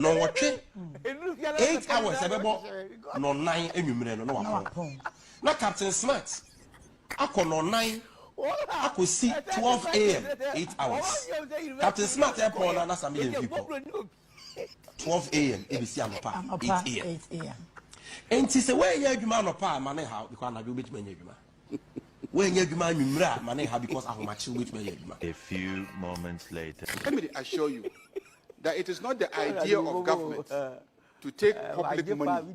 No watching 8 hours, no 9 enumerate no. Now Captain Smart, I call no 9. I could see 12 a.m. 8 hours. Captain Smart airport and that's a million people. 12 a.m. ABC Amapa 8 a.m. And she said, where you man of power, money how because I do which man you when you man you money how because I much which man you. A few moments later. Let me assure you that it is not the idea of government to take public money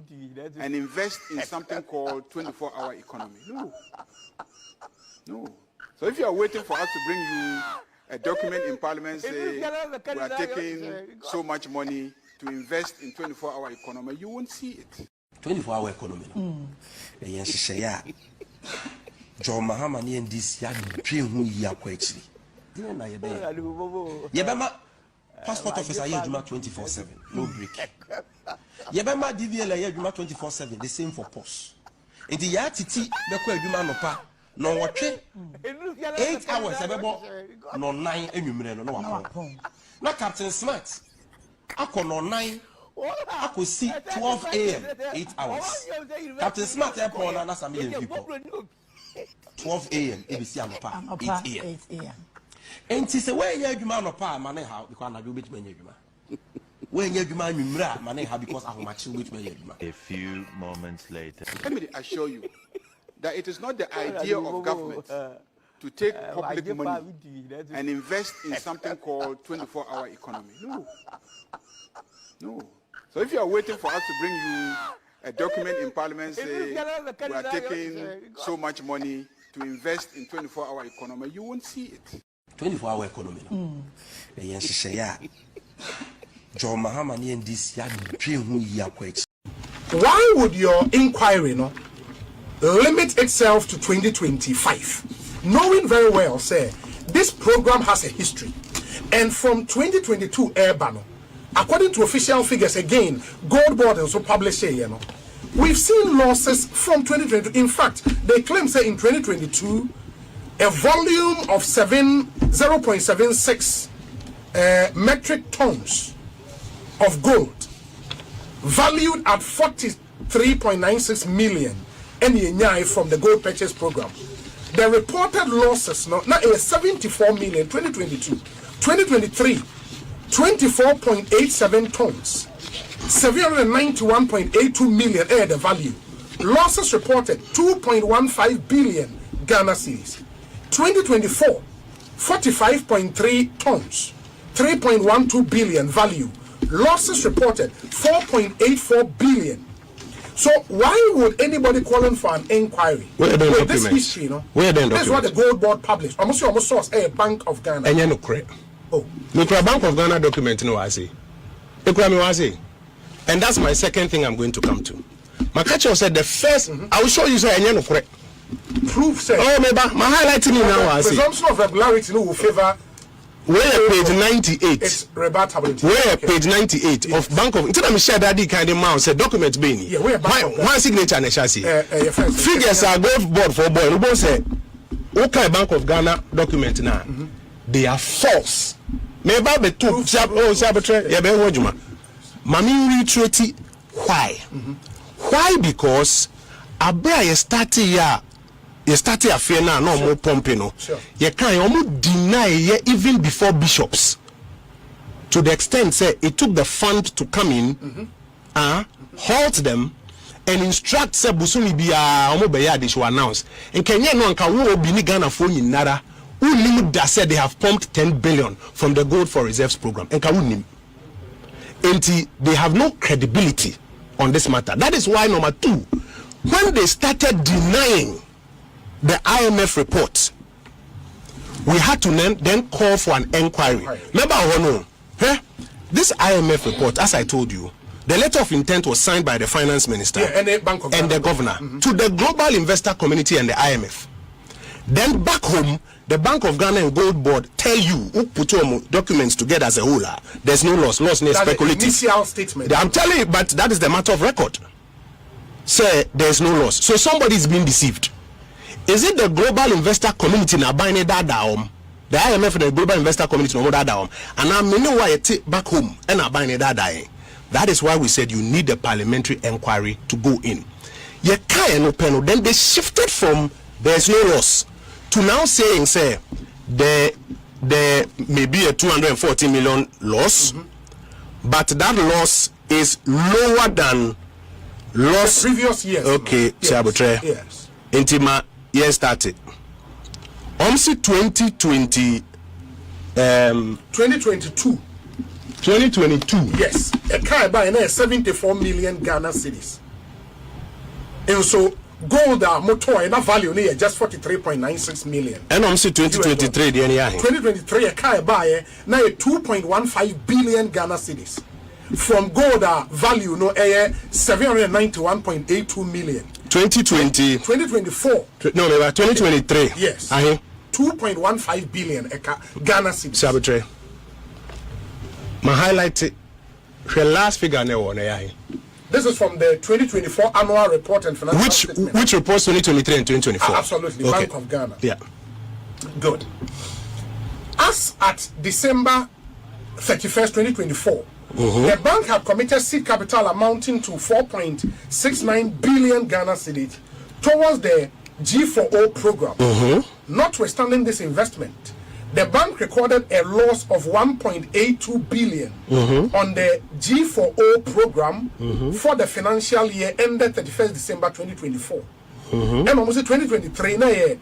and invest in something called 24-hour economy. No. So if you are waiting for us to bring you a document in Parliament saying we are taking so much money to invest in 24-hour economy, you won't see it. 24-hour economy. Yes, yeah. John Mahama ni ndis ya dream hu ya kwa actually. Na yebema passport officer ya juma 24/7 no break. Yebema DVL ya juma 24/7 the same for post. Enti ya titi be kwa juma no pa no watwe 8 hours no 9 enumere no wapon. Na Captain Smart akọ no 9 I could see 12 a.m. 8 hours. Captain Smart airport and that's a million people. 12 a.m. ABC Amapa 8 a.m. And she said, where you man of power, money how because I do which man you when you man you money how because I much which man you. A few moments later. Let me assure you that it is not the idea of government to take public money and invest in something called 24-hour economy. No. So if you are waiting for us to bring you a document in Parliament saying we are taking so much money to invest in 24-hour economy, you won't see it. 24-hour economy. Yes, yeah. John Mahama ni ndis ya dream hu ya kwa. Why would your inquiry limit itself to 2025, knowing very well, say, this program has a history, and from 2022 Airbano, according to official figures, again, Gold Board also published here, we've seen losses from 2022. In fact, they claim, say, in 2022, a volume of 0.76 metric tons of gold, valued at 43.96 million, and from the gold purchase program. The reported losses now is 74 million 2022, 2023 24.87 tons, 791.82 million the value. Losses reported 2.15 billion Ghana cedis. 2024 45.3 tons, 3.12 billion value. Losses reported 4.84 billion. So why would anybody calling for an inquiry? With this history, that's what the Gold Board published. Almost source a Bank of Ghana. And no correct. Oh, look at Bank of Ghana document. No, I say. And that's my second thing I'm going to come to. My catcher said the first. I will show you say no correct. Proof said. Oh, maybe my highlighting now. I say. Presumption of regularity no will favor. Where page 98? It's rebuttable. Where page 98 of Bank of? Until I'm sure that the kind of mouse said document being. Yeah, where one signature and a chassis. Figures are Gold Board for boy. Rubo said, okay, Bank of Ghana document now. They are false. Maybe be two saboteur. Yeah, be wojuma. Mami retreat. Why? Why? Because abra you started affair now, no more pumping. You can't almost deny even before bishops. To the extent, say it took the fund to come in, halt them, and instruct say Busumi be they should announce. And Kenya no anka wo be ni Ghana phone in nada. Who that said they have pumped 10 billion from the Gold for Reserves program. And Kawunim. And they have no credibility on this matter. That is why number two, when they started denying the IMF report, we had to then call for an inquiry. Remember, this IMF report, as I told you, the letter of intent was signed by the finance minister and the governor to the global investor community and the IMF. Then back home, the Bank of Ghana and Gold Board tell you who put your documents together as a whole. There's no loss near speculative. Initial statement. I'm telling you, but that is the matter of record. Say there's no loss. So somebody is being deceived. Is it the global investor community na buying that down? The IMF and the global investor community no that down. And I'm meaning why you take back home and I buying that dying. That is why we said you need a parliamentary inquiry to go in. Then they shifted from there's no loss to now saying, say, there may be a 240 million loss, but that loss is lower than loss the previous years. Okay, yes. Intima year started. 2020 2022. 2022. Yes. A car buy 74 million Ghana cedis. And so gold motor and value near just 43.96 million. And 2023 the 2023 a car buy now 2.15 billion Ghana cedis. From gold value no 791.82 million. 2024. No, 2023. Yes. 2.15 billion Ghana cedis. Sabotre. My highlight the last figure This is from the 2024 annual report and financial statement. Which reports 2023 and 2024? Absolutely. Okay. Bank of Ghana. Yeah. Good. As at December 31st, 2024, the bank had committed seed capital amounting to 4.69 billion Ghana cedis towards the G4O program. Notwithstanding this investment, the bank recorded a loss of 1.82 billion on the G4O program for the financial year ended 31st December 2024. And almost 2023 now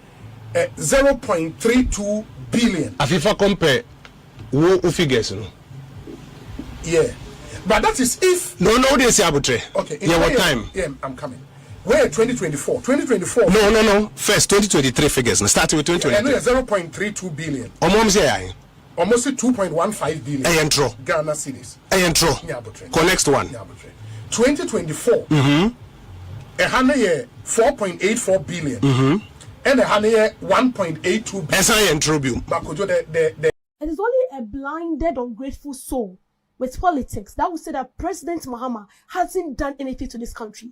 0.32 billion. If I compare what figures no? Yeah. But that is if no they say abutre. Okay. Yeah, what time? Yeah, I'm coming. Where 2024? 2024. No. First 2023 figures. Now starting with 2023. 0.32 billion. Almost 2.15 billion. Ayentro. Ghana cedis. Ayentro. Next one. 2024. 4.84 billion. And 1.82 billion. It is only a blinded, ungrateful soul with politics that will say that President Mahama hasn't done anything to this country.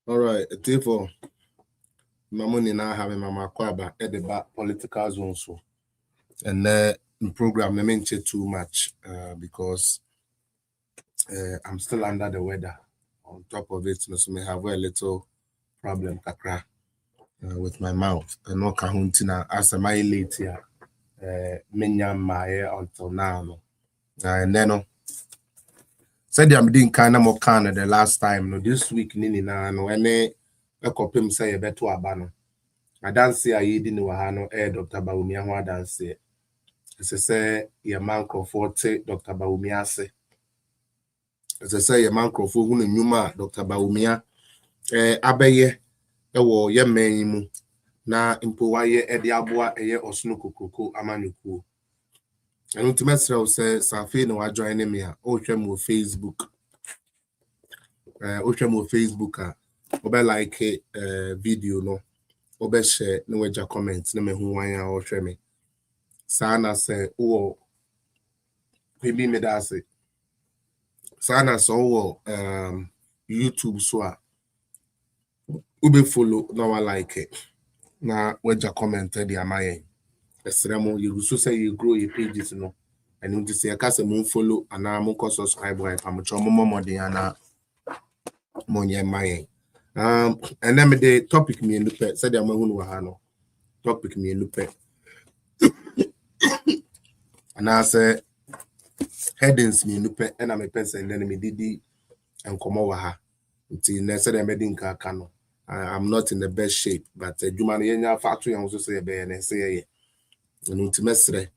All right, therefore, my money now having my kwaba at the back political zone so, and the program I mentioned too much because I'm still under the weather. On top of it, so may have a little problem kakra with my mouth. And no kahuntina as a my late here, menya my until now. And then said I'm doing kind of more kind of the last time. No, this week nini na no any a copy say a better abano. I dance say I didn't know Dr. Bawumia who dance say. As I say your man comfort Dr. Bawumia say. As I say your man comfort who nyuma Dr. Bawumia abeye ewo ye menyimu na impowa ye edi aboa eye osunu kokoko amanuku. And ultimately, say Safi no wa join me a mo Facebook. Mo Facebook obe like video no. Obe share no weja comments no me hu wan ya o hwe me. Sana say o maybe me da say. Sana so YouTube so a ube follow no wa like na weja comment the amaye. You so say you grow your pages, you know, and you just say, I can't moon follow and I'm going to subscribe. I'm a more than money my and then the topic me in the pet said, I'm a wahano topic me in the pet. And I say, headings me in the pet, and I'm a person, and then me did and come over her until next day, I made in Kakano. I'm not in the best shape, but Jumani Yenya factory and also say be and say and ultimesre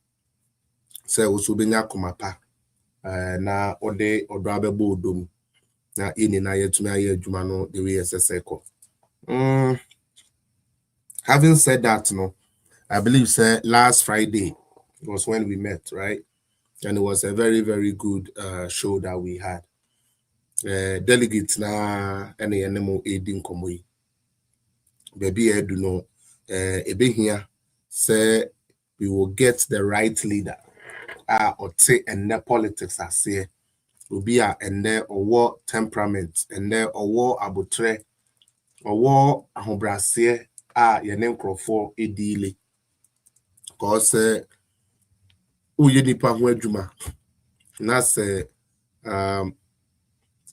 say also benya komapa na ode odoabe bodom na ini na yetumi aye adwuma no the way SSECO. Having said that, no, I believe say last Friday was when we met, right? And it was a very, very good show that we had. Delegates na any animal aiding komoi. Baby, I do know. Ebe here say we will get the right leader. Or say and the politics I say will be and there or war temperament and there or war abutre or war ahobrasier your name for a deal. Cause uye nipa ho adwuma na se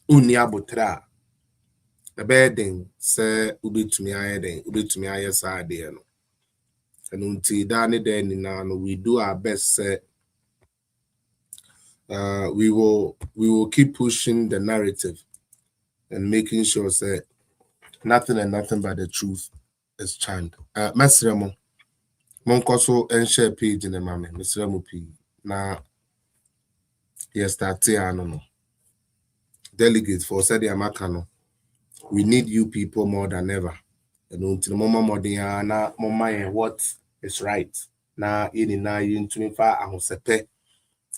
uni abutra the bedding say ubetumi aye saa de no and until that then now we do our best say we will keep pushing the narrative and making sure say nothing and nothing but the truth is chant. Mesremo monkoso and share page in the mame Mesremo p na yes that no delegates for said the Amakano. We need you people more than ever. And until mama modiana mama what is right. Na ini na yintumi fa ahosepe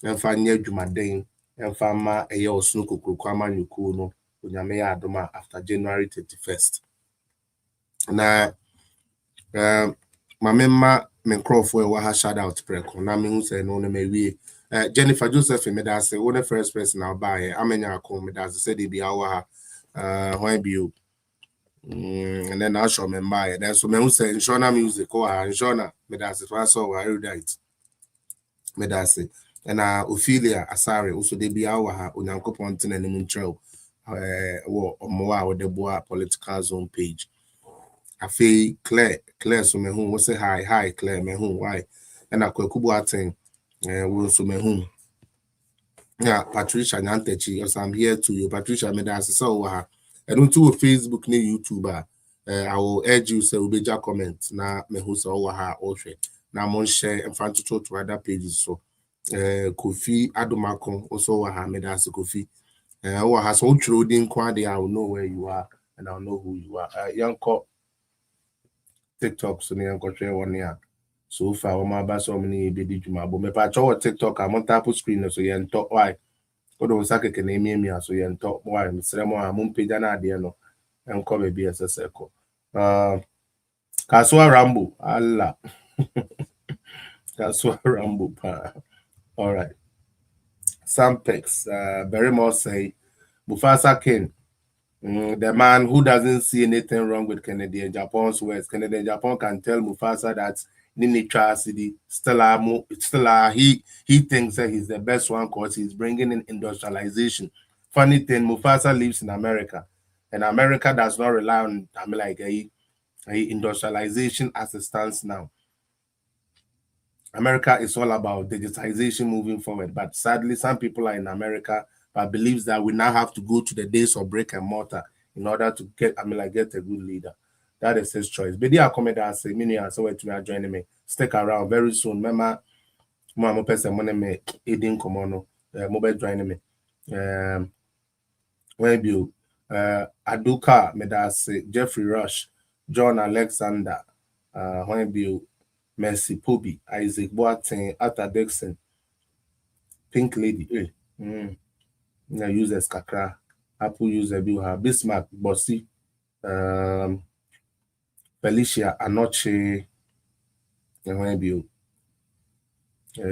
emfa nye dwumaden emfa ma eye osunu kokoko amanyuku no onyame ya adoma after January 31st. Na mamema menkrofo e wa ha shout out preko na me hu say no me wie Jennifer Joseph medase one the first person now buy amenya akon medase say dey be awa when be you and then I show me buy then so me hu say Inshona music or Inshona medase so I read it medase and Ophelia Asare also dey be awa onyankopon tin anim ntrel wo omoa wo de boa political zone page. I feel Claire so me who say hi Claire me who why and akwakubu aten we so me who yeah Patricia Nyantechi yes I'm here to you Patricia me that so and on to Facebook na YouTube I will urge you say obeja comment na me who so ha ohwe na mon share and fan to other pages so Kofi Adomako also ha me that Kofi ha so true din kwa dey I will know where you are and I'll know who you are yanko TikTok so near control 1 year. So far, I'm about so many baby juma. But me patch our TikTok, I'm on tap of screen so you talk why. Go to Saka can name me so you talk why. Mr. Mo, I'm on page na de no. And come baby as a circle. Kaswa Rambo, Allah. Kaswa Rambo pa. All right. Sampex, very much say Mufasa King. The man who doesn't see anything wrong with Kennedy and Japan's words. Kennedy and Japan can tell Mufasa that Nini Tracity he thinks that he's the best one because he's bringing in industrialization. Funny thing, Mufasa lives in America, and America does not rely on industrialization as it stands now. America is all about digitization moving forward, but sadly, some people are in America but believes that we now have to go to the days of brick and mortar in order to get a good leader. That is his choice. But they are coming down say, "Mini and so to joining me. Stick around very soon. Remember, mama person money me aiding komono mobile joining me. When you Aduka me that say Jeffrey Rush, John Alexander, when you Mercy Poby, Isaac Boateng, Arthur Dixon, Pink Lady, users kakra, Apple user bill Bismarck, Bossy, Felicia Anoche, and when you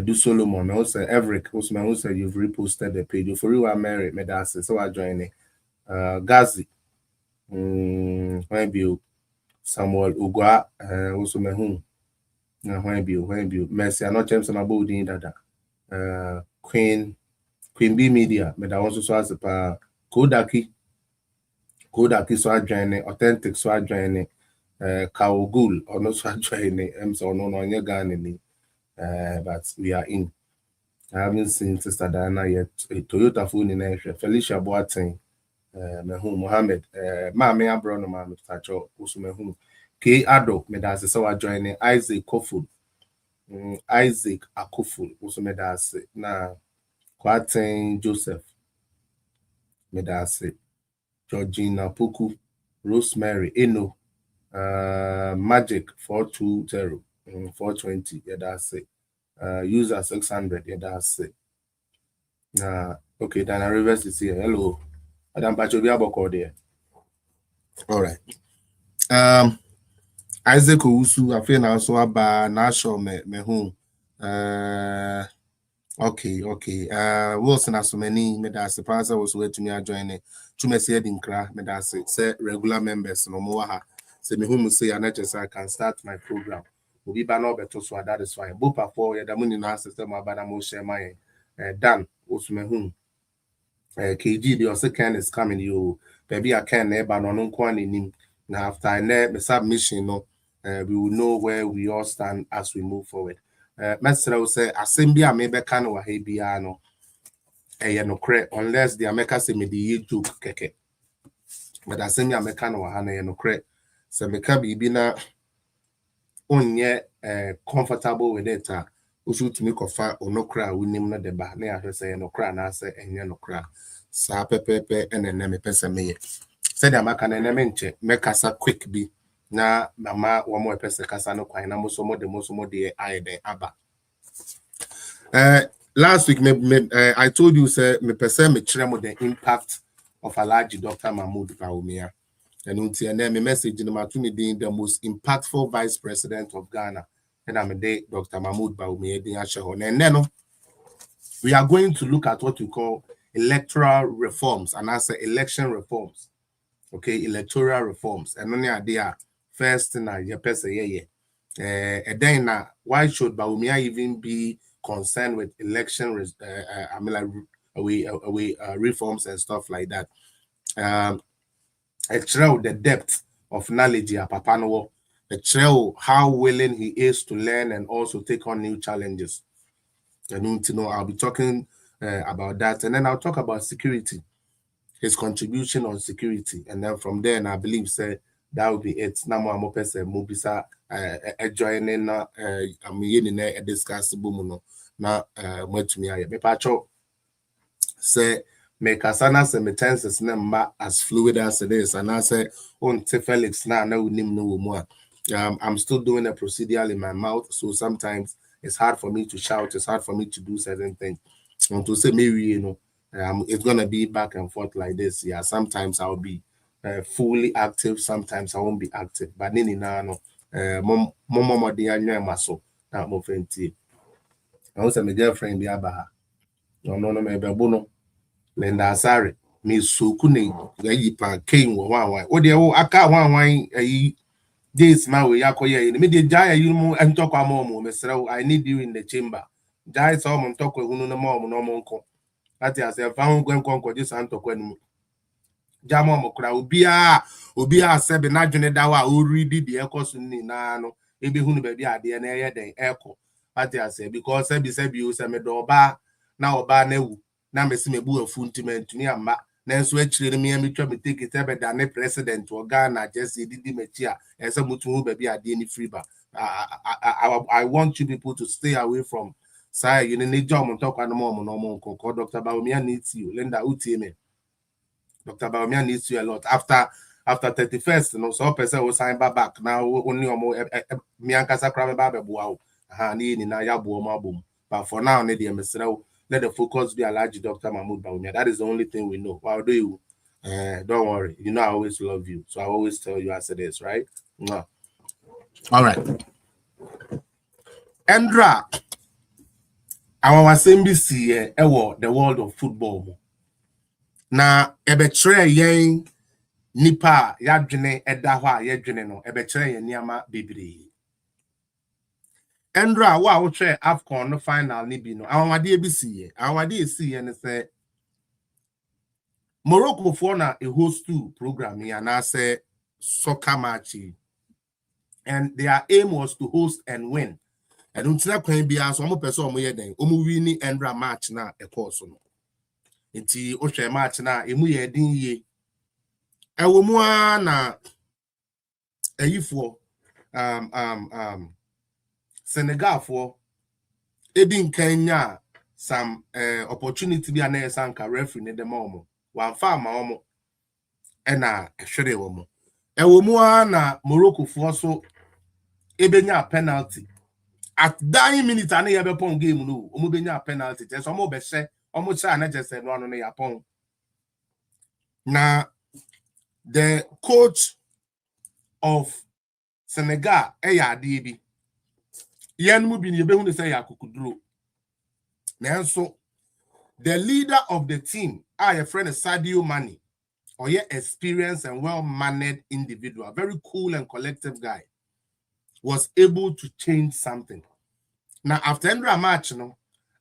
do Solomon, also Everett, also you've reposted the page. For you are married, Medase, so I join it. Gazi, when you Samuel Ugwa, also my home. When you Mercy, I'm not James and about dada. Queen B Media, but I also saw as a Kodaki so I join it, Authentic so I join it, Kaogul or no so I join it, so no your gun but we are in. I haven't seen Sister Diana yet. A Toyota phone in Asia, Felicia Boateng, mehu Mohammed Mame Abro no Mame Tacho also mehu K Ado medase so join Isaac Koful Isaac Akoful also medase na Kwaten Joseph medase Georgina Puku Rosemary Eno Magic 420 420 yeah that's it user 600 yeah that's it okay Dana Rivers is here. Hello Adam Pachobi Aboko there. All right. Isaac Owusu I feel now so about national me home. Okay. Wilson has so many me that sponsor was wait to me join it. To me say dinkra me that say regular members no more ha. Say me home say I can start my program. Obi ba no beto so that is fine. Bopa for ya da money na system about am share my Dan also me home. KG the second is coming you baby I can never no nko now after I submission no we will know where we all stand as we move forward. Mesra will say assembly a maybe can wa he bia no no cre unless the America say me the joke keke but assembly a meka no wa na no cre so meka bibi na onye comfortable with it also to make of no cry we name no deba na ya say no cry na say enye no cry sa pepepe ene me pesa me said amaka na ene nche mekasa quick bi na mama wo mo pesa kasa no kwan na mo so mo de aye den aba last week I told you say me pesa me kire mo the impact of Alhaji Dr. Bawumia and until and me message no to me being the most impactful vice president of Ghana and I'm a day Dr. Bawumia din ashe ho and then we are going to look at what we call electoral reforms and I say election reforms. Okay, electoral reforms and only idea first na your person and then why should Bawumia even be concerned with election reforms and stuff like that. It shows the depth of knowledge Papa no. It shows how willing he is to learn and also take on new challenges. And you know, I'll be talking about that, and then I'll talk about security, his contribution on security, and then from there, and I believe say that will be it. Now more person mobisa joining na I'm yeni discuss bumuno na what me aye. Me pacho say me kasana se me tenses na as fluid as it is, and I say on Felix na unim no more. I'm still doing a procedural in my mouth, so sometimes it's hard for me to shout. It's hard for me to do certain things. And to say maybe you know, it's gonna be back and forth like this. Yeah, sometimes I'll be fully active. Sometimes I won't be active. But nini na no, mom di anya maso na mo fenti. I was my girlfriend bi abaha. No me be bono. Lenda Asare me soku ne yi pa ken wo wan. O de wo aka wan ayi. This man we yakoye me de jaya you mo entokwa mo mesrew I need you in the chamber jaya so mo ntokwa hunu no mo no mo nko ati ase fa hu gwenkonko ji san tokwa nu jama mo kra obi a sebe na dwene dawa o read the ekoso ni na no ebe hunu ba bi ade na eye den eko ati ase because sebi o se me do oba na oba na wu na mesi me bu afu ntimentu ni amma Nenso actually me twa me take it ebe da ne president or Ghana just didi mechi a ese mutu hu baby ade ni free ba I want you people to stay away from say you need job on talk no more ko Dr. Bawumia needs you Linda utie me Dr. Bawumia needs you a lot after 31st no so person will sign back now only omo me ankasa kra me ba beboa o ni na ya bo mo abom but for now ne de mesrew let the focus be Alhaji Dr. Bawumia. That is the only thing we know. How do you? Don't worry. You know I always love you. So I always tell you as it is, right? No. All right. Endra, our SMBC the world of football. Now, ebetre yen nipa yadwene edahwa yadwene no ebetre yen niama bibiri. Endra wa wo try AFCON no final ni bi no awade ebisi awade esi ye ne say Morocco for na a host to program here na say soccer match and their aim was to host and win and until kwan bia so mo person omo ye den omo win Endra match na e course no nti o hwe match na emu ye din ye Ewomua na eyifo Senegal for edin Kenya some opportunity bi na sanka referee ne dem omo wan fa ma omo na ehwere womo ewomua na Morocco for so ebenya penalty at dying minute and you pon game no omo benya penalty just omo be hye omo cha na just no ano ya pon na the coach of Senegal eya ade bi yen mu bi ne be hu say yakukuduro nanso the leader of the team our friend Sadio Mane or yeah experienced and well-mannered individual, very cool and collective guy, was able to change something. Now after end of match, no,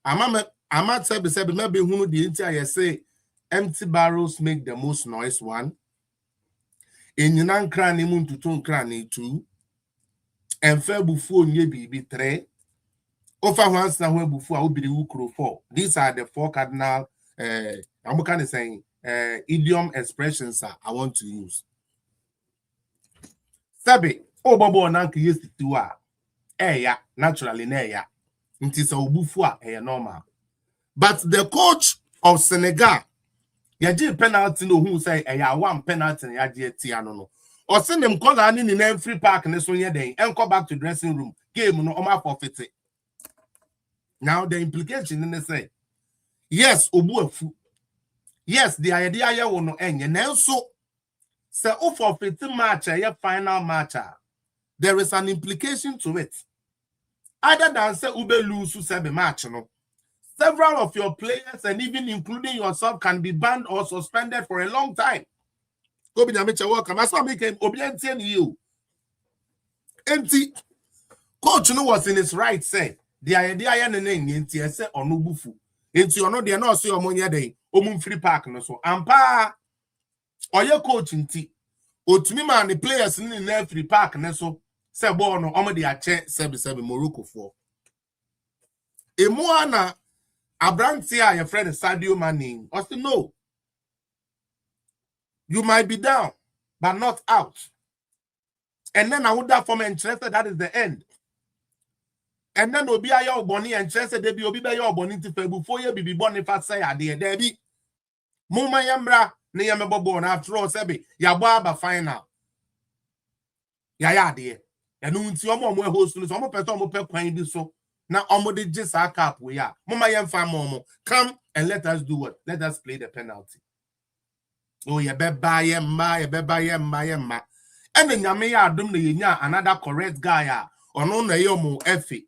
I'm at say maybe who the entire say empty barrels make the most noise one. In Yunan cranny moon to tone cranny 2, and fair before nye be 3. Over once now where before I will be the ukro 4. These are the 4 cardinal I'm kind of saying idiom expressions I want to use. Sabi, oh Bobo Nanki used to do ya naturally neya. It is a ubufua normal. But the coach of Senegal, yaji penalty no who say one penalty yaji tiano. Or send them call in every park and so day and go back to dressing room. Game no oma forfeit. Now the implication in the say, yes, obuafu. Yes, the idea ya will no end. And so, say, for 15 match, a final match, there is an implication to it. Other than say, ube lose to 7 match, no. Several of your players, and even including yourself, can be banned or suspended for a long time. Go be the welcome. I saw me came obedient you. Empty. Coach no was in his right say. The idea ya nene say onubufu. Enti ono de na so omonya dey omun free park no so ampa oye coach nti otumi ma the players ni na free park ne so se ball no omo de ache 7 Morocco for emu ana abranti a your friend Sadio Mane or say no, you might be down but not out, and then I would have from interested that is the end. And then obi aya oboni and chese de bi obi be ya oboni ti fa before ye bibi boni fa say ade de bi muma yambra ne yamebobo na after all sebe ya bo aba final ya ade ya no nti omo host no so omo peto omo pe kwan bi so na omo de gist cap we ya muma yamfa momo come and let us do what, let us play the penalty. Oh ye be ba ye ma and then nyame ya adom na yenya another correct guy ono na yomo efe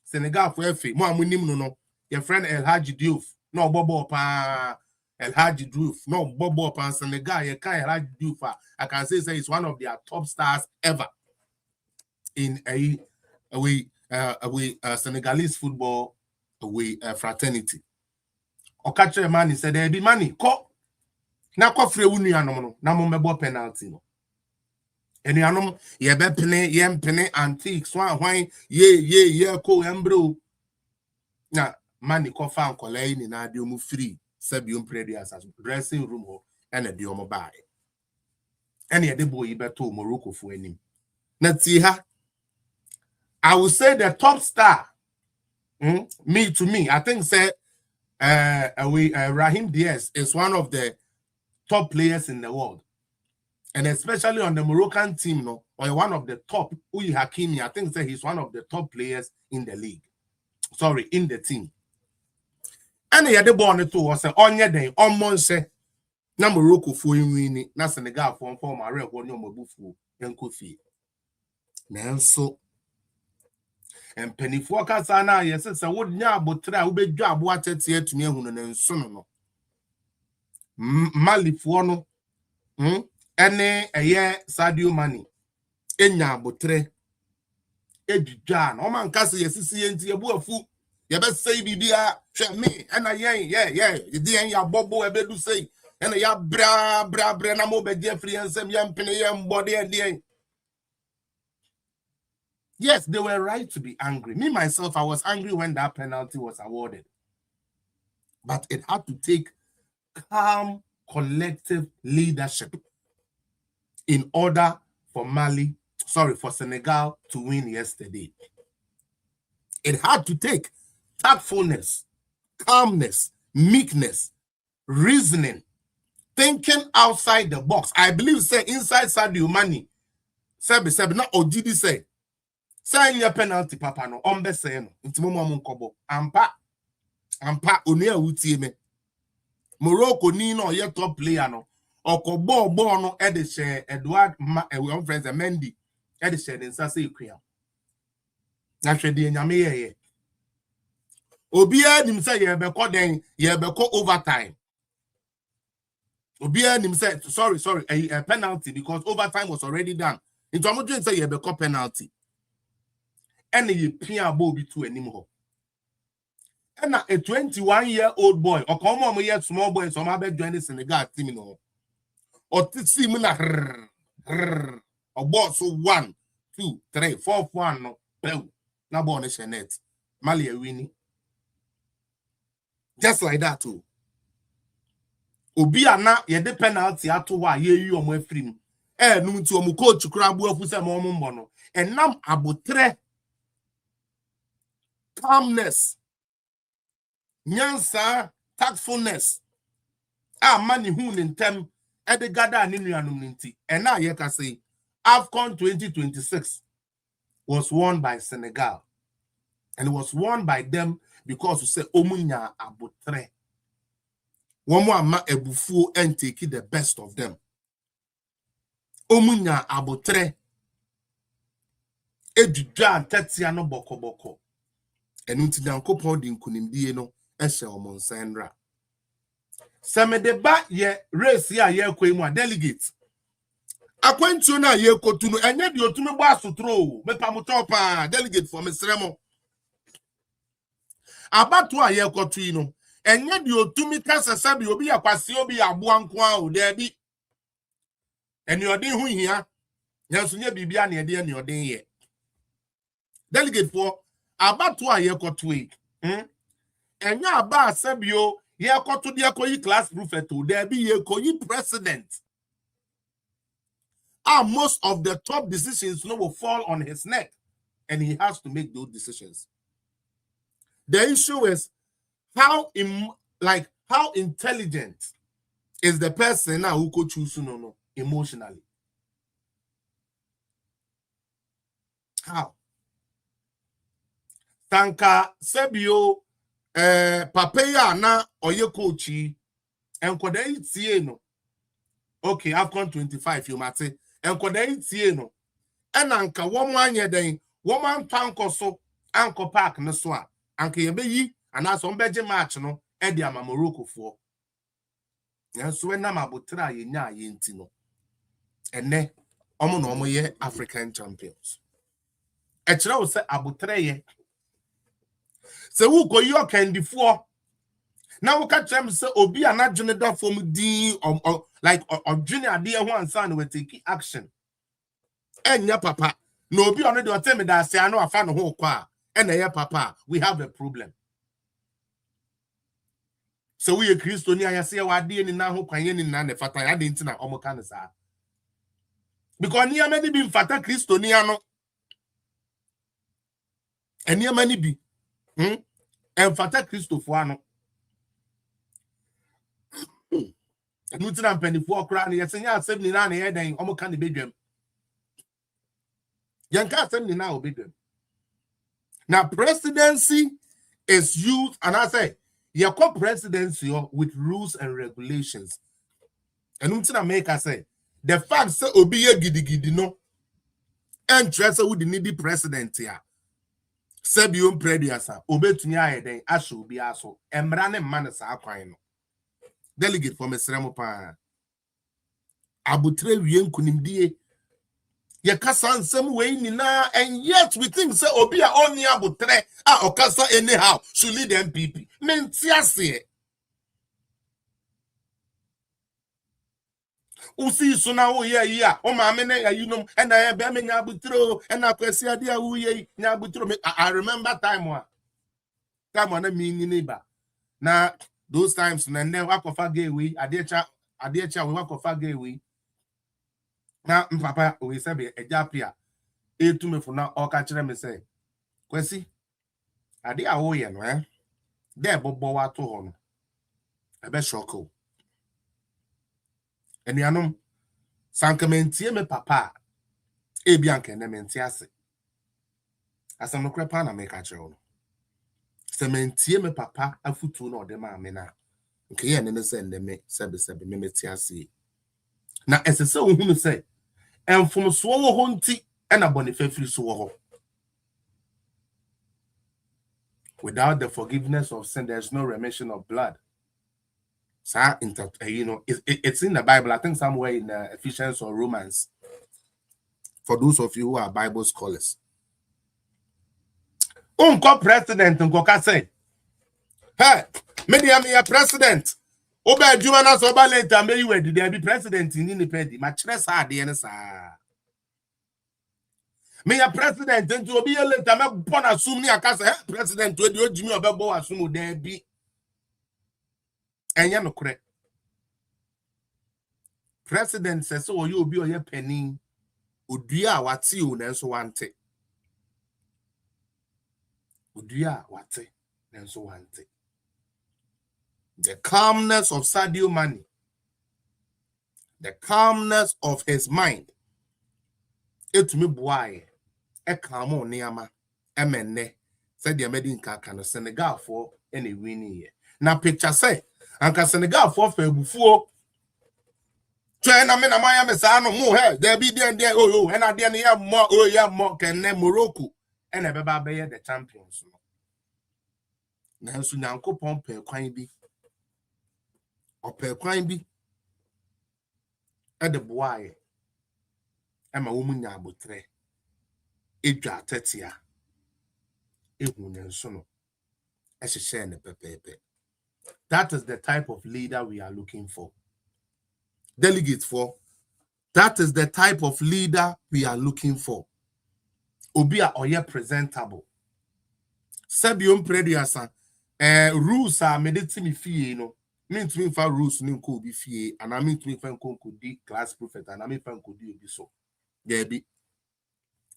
Senegal for F. Mo amunim no. Your friend El Hadji Diouf. No bobo pa El Hadji Diouf. No bobo pa Senegal. You can El Hadji Diouf. I can say he's one of their top stars ever in a Senegalese football fraternity. Okache man said there be money. Ko na ko free unu anom no. Na mo mebo penalty no. And you ye be penny, yem penny antiques, wine, ye, co embro. Now, money coffin and colline in a diomu free, Sabium predias as dressing room and a diomo buy. Any other boy beto Morocco for any. Now, see her. I will say the top star, me, I think, say, Raheem Diaz is one of the top players in the world. And especially on the Moroccan team, no, or one of the top, Uyi Hakimi, I think that he's one of the top players in the league. Sorry, in the team. And the other born to was on your day, on Monse, na Morocco for winning, na Senegal for my real one, no Mabufu, and Kofi. Nanso. And Penny Focus, and yes, I would now but try to be job what it's here to me, and son no. Malifuano, ene eye Sadio Mane enya botre ejujan o man kase yesisi enti ebu afu ye be say bibia hwe me ena yen ye di ya bobo ebedu say ena ya bra na mo be je free ensem ye mpene ye mbode e. Yes, they were right to be angry. Me myself, I was angry when that penalty was awarded, but it had to take calm collective leadership in order for Senegal to win yesterday. It had to take tactfulness, calmness, meekness, reasoning, thinking outside the box. I believe say inside Sadio Mane, Sebi na Odidi say your penalty papa no ombe say no ntimo mo nkobo ampa onia wutie me Morocco ni no ye top player no okobo no e de share Edward one friends Mendy e de share nsa say kwia na hwede nyame ye obia nim say ye be ko overtime. Obia nim say sorry a penalty because overtime was already done. Into amodwen say ye be ko penalty. And ye pia bo bi to anim ho. And a 21-year-old boy or come on yet small boy so ma be join the Senegal team no. Or see me na or boss so 1 2 3 4 1 no. Na ball net. Mali winning. Just like that too. Obi ana ye de penalty ato wa ye yi omo afrim no nti omo coach kura bu afu se mo mbo no enam abotre calmness nyansa tactfulness mani hu ntem e de gada ni nuanum nti na ye ka say AFCON 2026 was won by Senegal, and it was won by them because we say omunya abotre. One more ama ebufu and take the best of them. Omunya abotre. Eduja tetiano boko. Enunti dankopon di nkunimdie no ehye omonsenra. Semedeba ye race ya ye kwemu delegate. Akwantu na ye kotunu enye di otumi bo asotro mepa motopa delegate for mesremo. Abatu a ye kotu no enye di otumi kasa sabi obi akwase obi aboa nko a o da bi eni odin hu hia nyanso nya bibia na ede eni odin ye delegate for abatu a ye kotu enye aba sabi o ye kotu de koyi class prefect o da bi ye koyi president. Most of the top decisions will fall on his neck, and he has to make those decisions. The issue is how intelligent is the person now who could choose no emotionally. How? Tanka Sebio Papaya na oye coachy and could I no. Okay, AFCON 25 you might say and could I no. And anka 1 year then woman tanko so anko park no swa anka yebeyi and as on beje match no e di ama Morocco for. Yanso we na mabotra ye nya ye nti no. Ene omo no omo ye African champions. E kire wo se abotre ye. Se wo ko yo kandifo. Na wo ka chem se obi anadwene da fom din like odwene ade ho ansa na we take action. Enya papa no obi ono de otemi da ase anu afa no ho kwa ena ye papa we have a problem. So we Kristo ni ayase wa de ni na ho kwanye ni na ne fata ya de ntina omo kan sa because ni amani bi mfata Kristo ni ano eni amani bi mfata Kristo fo ano enu ntina mpanifo okra na yese nya asem ni na ye den omo kan ne bedwam yanka asem ni na obedwam. Now presidency is used, and I say your co-presidency with rules and regulations. And until make I say the fact say obi ye gidi no and trust who the needy president here. Sebium prediasa obetuni ayeden asho obi aso emra ne man sa akwan no. Delegate for mesremo pa abutre wie nkunimdie ye kasa nsem we nina, and yet we think say obi a oni abutre okasa anyhow should lead the MPP. Mentiase usi suna wo ye ya o ma me na yinom and I be me nya abutro and akwasi ade a wo ye nya abutro. I remember time na me ni neighbor na those times na ne wakofa gay we adecha we wakofa gay we na papa we say be ejapia etu me for na o ka kire me say kwesi ade a wo ye no de bobo wa to ho no ebe shoko enuanom sankamentie me papa ebi anke ne menti ase asam no krepa na me ka kire no sementie me papa afutu na ode ma me na nke ye ne se nde me sebe me meti ase na esese ohunu se enfomso wo ho nti ena bonifafiri so wo ho. Without the forgiveness of sin, there's no remission of blood. So, it's in the Bible. I think somewhere in Ephesians or Romans. For those of you who are Bible scholars. Unko president, unko say, hey, maybe I'm your president. Oba Jumana Soba later, may you be president in Independent. My stress hard, the NSA. Me a president into be a later me born assume ni akasa president we do Jimmy obebo assume there be enya no kure president says so you obi oye penny odua wate o na nso wante odua wate na nso wante. The calmness of Sadio Mane, the calmness of his mind, it me boy e kamo niama emenne said the American kaka no Senegal for any winning year. Na picture say anka Senegal for febufuo China me na maya me sa no mo he there be there oh and ade ne ya mo oh ya mo kenne Morocco and ebeba be the champions no. Na nso Nyankopon pe kwan bi ope kwan bi e de boy e ma wo mu nya abotre edwa tetia ehunenso no ehye ne pepepe. That is the type of leader we are looking for. Delegates for that is the type of leader we are looking for. Obia oye presentable. Sebium prediasa rules are meditimi fie no. Mean to me for rules nim ko bi fie and I mean to me fan ko di class prophet and I mean fan ko di obi so. There be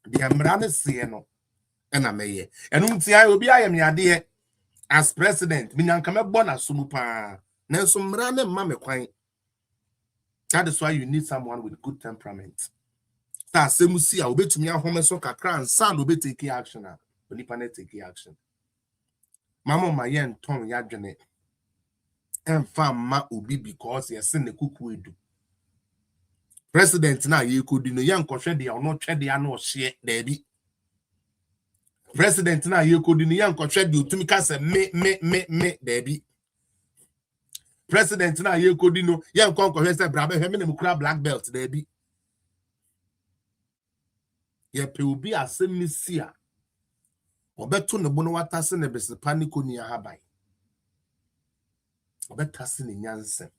the amrane se no na meye enunti ayi obi ayem yade as president minyanka mebo na sumu pa na nso mrane mma me kwan. That is why you need someone with good temperament. Ta semusi a obetumi ahome so kakra ansa no betake action a onipa na take action. Mama ma yen ton ya dwene emfa ma obi because yes ne kuku edu. President na ye kodi no yen kohwe de ono twede ya na ohye da bi. President na ye kodi no yen kohwe de otumi ka se me da bi. President na ye kodi no yen kohwe se bra be hwe me na mukura black belt da bi. Ye pe obi asem ni sia obeto ne bono watase ne besepa ni koni ahaban obetase ne nyanse.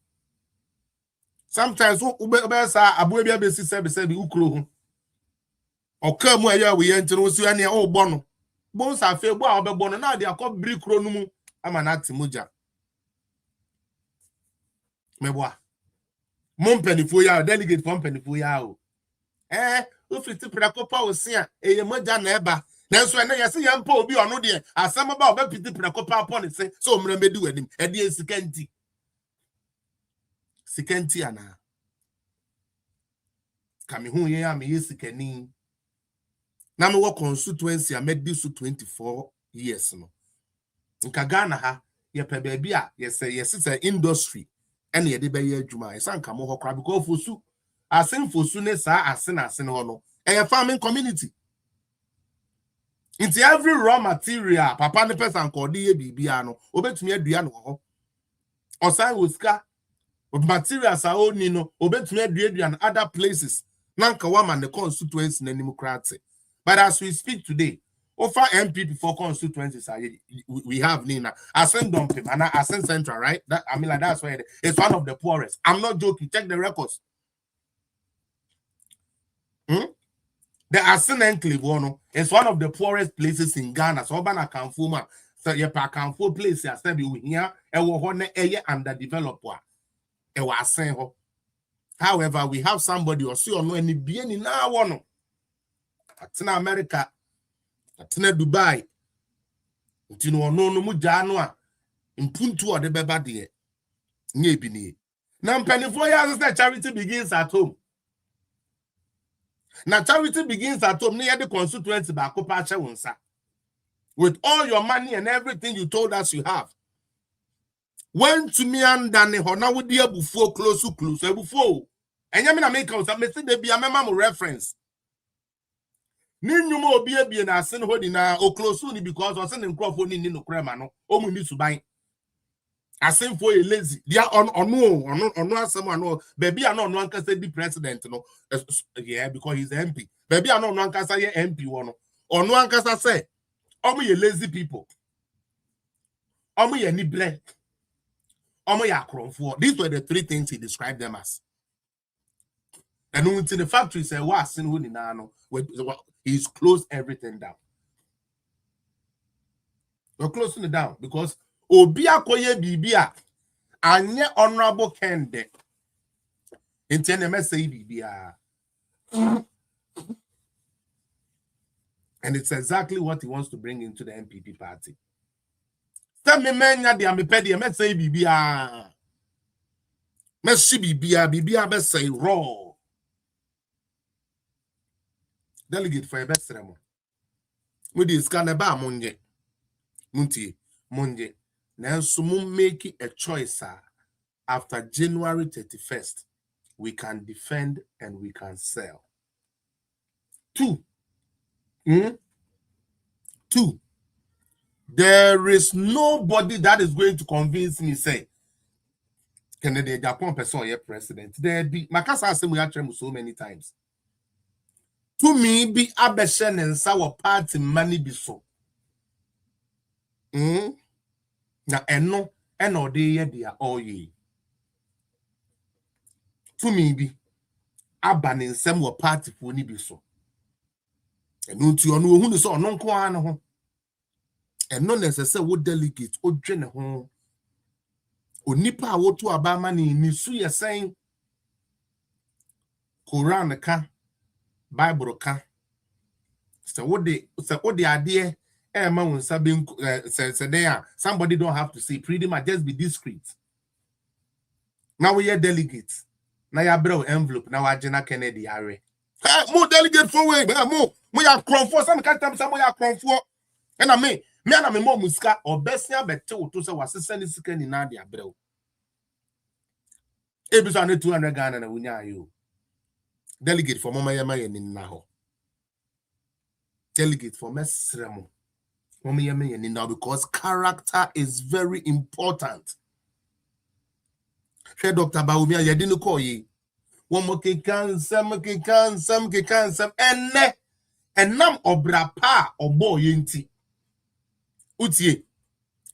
Sometimes ubesa abu bia besi sebi ukro hu okamu aya we yente no su ane o bono bon sa fe bo a obebo no na de akobri kro no mu ama na timoja meboa mompanifo ya delegate for mpanifo ya o ofiti prekopa osia moja na eba na nso ene yesi yempa obi ono de asem ba obepiti prekopa upon se so mra medi wadim ede sikanti ana kami hu ye am yesikani na me wo constituency a medi so 24 years no nka Ghana ha ye pe ba bia yesi industry ene ye de be ye adwuma esanka mo hokra because fosu asen fosu ne sa asen ho no farming community. Into every raw material papa ne person ko de ye bibia no obetumi adua no ho osan woska materials are only no obetumi adua no other places nanka wama ne constituency na democratic. But as we speak today over MPP for constituencies we have Nina Asen Dompe and Asen Central, right? That I mean, like that's why it's one of the poorest. I'm not joking. Check the records. The Asen Enclave is one of the poorest places in Ghana. So Obana Kanfuma, so ye pa Kanfo place ya said you here, e wo ho na eye underdeveloped wa. E wa Asen ho. However, we have somebody or see or no any bien in our one. At America, at Dubai, you know, no mujanwa, in Puntu or the Beba dear. Nye now, penny 4 years that charity begins at home. Now, charity begins at home near the constituency by Kopacha Wonsa. With all your money and everything you told us you have. When to me and Danny Hona would dear before close before. And Yamina make us a message they be a memo reference. Ninu mo be and I send hodina or close soon because I send him Crawford in no cremano. Oh, we need to buy. I send for a lazy. They are on no someone no baby. I know one can say the president, no, yeah, because he's MP. Baby, I know one can say MP one or no one can say, oh, me lazy people. Oh, me any black. Oh, me for. These were the three things he described them as. And until the factory said, "What sin who ni nano?" He's closed everything down. We're closing it down because Obia koye bibia anye honorable kende. Intene say bibia. And it's exactly what he wants to bring into the MPP party. Tell me menya dia me pedi me say bibia. Me si bibia be say raw. Delegate for a best ceremony. With this kind of munje. Munti, munje. Now, so make a choice, after January 31st, we can defend and we can sell. Two, there is nobody that is going to convince me, say, Kennedy Japan person your president. There be Makasa say we have so many times. To me, be abeshen and sour party money be so. Na eno de ye dia all ye. To me be aban in some were party for ni be so. Enu to you know who so no nko an ho. And no necessary would delegate o dwene ho. Onipa wo to abama ni su ye saying Quran ka Bible ka. So what the idea somebody don't have to say pretty much just be discreet. Now we are delegates. Now you bro envelope. Now I Jenna Kennedy are. More delegate for way. More we are cron for some can't tell some we are cron for. And I mean, me and I more muska or best ya better to say was sending second in Nadia bro. It 200 Ghana and Winya you. Delegate for Mama Yama in Naho. Delegate for Mesremo. Mama Yama in now because character is very important. Hey, Dr. Bawumia, you didn't call ye. One more can some, and nam obra pa or boy yinti. Utie,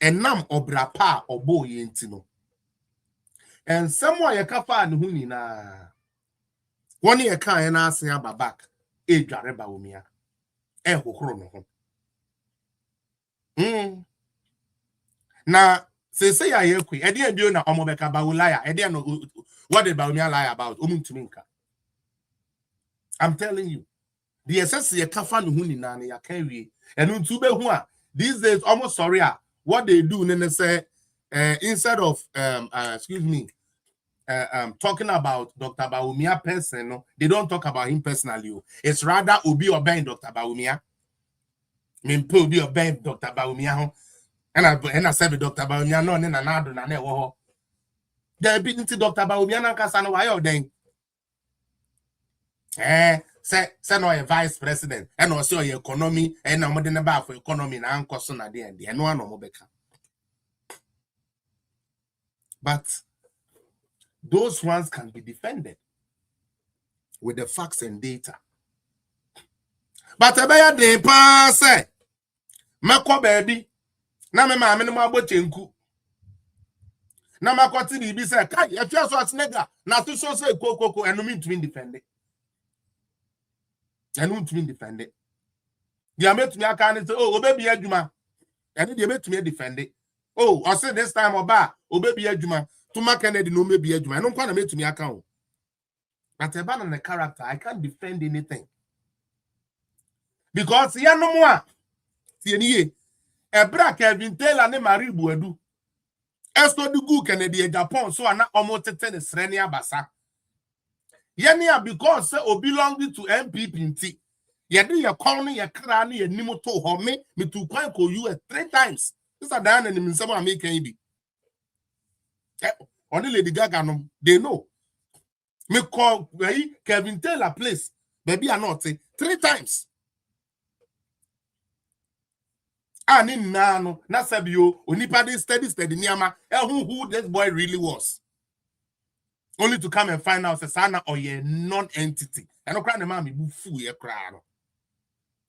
and nam obra pa or boy yintino. And someone ya kafa and huni na. One year can ask ya back, Dr. Bawumia. Chrono. Now, say I hear quick. I didn't do na omobeka bawulaya. I didn't know what did Bawumia lie about. I'm telling you, the SSC kafan huni nani ya carry. And untube hua these days almost sorry. What they do, then they say instead of talking about Dr. Bawumia person, no, they don't talk about him personally. It's rather Obi obeying Dr. Bawumia. Mimpo Obi obeying Dr. Bawumia. And I said Dr. Bawumia no na nado na ne wo. There be into Dr. Bawumia na kasa no why then. Say no a vice president and also your economy and no more than about for economy na anko so na dey and no one no beka. But those ones can be defended with the facts and data. But abaya dey pa say meko baby na me ma me no abochenku na makoti bibi say kai e fi so atnega na to so say kokoko eno me to defend it. Eno to defend it. Dia met me aka ni say oh baby adwuma eno dia met me defend it. Oh I say this time oba obaby adwuma to ma Kennedy no me be adwuma eno kwa na met me aka o. But about the character, I can't defend anything. Because ya no more. Tieniye. Ebra Kevin Taylor ne Marie Buedu. Esto du gu Kennedy Japan so ana omotete ne sreni abasa. Yenia because o belonging to MPP nti. Yede ye kon ye kra ne ye nimo to ho me to kwan ko US 3 times. This are down and nsem American bi. Only Lady Gaga no, they know. Me call Kevin Taylor place. Baby are not 3 times. Ani nano na sabio onipa dey steady niama who this boy really was. Only to come and find out sana or ye non-entity. I no cry the man me bu fu ye cry no.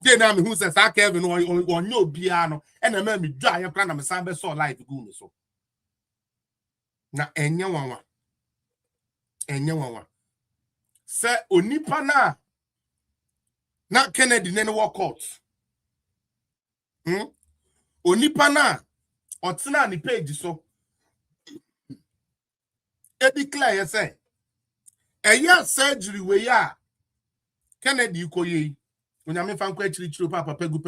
Dey na me who says I Kevin on your bia no and the man me dry ye cry na me san be so life go me so. Na enye wanwa. Enye wanwa. Se onipa na Kennedy ne walk out. Onipa na otina ni page so e declare say eya surgery we ya Kennedy koye onyame fa nkwa chirichiro papa pegu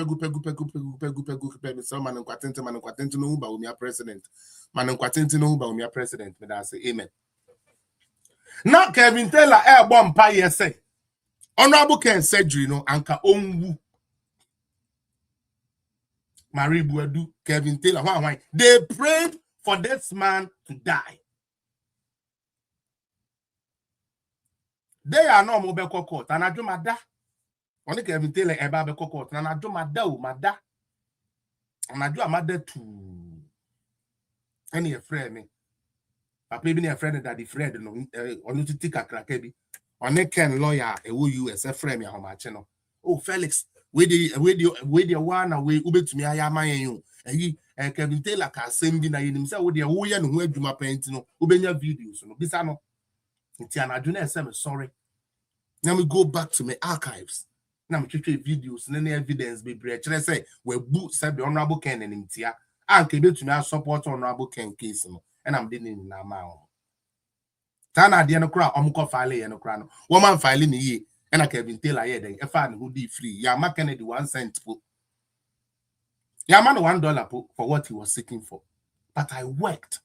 so man nkwatente no Bawumia president man nkwatente no Bawumia president me da say amen. Now Kevin Taylor bomb pa ye say honorable Ken surgery no anka onwu Marie Buedu, Kevin Taylor, why? They prayed for this man to die. They are no more beko court. And I do my da. Only Kevin Taylor eba beko court. And I do my da. And I do a mother to any afraid me. Papa be a friend that the friend no on to take a crack. On a Ken lawyer, a US a friend me how much no. Oh Felix. We the one away ube to me ayama you and Kevin Taylor ka same bi na himself we the wo ye no ho adwuma penti no ubenya videos no bisa no nti anadwuna say me sorry now me go back to my archives na me twetwe videos na evidence be bre kire say we bu say the honorable Ken ntia anka be to me support honorable Ken case no and I'm dealing na ma o tana de no kra omko file ye no kra no wo man file ni ye and I Kevin Taylor here then if I who be free Yama Kennedy 1 cent po Yama $1 po for what he was seeking for, but I worked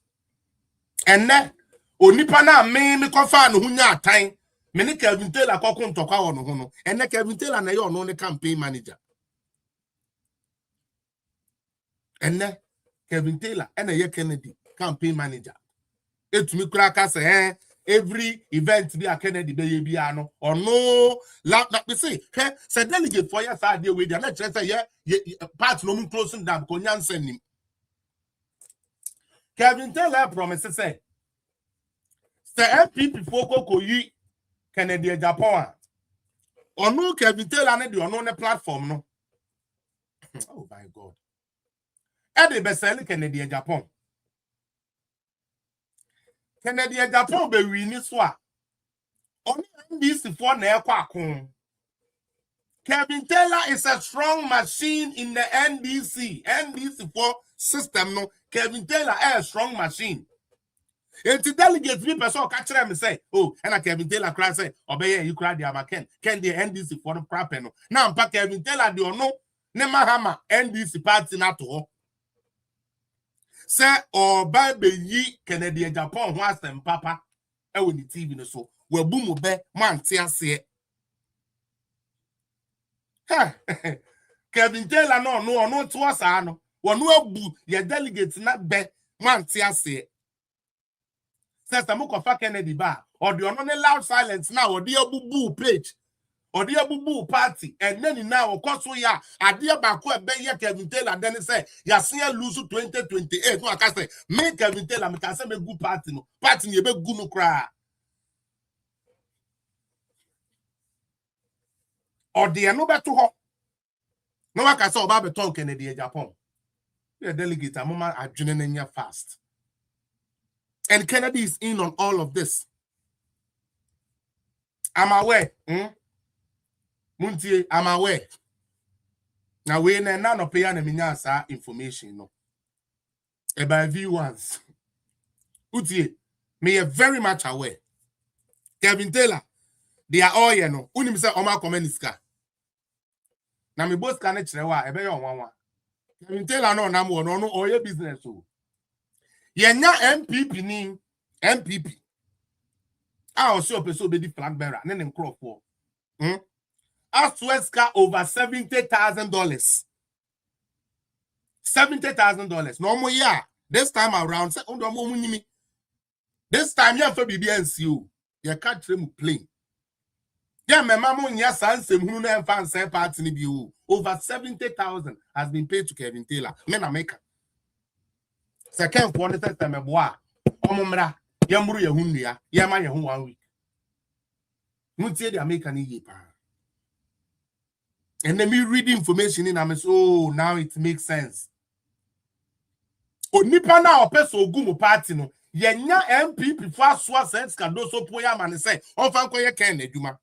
and then onipa na me kofa no hunya atan me ne Kevin Taylor kokon tokwa wono ho no and then Kevin Taylor na ye ono ne campaign manager and then Kevin Taylor and ye Kennedy campaign manager etumi kura ka say every event be a Kennedy be no or no like we say delegate for your side with the let's say part no closing down because Nyansen him. Kevin Taylor promises say FPP foko ko yi Kennedy Japan or no Kevin Taylor na the on the platform no. Oh my God. E dey be sell Kennedy Japan. Kennedy Japan be wini so a only NDC for na ekwa. Kevin Taylor is a strong machine in the NDC for system no. Kevin Taylor is a strong machine. And to delegate me person catch them say, oh, and I Kevin Taylor cry say, obey you cry the Abaken. Can the NDC for the crap no. Now I'm Kevin Taylor the no nema hama NDC party na to. Say or baby yi Kennedy Japan wants them papa e we the TV no so we boom be man ase Kevin Taylor no to us no no abu ye delegate na be man ase say Samuko fa Kennedy ba or the no loud silence now or the abubu page or the abubu party and then now cause we ya adia ba ko ebe ye Kevin Taylor then say ya see lose 2028 no aka say make Kevin Taylor me can say me good party no ye be good no cry or the no beto ho no aka say oba beton Kennedy Japan the delegate amoma adwene nanya fast and Kennedy is in on all of this. I'm aware Muntie, I'm aware. Now we na none of player na minya information no. About viewers. Utie, me very much aware. Kevin Taylor, they are all you know. Unim say Oma Comeniska. Na me both can chrewa ebe yo nwanwa. Kevin Taylor no na mo no oye business o. Yenya MPP ni MPP. Ah so person be di flag bearer ne nkrofo. Asweska over $70,000. $70,000. No more yeah. This time around, this time you have to be BNCU. You can't train plane. Yeah, my mama nya sanse hunu na fan say party ni bi o. Over 70,000 has been paid to Kevin Taylor. Men America. Second quarter time eboa. Omumra, yamuru ye hunu ya, yama ye hu 1 week. Mutie the American ye pa. And then me read information in I'm oh, now it makes sense. Onipa na opeso ogumu party no. Yenya MPP for so sense can do so poya man say on fan koye ken aduma.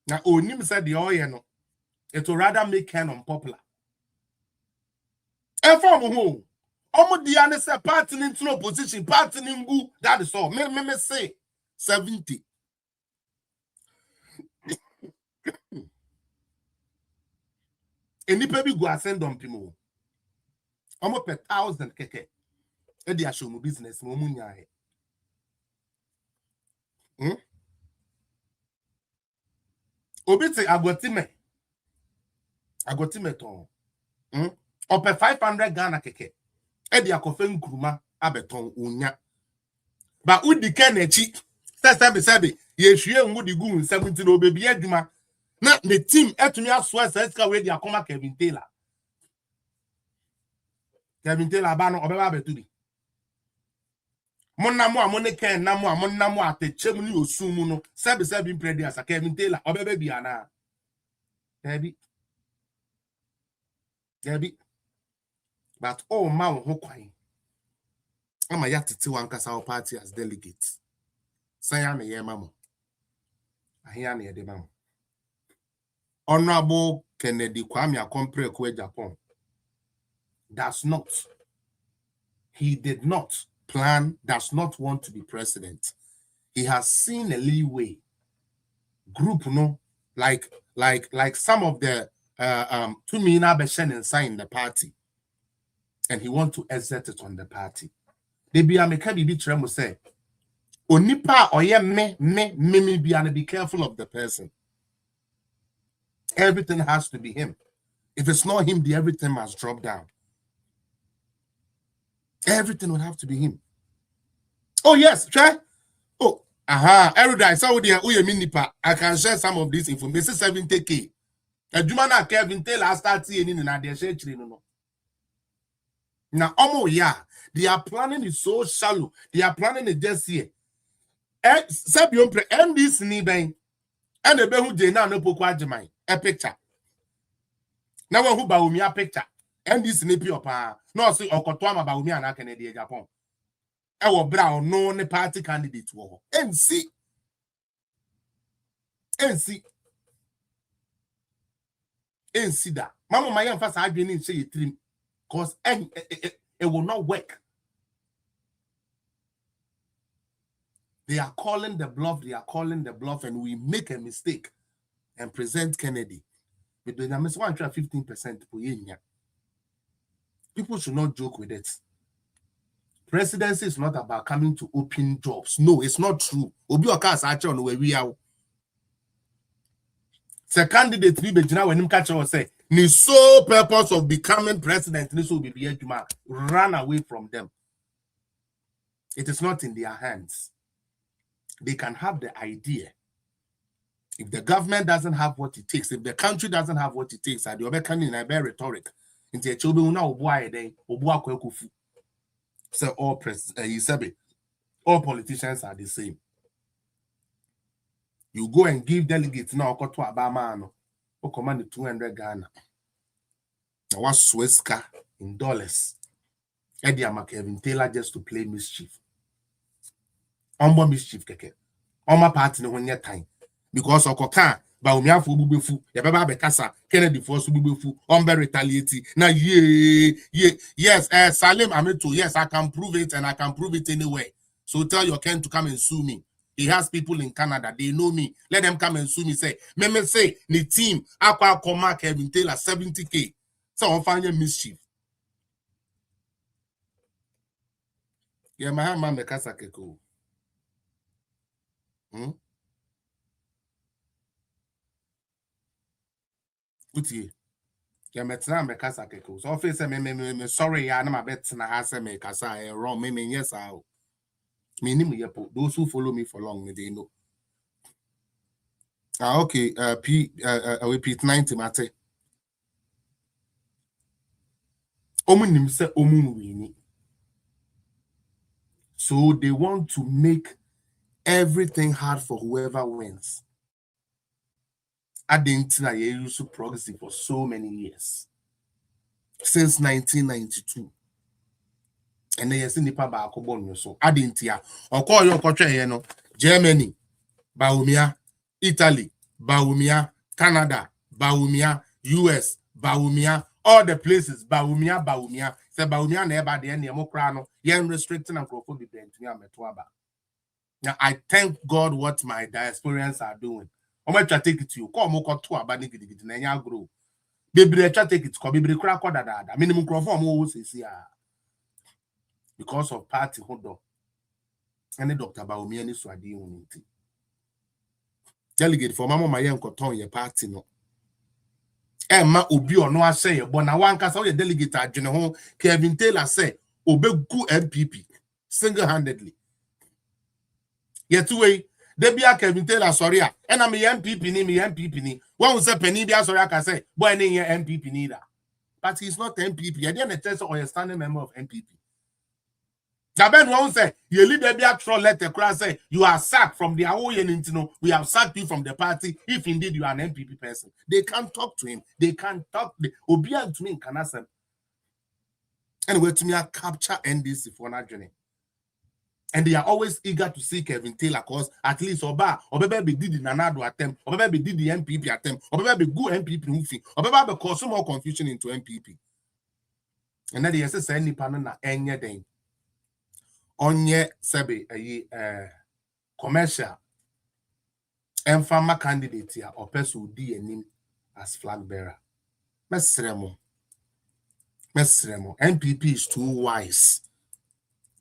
Na onim said the oye no. It will rather make Ken unpopular. And from who? Omo diane say party into no position, party ngu, that is all. Me say 70. Any baby go ascend on people. Almost 1,000 keke. Edi show no business mo munya he. Obiti agotime ton. Ope 500 Ghana keke. Edi akofe nkruma abeton unya. Ba udi kenechi. Sebe ye hwie ngudi gu 17 obebi adwuma. Na the team etumi aswa seska we dia koma Kevin Taylor. Kevin Taylor ba no obeba betudi. Monnamu amoneke namu amonnamu atechem ni osumu no sebe impredi asa Kevin Taylor obeba bia na. Debi. But oh ma ho kwan. Ama ya tete wankasa o party as delegates. Sanya me ye mamo. Ahia na ye de mamo. Honorable Kennedy Kwame Akompre Kwe Japan he did not plan, does not want to be president. He has seen a leeway group, no, like some of the Tumina Beshen inside in the party, and he want to exert it on the party. They be a mekabi bi tremo say, Onipa oye me be careful of the person. Everything has to be him. If it's not him, everything must drop down. Everything would have to be him. Oh, yes, try. Oh, every day I saw the I can share some of this information. This is 70K. A Jumana Kevin Taylor start seeing in their church. Now, their planning is so shallow. Their planning is just here. Sabion pre this ni ben. And the behu jena no pokwa jemai. A picture. Now who Bawumia picture. And this nippy opa. No see okotwama Bawumia na Kennedy Japan. Ewo brown no ne party candidate wo. NC that. Mama my young fast adwene say trim cause it will not work. They are calling the bluff, and we make a mistake and present Kennedy. But the numbers 115%. People should not joke with it. Presidency is not about coming to open jobs. No, it's not true. Obi Oka actually on where we are. The candidate we begin when him catch us say, the sole purpose of becoming president this will be run away from them. It is not in their hands. They can have the idea. If the government doesn't have what it takes, if the country doesn't have what it takes, I do a rhetoric. So all politicians are the same. You go and give delegates now to Abama or command 200 Ghana. Now what Swiska in dollars? Eddie Kevin Taylor just to play mischief. Mischief keke. My party no when time. Because Okoka, Bawumia fu bubefu, Yababa Bekasa, Kennedy force bubefu, retaliate. Now yes, Salim Ameto, yes, I can prove it and I can prove it anyway. So tell your Ken to come and sue me. He has people in Canada. They know me. Let them come and sue me. Say, me say, the team, Aqua Comac Kevin Taylor 70K. So I'm finding mischief. Yeah, my man make us a keko. Uti. Yeah, metra make us a keko. So office me sorry, ya na my bet na ha say me kasa wrong. Me yes I. Me ni me those who follow me for long, they know. Okay, we repeat 90 mate. Omunim se omunwini. So they want to make everything hard for whoever wins. I didn't know you used to progressive for so many years. Since 1992. And then you see the papa so I didn't hear. Or call your country here no. Germany, Bawumia, Italy, Bawumia, Canada, Bawumia, US, Bawumia, all the places, Bawumia. Say Bawumia never the end of Mokrano, yen restricting and crofobia to Metwaba. Now I thank God what my diasporians are doing. I'm going to take it to you. Come on, to a banning it in any grow. Baby, take it to baby crack or that. Minimum crofom always is here. Because of party hold up. And Dr. Bawumia ni swadi unity. Delegate for Mama Mayan Coton ye party no. Emma Obi or no say, but now one cast out your delegate at General Kevin Taylor say, Obe good MPP single-handedly. Yet way, they be a Kevin Taylor sorry, and I'm a MPP ni. One was a penny, sorry, I can say, boy, any MPP neither. But he's not MPP. I didn't test or a standing member of MPP. Jaben won't say, you lead the actual letter class say, you are sacked from the Aoyen, we have sacked you from the party if indeed you are an MPP person. They can't talk to him. They can't talk. Obia to me in Canasa. Anyway, to me, I capture NDC for that journey. And they are always eager to see Kevin Taylor cause at least Oba be did the Nanado attempt, Oba be did the MPP attempt, Oba be good MPP moving, Oba be cause some more confusion into MPP. And then they say any panel na enye den. Onye sebe commercial and farmer candidate here or person who D as flag bearer. Mesremo. NPP is too wise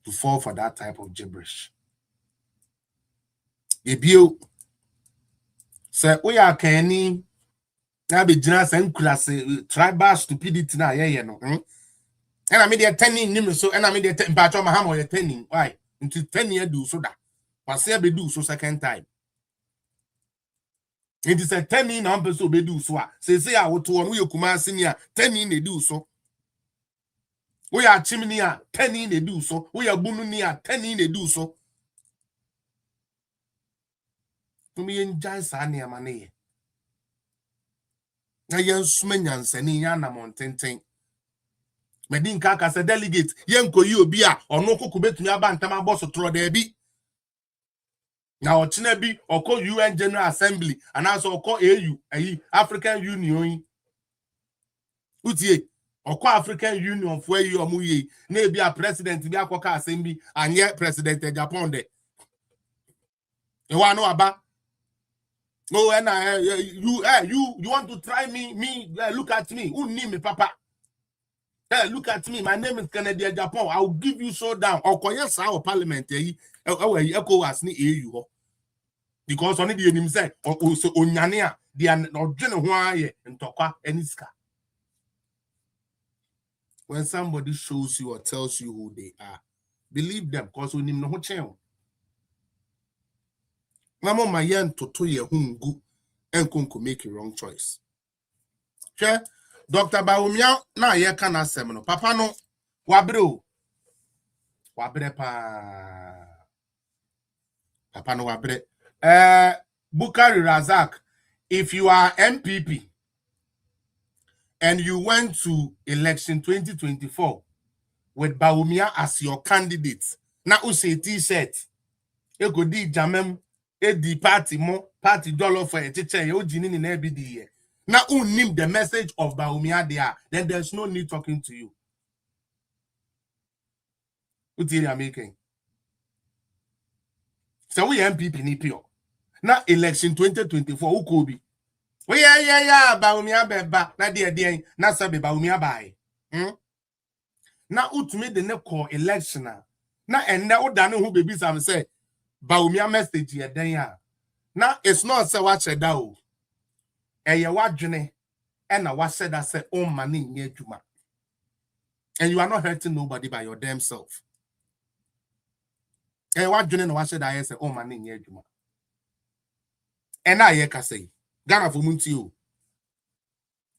to fall for that type of gibberish. If you say we are Kenny, now be generous and class tribal stupidity na no. And I made a 10 in so and I made a 10 patch on my hammer 10. Why? Until 10 years do so that. But say be do so second time. It is a 10 in number so be do so. Say I would to one we come senior 10 in they do so. We are chimney 10 in they do so. We are bununia 10 in they do so. To me enjoy Sania Mane. I am swimming and sending Yana Mountain. Medin kaka se delegate yenko yi obi a ono koku betumi abantama boss tro da bi na ochina bi oko UN General Assembly and also oko AU African Union utie oko African Union for yi omuye na ebi a president bi akoka assembly anye president Japan de e wa no aba no and you want to try me look at me who need me papa. Hey, look at me. My name is Kennedy Japan. I will give you so down. Yes, our parliament. ECOWAS ni EU. Because only the enemy said, also Onyania, they are not general and talk eniska. When somebody shows you or tells you who they are, believe them because we need no change. Mama Mayan to ye hungu and kunku make a wrong choice. Sure. Dr. Bawumia na ye kana asem no papa no wabre pa papa no wabre Bukari Razak, if you are MPP and you went to election 2024 with Bawumia as your candidate na use t-shirt e go di jamem e di party dollar for a teacher e o jini ni na ebidi ye. Now, who name the message of Bawumia there? Then there's no need talking to you. What are you making? So we MPP ni pure. Now election 2024 who could be? Oh yeah, Bawumia beba. Na dear, na sabi Bawumia buy. Na ultimate the ne call election na enda odane who baby sam say Bawumia message here then ya. Now it's not say what said o. Eye wadwene and na what said that say oh money nye juma. And you are not hurting nobody by your damn self. Eye wadwene na what said that say oh money nye juma. And I hear say Ghana for munti o.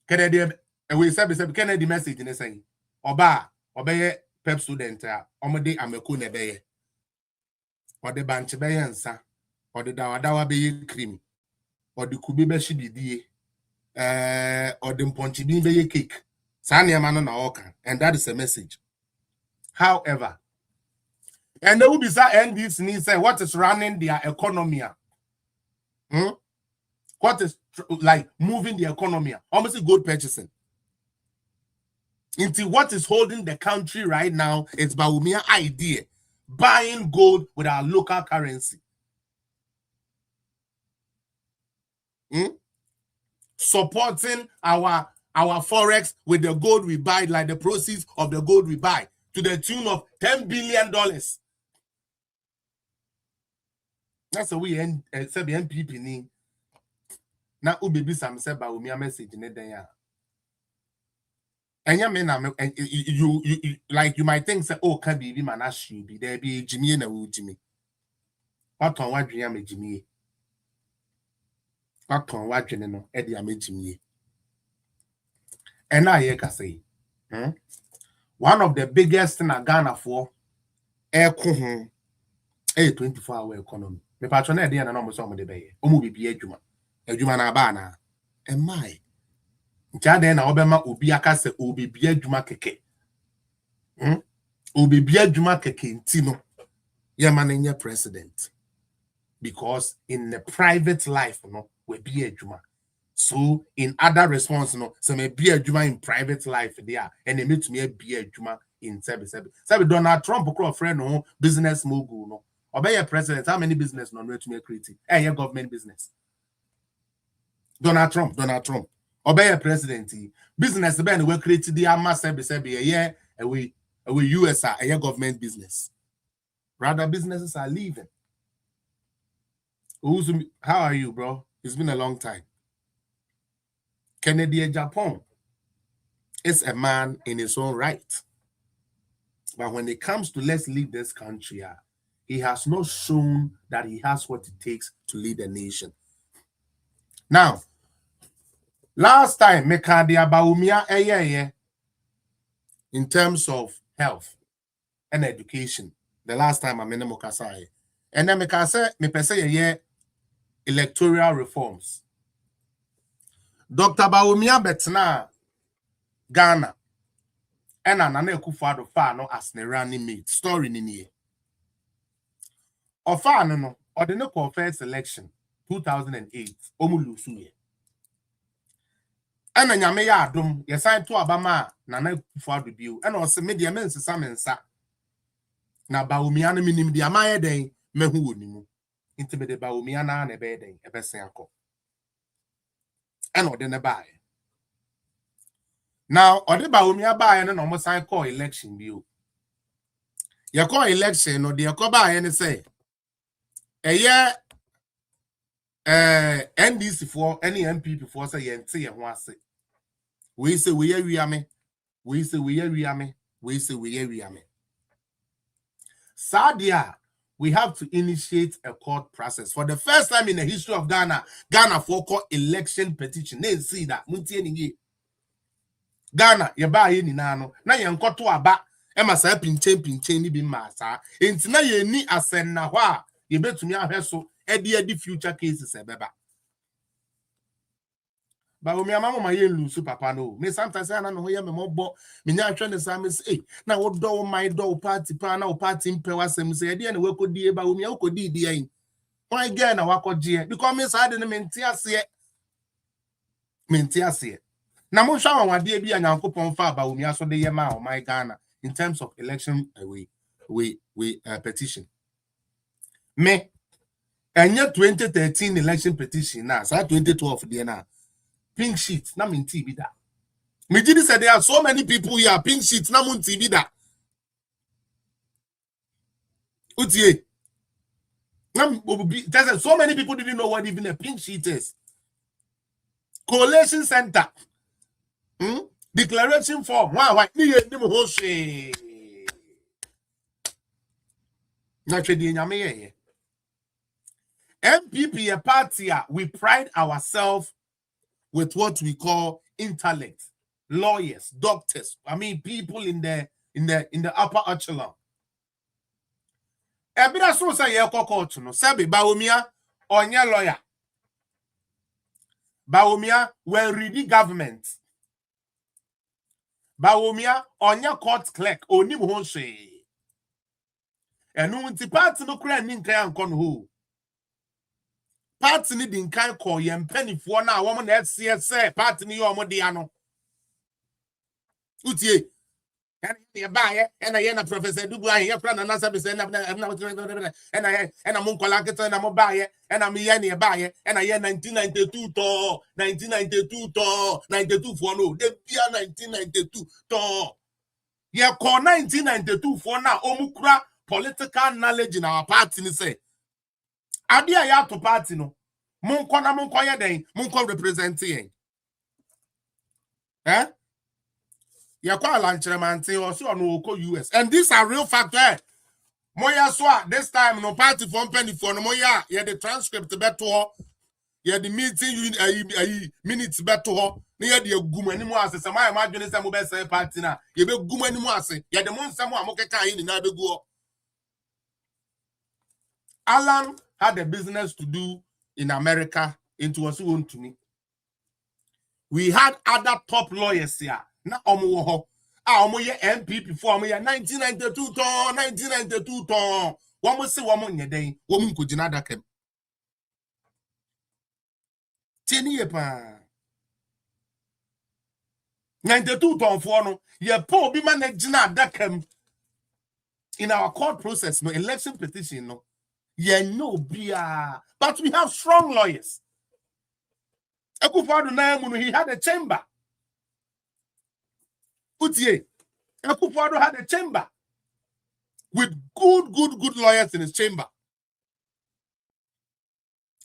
Kennedy we say Kennedy message ne say oba obeye pep student omode ameko ne beye ode banche beye nsa ode dawadawa beye cream ode kubi be shibidie ode mponchi bi beye cake sane ma no na oka, and that is a message. However, and they will be NDC need say what is running their economy, what is like moving the economy, almost gold purchasing. Into what is holding the country right now is Bawumia idea, buying gold with our local currency. Supporting our forex with the gold we buy, like the proceeds of the gold we buy, to the tune of $10 billion. That's the way said the MPP ni. Now ubibi sam said Bawumia message in the and you like you might think say oh can be man as you be there be Jimmy na wo Jimmy. What on what dream Jimmy? What on what dream no e dey am Jimmy. And now here can say one of the biggest in Ghana for 24-hour economy. Me patron e dey na no so mo dey be. O mu bibi adwuma na ba na. E mai Jade na obema obi aka se obibia adwuma keke. Obibia adwuma keke ntino. Ye man president. Because in the private life no we be adwuma. So in other response no so me be adwuma in private life there and e meet me be adwuma in service. Sabi Donald Trump ko friend no business mogul no. Obey president how many business no to me create? Your government business. Donald Trump. Obey president business ben we create the massive a year away US a government business. Rather businesses are leaving. How are you, bro? It's been a long time. Kennedy Japan is a man in his own right. But when it comes to let's lead this country, he has not shown that he has what it takes to lead a nation. Now, last time, Mekadia Bawumia in terms of health and education. The last time I'm in the Mokasai. And then me electoral reforms. Dr. Bawumia betna Ghana. And Nana Kufado Fano as the running mate. Story nini. Ofano no, or the no first election, 2008, Omulusuye. And then Yame Yadum, ye signed to Abama, Nana Kufado Bill, and also media men sa. Na Bawumia minim di amaya day, mehu nimu. Intimate Bawumia na nebede, a besenko. And or the buy. Now, or the Bawumia buy and almost I call election bill. You call election or the Yakoba and say, a year NDC for any MP before say and say and was it. We say we are me. We say we are me. We say we are me. Sadia, we have to initiate a court process. For the first time in the history of Ghana, Ghana for court election petition. They see that. Ghana, ye ba ye ni nano. Na ye nkoto aba. Ema sa pinchen ni bi masa. Enti na ye ni asen na hwa. Ye betumi ahwe so. Edi future cases ebeba. Bawumia mama ye lusu papa no. Me sometimes I no ye me mobo. Me nya atwe ne sa me say, na wo do my do party pa na wo party mpewa sem say edi na we kodi e Bawumia wo kodi di yen. Why again na wakoje because me sa de ne menti ase. Na mo hwa wade bi anyankopon fa Bawumia so de ye ma o my Ghana in terms of election we petition. Me And your 2013 election petition now, so 2012 DNA. Pink sheet, na min TV da. Mijidi said there are so many people here, pink sheets, na mun TV da. Utie. So many people didn't know what even a pink sheet is. Coalition Center. Declaration form. Why? MPP, a party, we pride ourselves with what we call intellect, lawyers, doctors. I mean, people in the upper echelon. Ebida so say ye court no sabi Bawumia onye lawyer. Bawumia we ready government. Bawumia onye court clerk onim ho hwe. Enu nti party no kura ni nkan ankon ho. Party ni di nkan call ye mpanifo na wo na FCS party ni yo mo dia no. Utie and buy and I Professor Dubois, your friend, and answer and I'm Uncle and I'm a buyer, and I'm a buyer, and I hear 1992 to 1992 to 92 for no, the year 1992 to yeah, call 1992 for now, Omukra political knowledge in our party. Say, Adia ya to party no, Munkoya day, Munko representing. Eh? Yakwa Lancheramanti also on US. And these are real facts. Moya swa this time no party from penny for no moya. Yeah, the transcript better. Yeah, the meeting minutes better. Near the gum anymore as some I imagine some best party now. You be gum anymore. Yeah, the month someone moke in the go. Alan had a business to do in America into us own to me. We had other top lawyers here. Na omo ho omo ye MPP for omo ye 1992 ton 1992 ton womo se womo nyeden womo nkogina dakem teni ye pa 92 ton for no ye po bi managina dakem in our court process no election petition no ye no bia, but we have strong lawyers. Akufo-Addo na mu no he had a chamber. Utie, Akufo-Addo had a chamber with good lawyers in his chamber.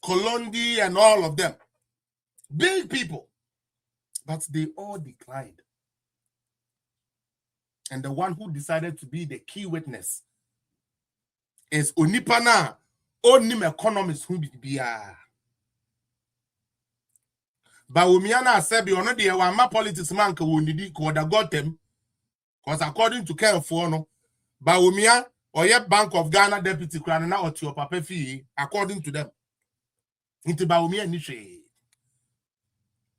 Colondi and all of them. Big people. But they all declined. And the one who decided to be the key witness is Onipana, Onim economist who be Bawumia na said, "Be honored the one politics man who need could have got them." Because according to Ken Fono, Bawumia or yet Bank of Ghana deputy crown or to your papa fee, according to them. Into Bawumia niche.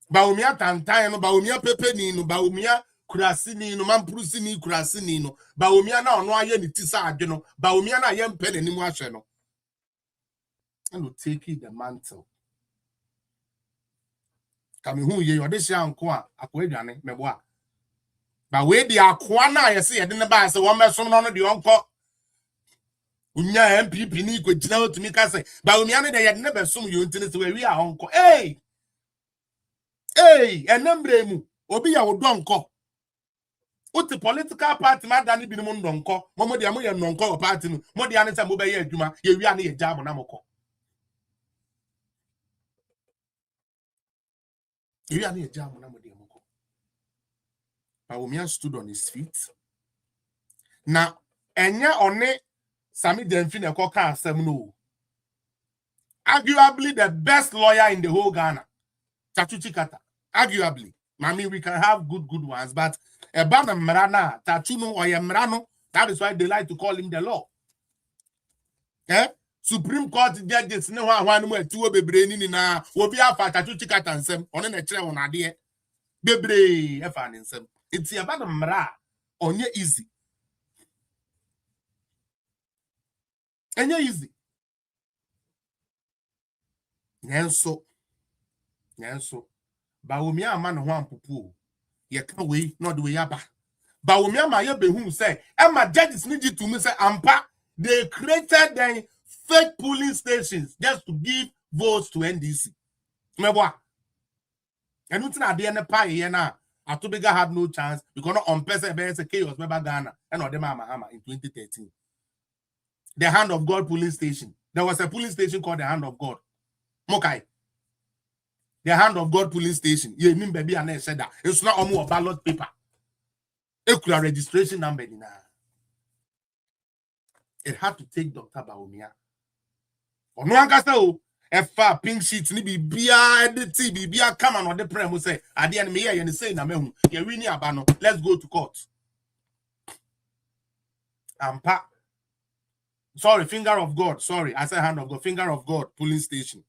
Bawumia Tantano, Bawumia Pepe Nino, Bawumia Kurasini, no Mampurusini, Kurasini, no Bawumia no yen tisa, you know, Bawumia na yen pen any more channel. And will take it the mantle. Kami hu ye odesha anko a akwadwane meboa ba we di akwa na ye se ye de ne ba se wo meso no de onko unya MPP ni kwagina otumi ka se ba umia ne de ye de ne besom yo ntine se we wi a onko enembre mu obi ya wo donko uti political party ma da ne bi mu ndonko mo de am ye ndonko party no mo de ane se mo be ye adwuma ye wi ane ye jam na moko you are near jam na modemoko. Bawumia stood on his feet. Now, enya one Sami Demfine Koka asem no. Arguably the best lawyer in the whole Ghana. Chachuchi Kata. Arguably. I mean, we can have good ones, but a bana mrana, tachuno or yamrano, that is why they like to call him the law. Eh? Supreme Court judges no one more two bebre ni na obi afa Chachuchi Kata nsem one na kire won ade bebre efa ni nsem enti aba no mra onye easy enye easy nyenso Bawumia ama no ho ampopo ye ka we no de we aba Bawumia ma ye behu say e ma judges ni gitu me say ampa they created them fake polling stations just to give votes to NDC. Remember? And nothing at the end of the pie, Atubiga had no chance because not on person chaos Ghana and or the Mahama in 2013. The Hand of God polling station. There was a polling station called the Hand of God. Mokai. The Hand of God polling station. You mean baby and I said that it's not a ballot paper. Equal registration number. It had to take Dr. Bawumia. Or no one can say, F pink sheets ni bibia edit bibia come on the prem say at the end me here you say na me you win abano, let's go to court. Ampa. Sorry, finger of God. Sorry, I said hand of God. Finger of God, police station.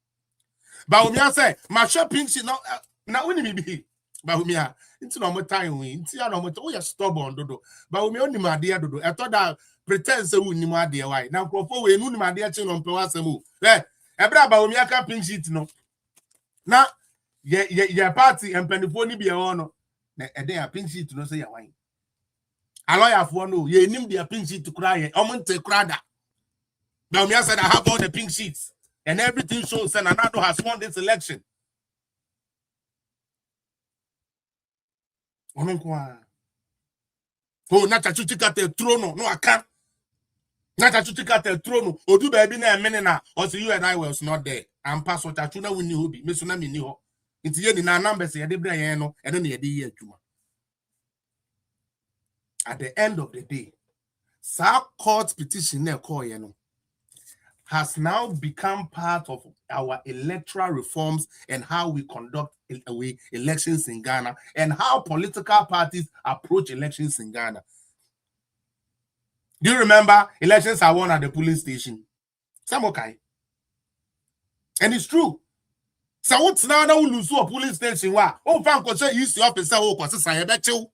Bawumia say, my shopping sheet now when me be. Bawumia, into no more time we. Into no more. Oh, you stubborn dodo. Bawumia only my dear dodo. I thought that pretend say we ni my dear why. Now crofo we no ni my dear chin on pewa semu. Ebra Bawumia ka pink sheet no. Na ye party and penifo ni be no. Na ede ya pink sheet no say ya wine. A lawyer for no. Ye nim dia pink sheet to cry. Omonte krada. Bawumia said I have all the pink sheets and everything shows that Nanado has won this election. Oh, Nacha Chutika te trono. No, I can't. Nacha Chutika te trono. Odu baby na menena. Or see you and I was not there. And pass what Chachuna win you be. Missuna Miniho. It's yen in our numbers. At the end of the day, Sa court petition has now become part of our electoral reforms and how we conduct elections in Ghana and how political parties approach elections in Ghana. Do you remember elections are won at the polling station? Some okay. And it's true. So what's now that we lose a polling station? Oh, Franco, you see officer who was a bet you.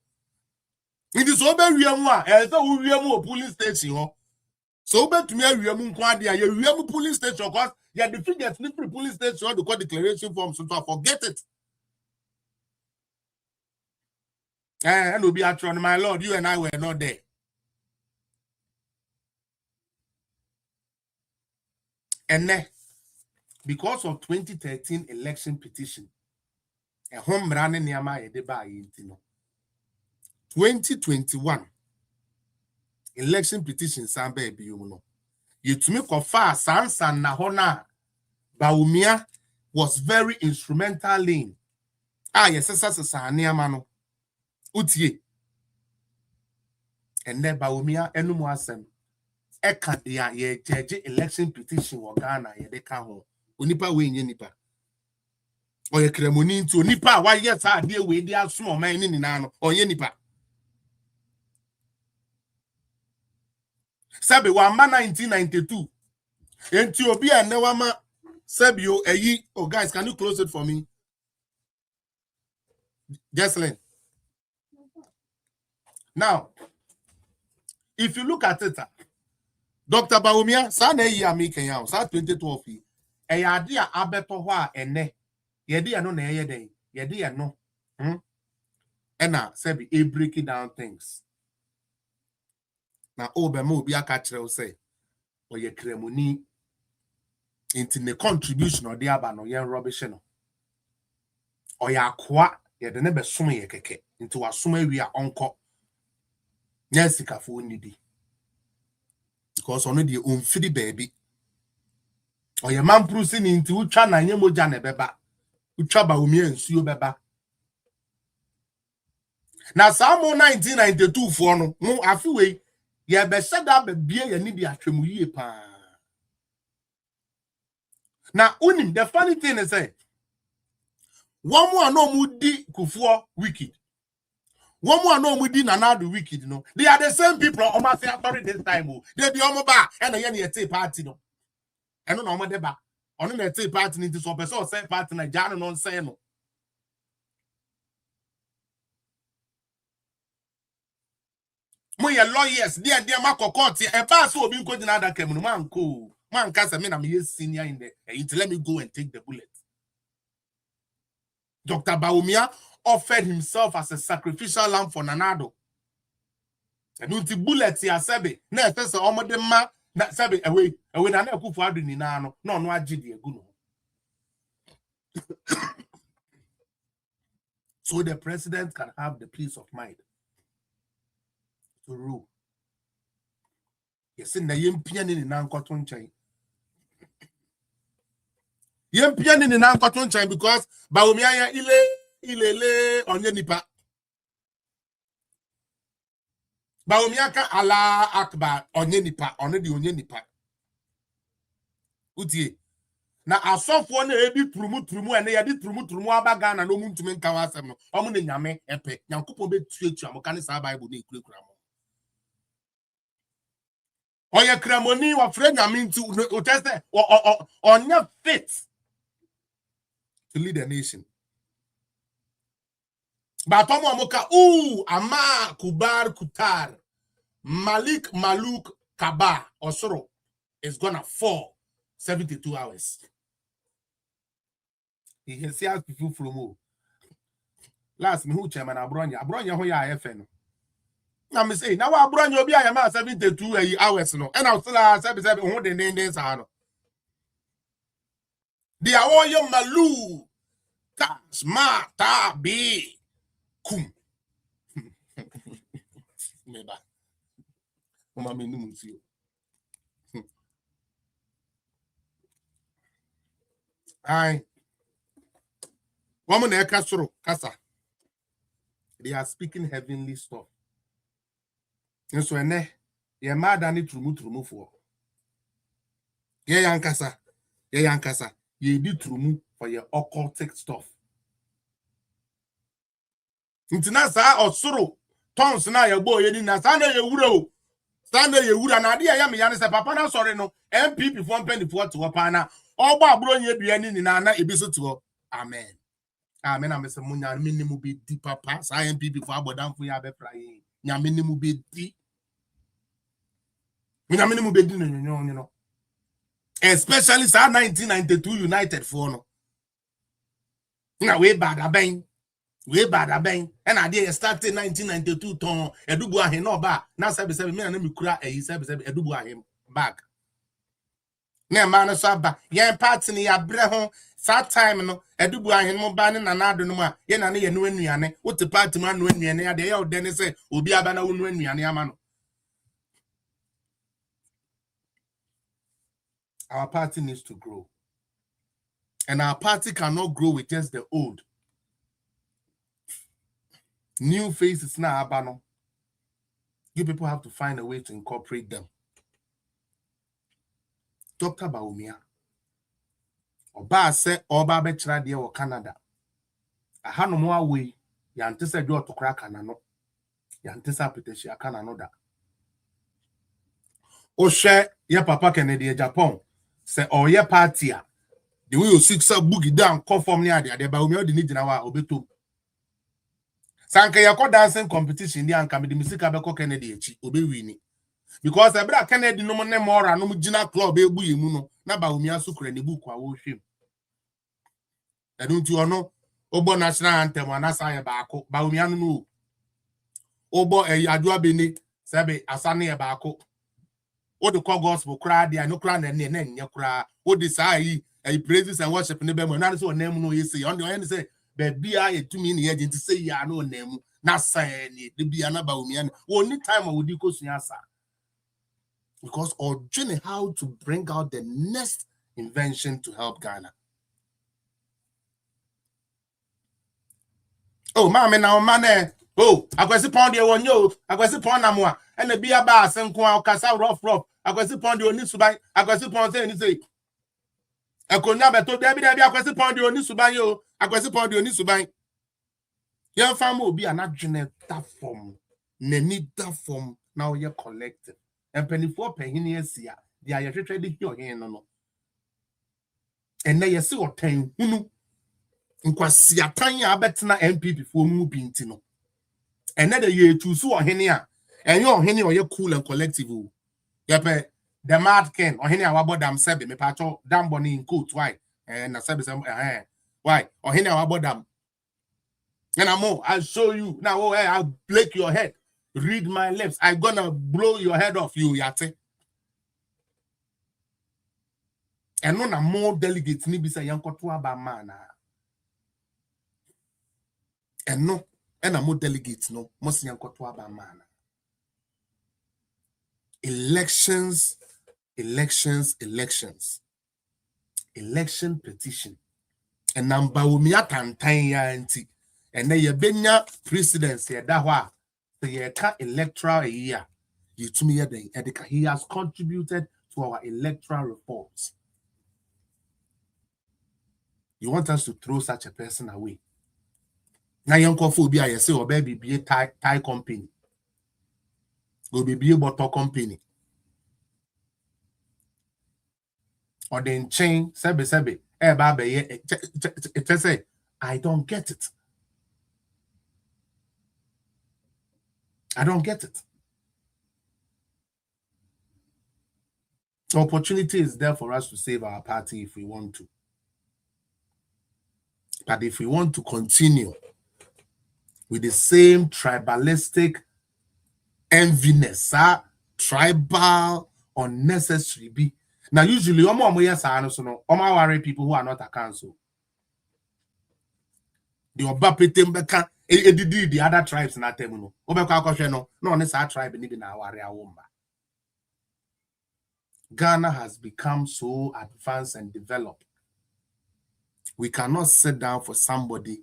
It is over real one, and so we are more polling station. So bet to me, we are more polling station because you are the figures different polling station to call declaration form, so forget it. And will be at my lord, you and I were not there. And then, because of 2013 election petition, a home running near my debate, 2021 election petition, some baby, you know. You to me confirm Sansan Nahona Bawumia was very instrumental in. Yes, Sania Mano Utie. And then Bawumia Enumasem. Eka ye judge election petition wa Ghana ye de ka ho onipa we nye nipa oye kremoni nti onipa wa yes ade we di aso man ni nina no onye nipa sabe wa ma 1992 enti obi ene wa ma sabe yo eyi. Oh guys, can you close it for me? Jocelyn. Now if you look at it, Dr. Bawumia, sana ya make ya, sa 2012. Eyadia abeto hwa ene. Yedi ya no na yede. Yedi ya no. Ena sebi e breaking down things. Na obe mo obi aka kire say oye kremoni into the contribution or the aba no yen rubbish no. Oya akwa yede ne be som ye keke. Into asoma wi a onko. Nyesika fo nidi. Because on the unfidi baby. Or your man prusin into Uchana and Yemojane beba. Ucha Bawumia and Suyo beba. Now, some 1992 for no afiwe. Ya be said up a beer and need ya tremuye pa. Now, unim, the funny thing is, one more no mudi kufuo wicked. One more no we did another wicked, no. They are the same people on my authority this time. They be on my back and a yen party, no. And no more deba. On the tea party into so person say party na Jano non say no. My lawyers, dear Marco Court, a pass will be good in other came man cool. Man cast me, I'm a senior in there. And let me go and take the bullet. Dr. Bawumia offered himself as a sacrificial lamb for Nanado. And with the bullets he has said, na pesa omode ma na sabe away na na akufo ado ni na no na ono age de egu no. So the president can have the peace of mind to rule. Yes, na yempia ni na nkoto nchan. Yempia ni na nkoto nchan because Bawumia ya ilele onye nipa. Bawumia ka ala akbar onye nipa, onye di onye nipa. Utie. Na asofo na ebi turumu ene ya di turumu abaga na no muntumi nka wasem no. Omo ne nyame epe. Nyankopon be tuetu amka sa Bible na ekurekura mo. Oye kramoni wa fre nyame nti o tese onya fit to lead a nation. But Omo amoka ama kubar kutar Malik Maluk Kaba Osoro is gonna fall 72 hours. He can see how people from who. Last me who chairman Abronya ho ya FN. Now me say now Abronya obi ayama 72 hours no. And I still say who the name sa no. The awoyo malu tas ma ta bi kum. Meba. Mama me no musio. Aye. Woman ekasoro kasa. They are speaking heavenly stuff. And so ene ye mad than trumu for. Ye yankasa. Ye di trumu for your occultic stuff. Intina sa osoro tons na ye boy ye na sa na ye wuro. Stand ye wura na dia ya me ya ne se papa na sorry no MPP for mpanifoɔ to pa na ogba abronye duani ni na ebiso to. Amen. Amen. I'm saying munya minimum be deep papa sa MPP for abodamfo ya be praye. Nya minimum be deep. Munya minimum be deep no. Especially sa 1992 United for no. Na we bad aben. And I did start in 1992 ton edubu ahen no ba na 77 me na me kura 77 edubu ahen back. Na man so ba yen party ni ya bre ho that time no edubu ahen mo ba ne na ado no a ye na ne ye no anuane wo te party man no anuane ya de ye ode ne se obi aba na wo no anuane ama no. Our party needs to grow. And our party cannot grow with just the old. New faces now, Abano. You people have to find a way to incorporate them. Dr.Bawumia. Oba se oba betra dia o Canada. Aha no mo away. Ya ntese do to kra kana no. Ya ntese apeteshia kana no da. O share ye papa Kennedy Japan. Se o ye party a. The way you six up boogie down conform near the Bawumia di ni jina wa obeto. Sanka yako dancing competition di anka me di musika beko Kennedy echi obe wini because ebra Kennedy no mo ne mora no gina club egbu yemu no na Bawumia so kura ne buku a wo hwem edunti ono obo national anthem anasa ye baako Bawumia no obo adua bene sebe asane ye baako o de call gospel kura dia no kura na ne nye kura o de sai praises and worship ne be mo na so name no yesi on the say baby I to me near to say ya no name na say ni the be na Bawumia only time I would go sunyasa because or journey how to bring out the next invention to help Ghana. Oh mama na man akwesi pound ye won yo akwesi pound na mo a na bi aba asenko a kasa rough akwesi pound oni suban akwesi pound say ni say ekonya beto bi akwesi pound oni suban yo akwesi pound oni suban ye fam obi anadwene that form nani that form now ye collective empenifo pahini asia dia ye hwehwe de hio hen no enne ye se otan hunu nkwasi atan ya betena MPP fo mu binti no enne de ye tusu ohene a enye ohene o ye cool and collective o ye pe the mad ken ohene a wabodam sebe me pacho dambo ni coat why na sebe why ohene a wabodam and I'll show you now. Oh, I'll break your head. Read my lips. I'm gonna blow your head off, you yate. and no more delegates ni bisa yankoto aba mana. And no, and a more delegates no, most yankoto aba mana. Elections, election petition. And number Bawumia tantan ya anti. And then you benya presidency that wa. So you can electoral year. You to me he has contributed to our electoral reforms. You want us to throw such a person away? Now young phobia you say or baby be a Thai company. Go be a bottle company. Or then chain sebe. It say I don't get it. I don't get it. The opportunity is there for us to save our party if we want to. But if we want to continue with the same tribalistic enviness, tribal, unnecessary be. Now, usually, people who are not a council. The Obapetembeka, the other tribes in that terminal. No, this our tribe in our area. Ghana has become so advanced and developed. We cannot sit down for somebody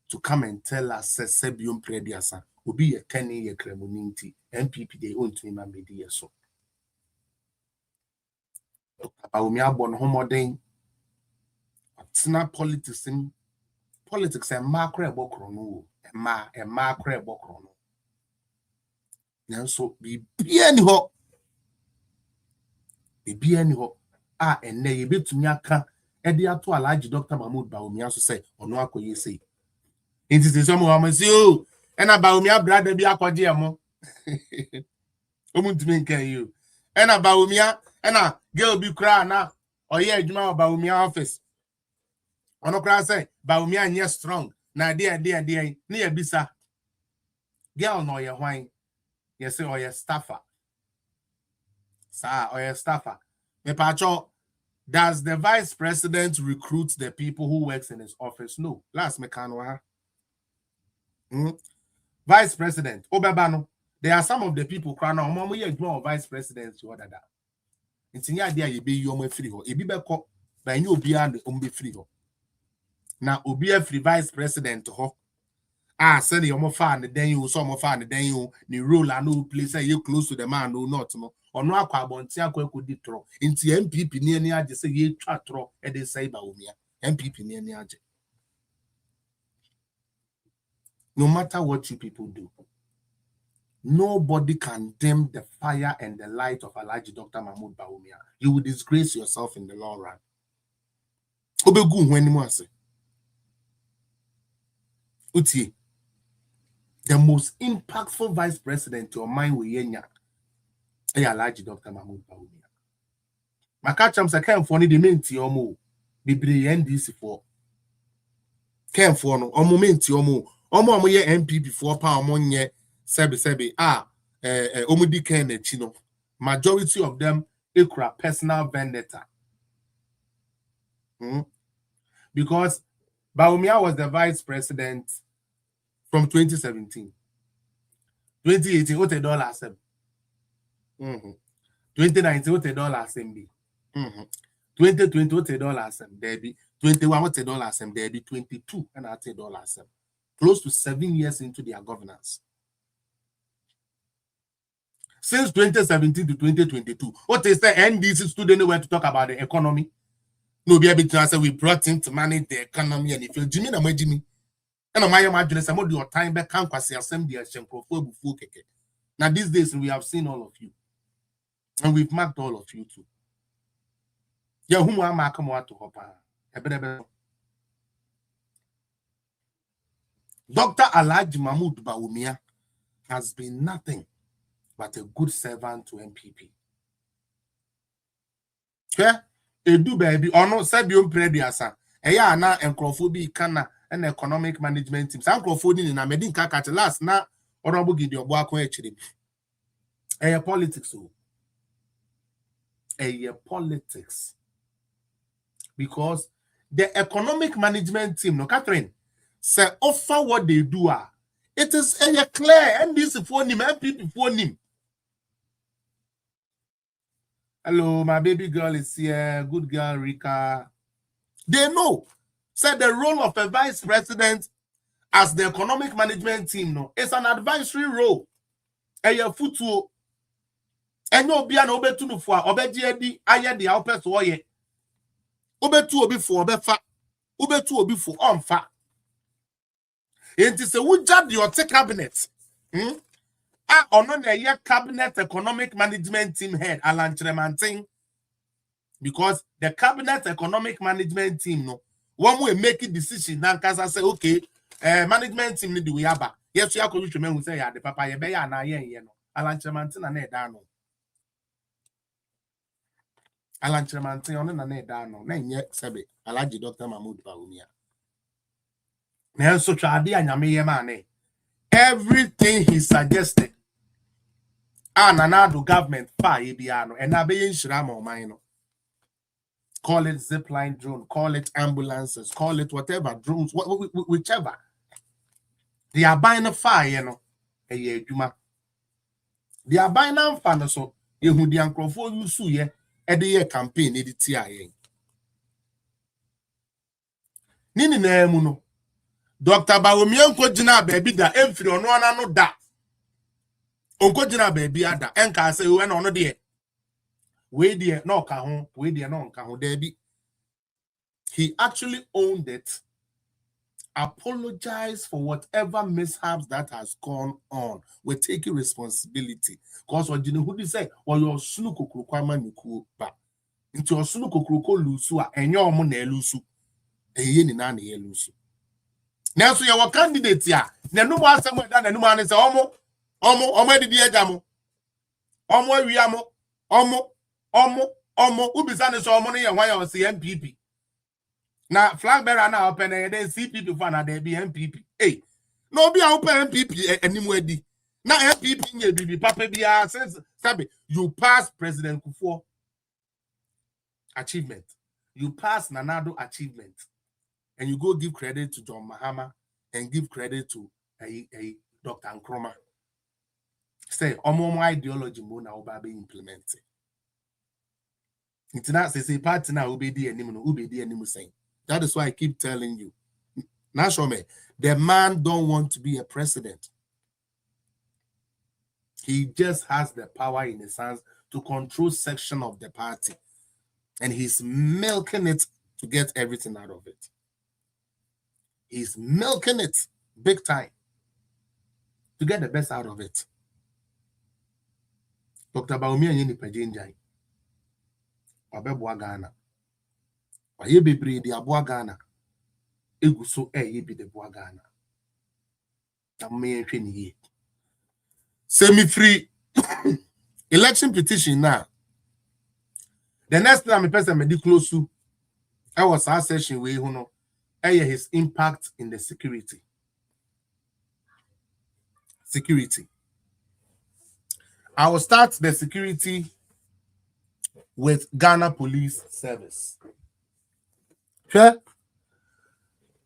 to come and tell us, Sebium Prediasa, will be a 10-year community, MPP, they own to him and media so. Dr. Bawumia born homoding, it's not politics and macro bokrono, a macro bokrono. And so be any hope. Be any hope. And they be to Nyaka, and they are to a large Dr. Bawumia so say, or no, you say. It is some woman you and about Bawumia brother be a quadiamo. You and a Bawumia and a girl be crying now, or yeah, you know Bawumia office. On no cry say, Bawumia and yes strong. Na dear, near bisa. Girl no your wine. Yes, or your staffer. Sir, or your staffer. Me pacho, does the vice president recruit the people who works in his office? No. Last mekano. Vice president, Obebano. There are some of the people crying out, Mama, you ignore vice president to order that. It's in the idea you be your free ho. It be beko, but you be and the free ho. Now, Obi a free vice president ho. Send your more fan, then you saw more fan, then you rule and no place you close to the man or not. Or no carbon, could detro. Into MPP near just say ye chatro, and they say Bawumia. MPP near. No matter what you people do, nobody can dim the fire and the light of Alhaji Dr. Bawumia. You will disgrace yourself in the long run. Uti, the most impactful vice president your mind will yenya. Alhaji Dr. Bawumia. Makacham sa ken for ni the menti omo bibre NDC for ken for no omo menti omo ye MPP for pa omo nye sebe omo di ken na chino. Majority of them ekura personal vendetta. Because Bawumia was the vice president from 2017. 2018, what $1 2019, what $1 2020, what $1 there be 21, what $1 there be 22, and I say $1. Close to 7 years into their governance. Since 2017 to 2022, what is the NDC stood anywhere to talk about the economy? No, be able to answer. We brought him to manage the economy, and if you Jimmy, na Jimmy, and my imagine some of your time back can't quite assembly as now these days we have seen all of you, and we've marked all of you too. Yeah, whom I mark to Hopa. Dr. Alhaji Bawumia has been nothing but a good servant to MPP. Okay? Edu baby or no Sebium Prediasa. Eya na encrophobi kana and economic management team. Some crofoding in a medin kakat last na honorable Gideon Boako actually. Eya politics. Eya politics. because the economic management team, no, Catherine, say offer what they do. It is clear, and this for him, and people for him. Hello, my baby girl is here. Good girl, Rika. They know. Say the role of a vice president as the economic management team, no, it's an advisory role. And your foot to and no be an obetu no for obedi aye de opes wo ye. Obetu obi for obefa. Obetu obi for onfa. Enti se wuja your cabinet. Ono na ye cabinet economic management team head Alan Tremantin, because the cabinet economic management team no one will make a decision now cause say okay management team need we have yes you could who say the papa ye be ya na ye no Alan Tremantin na da no Alan Tremantin ono na da no na nye sebe Alaji Dr. Bawumia na so twade anyame ye ma ne everything he suggested nanado government fa ye bia no and na be nshira ma oman no. Call it zipline drone, call it ambulances, call it whatever, drones, whichever. They are buying a fire, you know. They are buying a fan, so you would the uncle you sue ye at the year campaign, TIA. Nini Nemuno. Dr. Bawumia Kojina baby da every on one no da. Onkojina baby ada, enka say when on the we dear no kahon, we dear no kahon debi. He actually owned it, apologized for whatever mishaps that has gone on. We're taking responsibility. Because what you know who say, well, your sunuko krukama nuku ba. Into your sunuko kruko lusu and your money lusu. A yen in any lusu. Now, so your candidate ya. Then no one somewhere done and no man is omo did the ejamo. Omo wiamo, omo, ubisane so money and why I was the MPP. Now, flag bearer now open and then CPP for now, there be MPP. Hey, no be open MPP anymore. Now, MPP, be Papa Bia says, Sabi, you pass President Kufuor achievement. You pass Nanado achievement. And you go give credit to John Mahama and give credit to a Dr. Nkrumah. Say, omo ideology mo na oba be implemented. It's not say party na ubedi enimu saying. That is why I keep telling you. Nashome, the man don't want to be a president. He just has the power in his hands to control section of the party. And he's milking it to get everything out of it. He's milking it big time to get the best out of it. Dr. Bawumia yeni pejinjai. Wabebwa Ghana. Wayebi bredi abwa Ghana. Eguso yebi de bwa Ghana. Tamme yeni ye. Semi-free election petition now. The next time a person may be close to, I was our session where you know, his impact in the security. I will start the security with Ghana Police Service. Sure.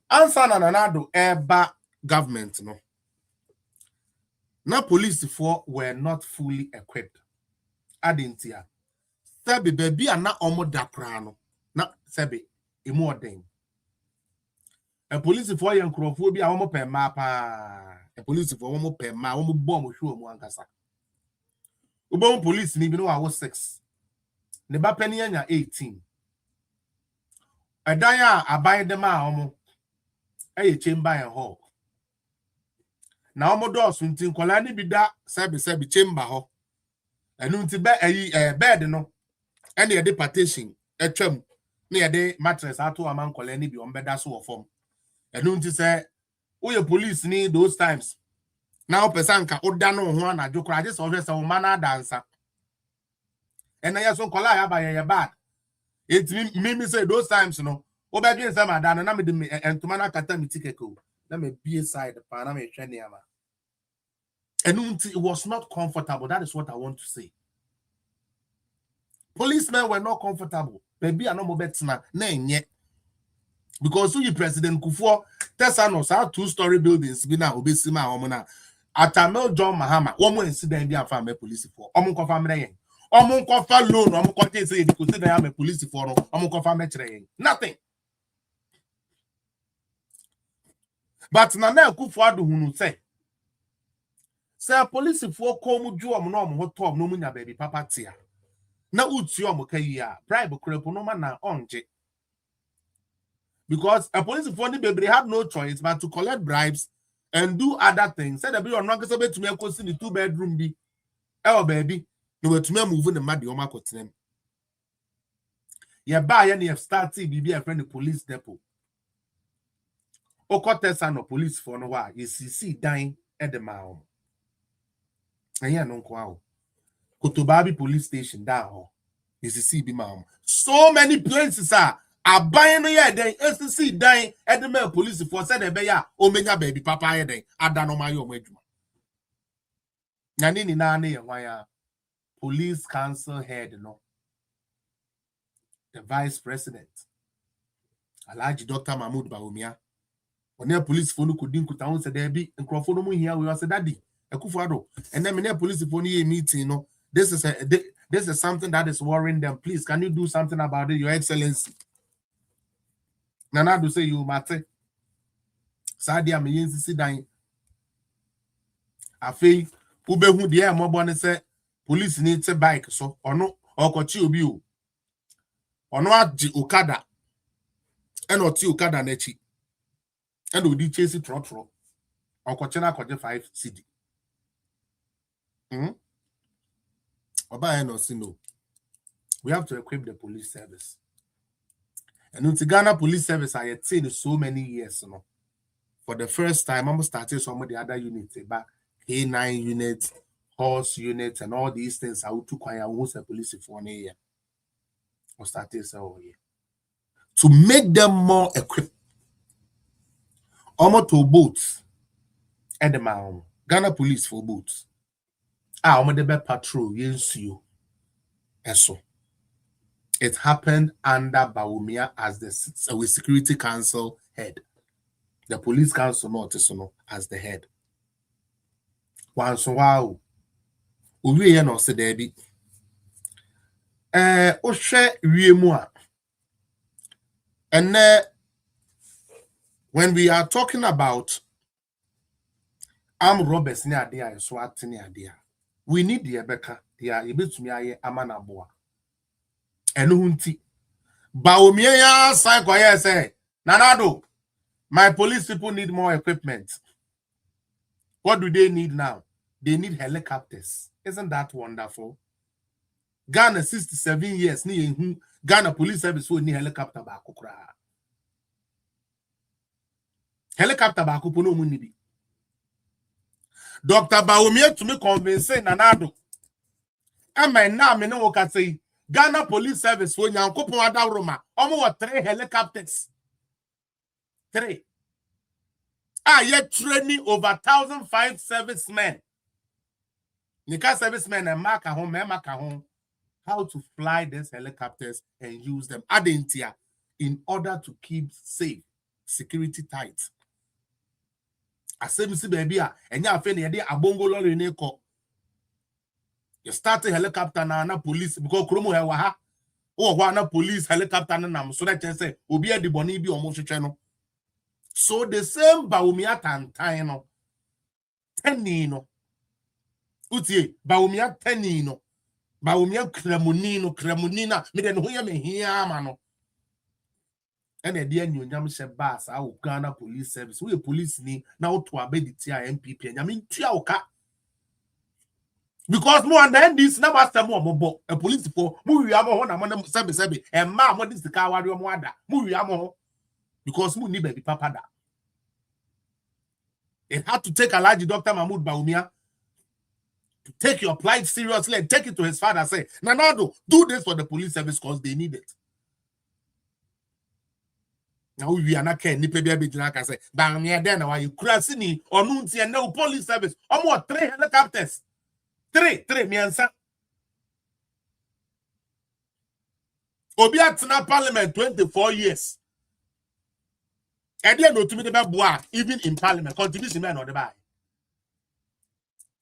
Answer na nanado eba government no. Now police were not fully equipped. Adintia. Sebi baby na omo dakrano. Na sebi imu odeng. A police for young crofo bi a omo pe ma pa. A police for omo pe ma omo bomb show omo ankasa. Ubon police ni bi no was 6. Ne ba pani anya 18. Edanya aban dem a omo chamber and hall. Na omo doors ntin kola ni bi da sebi chamber ho. Enu nti be bed no ene ye de partition etwam na ye de mattress ato aman kola ni bi ombeda so form. Enu nti say we police ni those times. Now person ka oda no ho na jokra je so hwe se o mana dancer. And I so kola ya ba ye bad. It me say those times no. Obegin say madana na me de entuma na kata mi tikeko. Na me be side pa na me hwe niama. And it was not comfortable. That is what I want to say. Policemen were not comfortable. Baby, I no more better na because you President Kufuor Tesanos our 2-story buildings be now obesima homona. Atamel John Mahama, one more incident be a family police for. Omunko family. Omunko fa loan, omunko say because they am a police for omunko family. Nothing. But Nana Kufuor do hunu say police for come ju omuno omo top no munya baby papa tia. Na uti omo kayi bribe krepo no man na onje. Because a police for the baby had no choice but to collect bribes and do other things. Said the baby on not to me the 2-bedroom be. Oh baby, no way to me move in the mud your market name. You buy any of starting be a friend the police depot. Okote no police for no while. You see dying at the mouth. And yeah, no kwao. Kotobabi police station down. You see be mouth. So many places are. Buying here then SCC dying at the male police for said beya omenya baby papa here then adano mayo medjuma. Nani nane why police council head no. The vice president. Alhaji Dr.Bawumia. When the police phone couldn't cut down said there be and Crawford here we said daddy a kufado. And then the police phone here meeting no. This is something that is worrying them. Please, can you do something about it, Your Excellency? Nana do say you matter. Sadia me yen sisi dan. Afei ube hu de mo bone say police need to bike so ono okochi obi o. Ono agi okada. E no ti okada na chi. E no di chase trotro. Okochi na koje 5 cedi. Oba no si no. We have to equip the police service. And in Ghana Police Service, I had seen so many years, you know. For the first time, I'm starting some of the other units, back K9 units, horse units, and all these things. I would took a police for 1 year. I started so yeah. To make them more equipped. Almost to boats at the mountain. Ghana Police for boats. Almost the patrol, yes, you. So. It happened under Bawumia as the Security Council head. The Police Council not as the head. Once wow. We no se debi. Oshe wiemua. And when we are talking about armed robbers near there and SWAT near there, we need the Ebeka. They are able to me amanaboa. Enunti Bawumia ya sai say Nanado, my police people need more equipment. What do they need now? They need helicopters. Isn't that wonderful? Ghana 67 years ni Ghana Police Service will need helicopter ba kokra. Helicopter ba kopo no munibi. Dr. Bawumia to me convince Nanado. Ama na me no ka say Ghana Police Service when Yankopon Adaroma, almost 3 helicopters. 3. Yet training over 1,005 servicemen. Nika servicemen and mark at home, how to fly these helicopters and use them adentia in order to keep safe, security tight. I say, Mr. Baby, and ya feni ade abongo lori neko. You start a helicopter na police because Kromo Hawaha or one police helicopter na so that you say will be a deboni be almost channel. So the same Bawumia Tantino Tenino Uti Bawumia Tenino Bawumia Cremunina Miden who me here mano. And a dear new Yam Shabas, our Ghana Police Service, we police ni now to obey the TIMPP and I mean Tiaoka. Because more than this, now master more a police for movie amo na mo sebi and ma mo this the car warrior mo ada movie amo because mu ni baby papa da. It had to take Alhaji Dr. Bawumia to take your plight seriously and take it to his father and say, Nanado, do this for the police service because they need it. Now we are not caring. Nipe be like I say, Bawumia then why you crasini or nunti and no police service. Almost 3 helicopters. 3 me answer. Obi atena parliament 24 years. Ede no tumi de beboa even in parliament contribution men or the buy.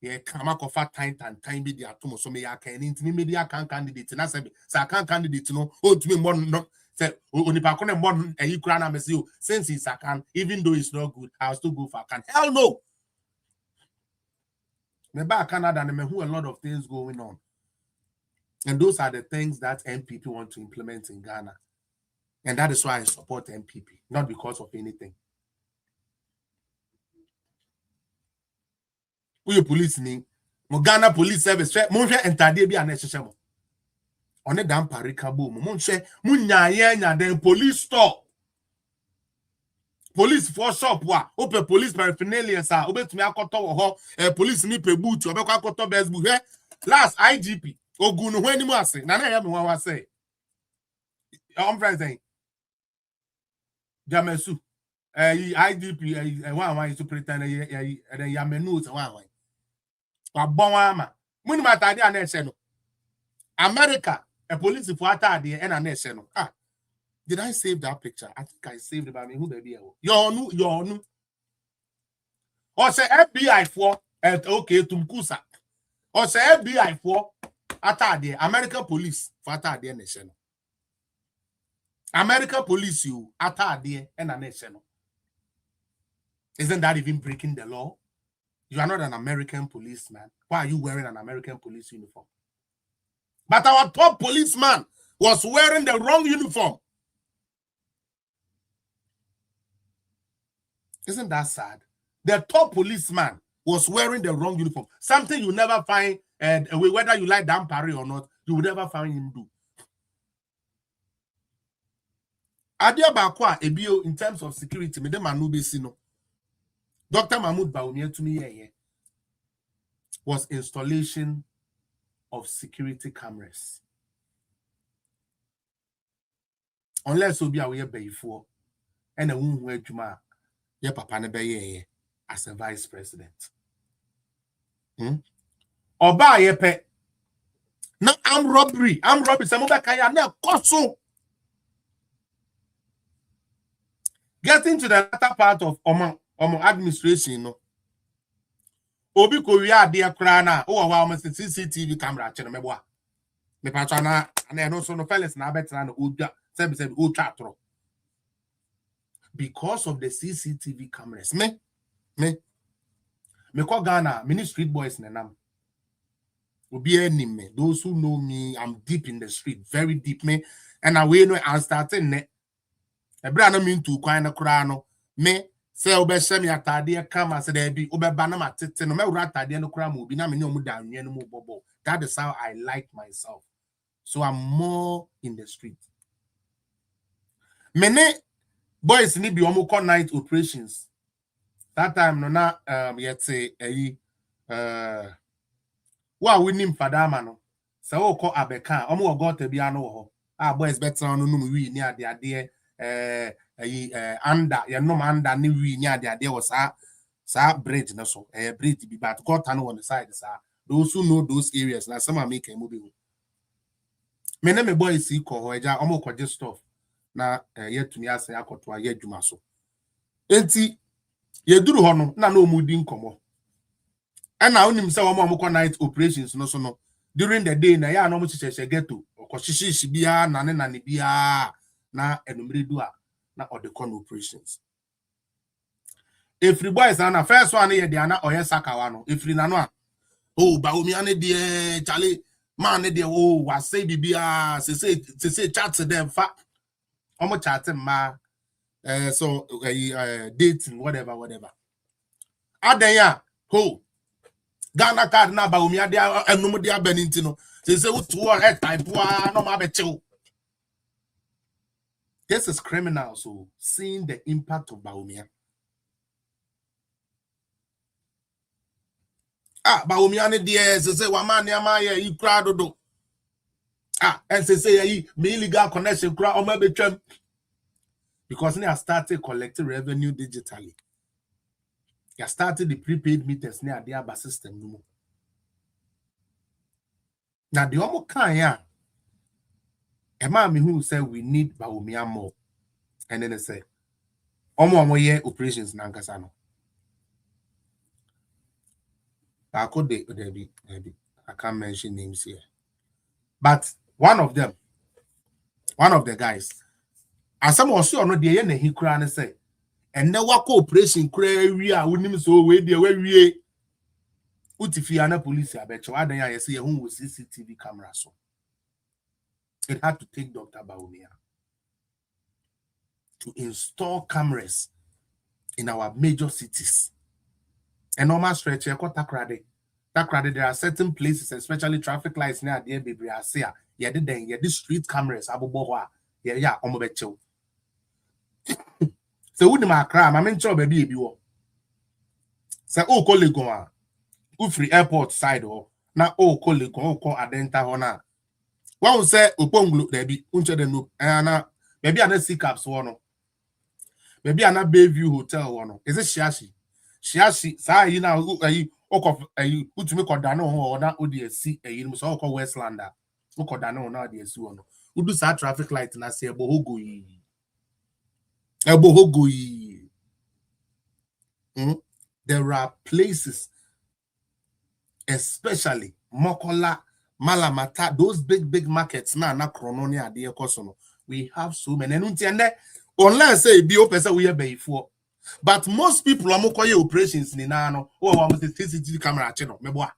Yeah, kama kofa time be the atomo so me ya kan intimi media kan candidate na say sa kan candidate no o tumi mo no say onipa ko ne mo eyi kura na me say since he's a can even though it's not good I'll still go for can. Hell no. Me back Canada and me who a lot of things going on. And those are the things that MPP want to implement in Ghana. And that is why I support MPP, not because of anything. Who you police ni? Mo Ghana Police Service. Mo share entade bi anehyehyem. One dan parikabo mo share mo nya den police store. Police for shop wa. Open police paraphernalia sa. Obetumi akoto wo ho. Police ni pe boot. Obekwa akoto best boot. Last IGP. Ogunu hwani mu ase. Na ya me wa say. I'm saying. Jamesu. IGP one superintendent ya menu se one. Abonwama muni matade anese no America a police for atade and anese no did I save that picture? I think I saved it by me who baby your nu or say FBI for okay tumkusa or say FBI for atade American police for atade anese no American police you atade and anese no. Isn't that even breaking the law? You are not an American policeman. Why are you wearing an American police uniform? But our top policeman was wearing the wrong uniform. Isn't that sad? The top policeman was wearing the wrong uniform. Something you never find, whether you like Dan Parry or not, you will never find him do. Adia Bakwa, Ebio, in terms of security, me dem Manube Sino. Dr. Bawumia to me was installation of security cameras. Unless we be aware before, and a woman where Juma, ye papa ne be as a vice president. Oba ye pe. Now I'm robbery. Some kaya na koso. Getting to the latter part of Omo administration, no. Obi Korea dear crana, oh, wow, Mr. CCTV camera, Chenemeboa. Me patrona, and I know so no fellas na better than Uja, said Uchatro. Because of the CCTV cameras, me call Ghana, many street boys in Nam. Will be enemy. Those who know me, I'm deep in the street, very deep, me, and I will know I'm starting net. A brand mean to kind of crano, me. Say obesemi atade kama say there be obeba na matete no me wura atade no kra mo bi na me ne omu dan no mu bobo. That is how I like myself. So I'm more in the street. Many boys need be omu call night operations. That time no na yet say wa winim fadama no. Say o call abeka omu ogo te bia no ho. Boys better no no wi ni ade under ya no under ni wi ni ade was sa bridge na so bridge be but got on the side sa those who know those areas na some make a movie me na me boy see ko ho eja omo kwaje stuff na yetumi ase akoto aye adwuma so enti ye duru ho no na omudi nkomo na onim se omo ko night operations no so no during the day na ya na omo chicheshe ghetto okoshishi bia na ne bia na enumredu a na or the con operations. If the boys na first one here they na oye sakawa no if na no oh Bawumia ne de Charlie man ne de oh was say bibia say chat to them fa omo chat ma so dating whatever adan ya ho Ghana card na Bawumia de enum de abaninti no say wo type wa no ma be chew. This is criminal, so seeing the impact of Bawumia. Bawumia ne dear, say Wamani Amaya, you crowd do. And say me illegal connection crowd or maybe because they have started collecting revenue digitally. They have started the prepaid meters near the ABA system. Now the Omo can a man who said we need Bawumia more. And then they say, Omo ye operations nankasano. I could maybe I can't mention names here. But one of the guys, and some also on the end he cry and say, and now what cooperation cray we are winning so way the way we Utifiana police, I bet you I don't see who was CCTV camera so. It had to take Dr. Bawumia to install cameras in our major cities. And normal stretch, Takrade, there are certain places, especially traffic lights near the baby. I say, yeah, the street cameras, Abuboa, yeah, Omobecho. So, wouldn't my crime? I mean, sure, baby, you say, oh, colleague, go free airport side, or now, oh, colleague, oh, call Adenta Hona. One say, Uponglu, debi, unche de no, and maybe I see caps one. Maybe I na Bayview Hotel one. Is it Shiashi, say, you know, who to make a dano or not ODSC, you must all call Westlander. Who could dano now the one. Who do that traffic light and I say, Bohogui. There are places, especially Mokola, Malamata, those big markets now, na Krononia, dear Kosono. We have so many. Unless say be open, we are before. But most people are more operations in Nano. Oh, almost the CCTV camera channel. Meboa.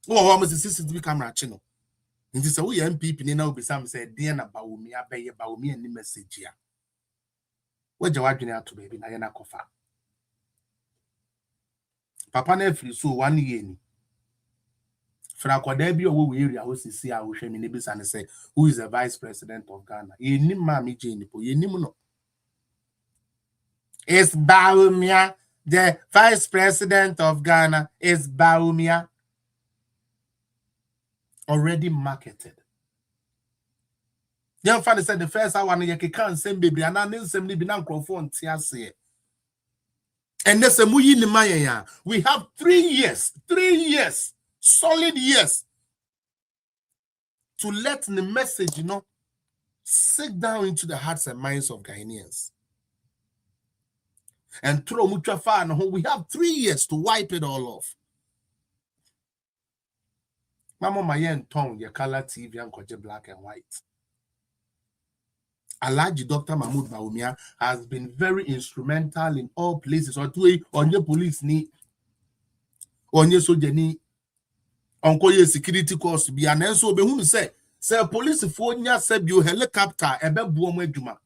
Oh, almost the CCTV camera channel. And this we MPP now be some say, dear Bawumia, pay Bawumia any message here. What you want to baby? Nayana Kofa. Papa Nefri so 1 year. Frankwadebi or we area host see our Sheminibis and say, who is the vice president of Ghana? You name Mammy Jane, you name no. It's Bawumia, the vice president of Ghana. Is Bawumia already marketed? Young father said the first hour you can't send baby and I need some be now crofon tiase. And there's a muyi in Maya. We have 3 years, solid years to let the message, sink down into the hearts and minds of Ghanaians. And throw Mutrafa and we have 3 years to wipe it all off. Mama Mayen Tong, your color TV and Koje black and white. Alhaji Dr. Mahmoud Bawumia has been very instrumental in all places. Or to on your police ni, on your soldier ni, on your security course be an answer. Be whom say police phone ya said you helicopter ebe buomwe juma.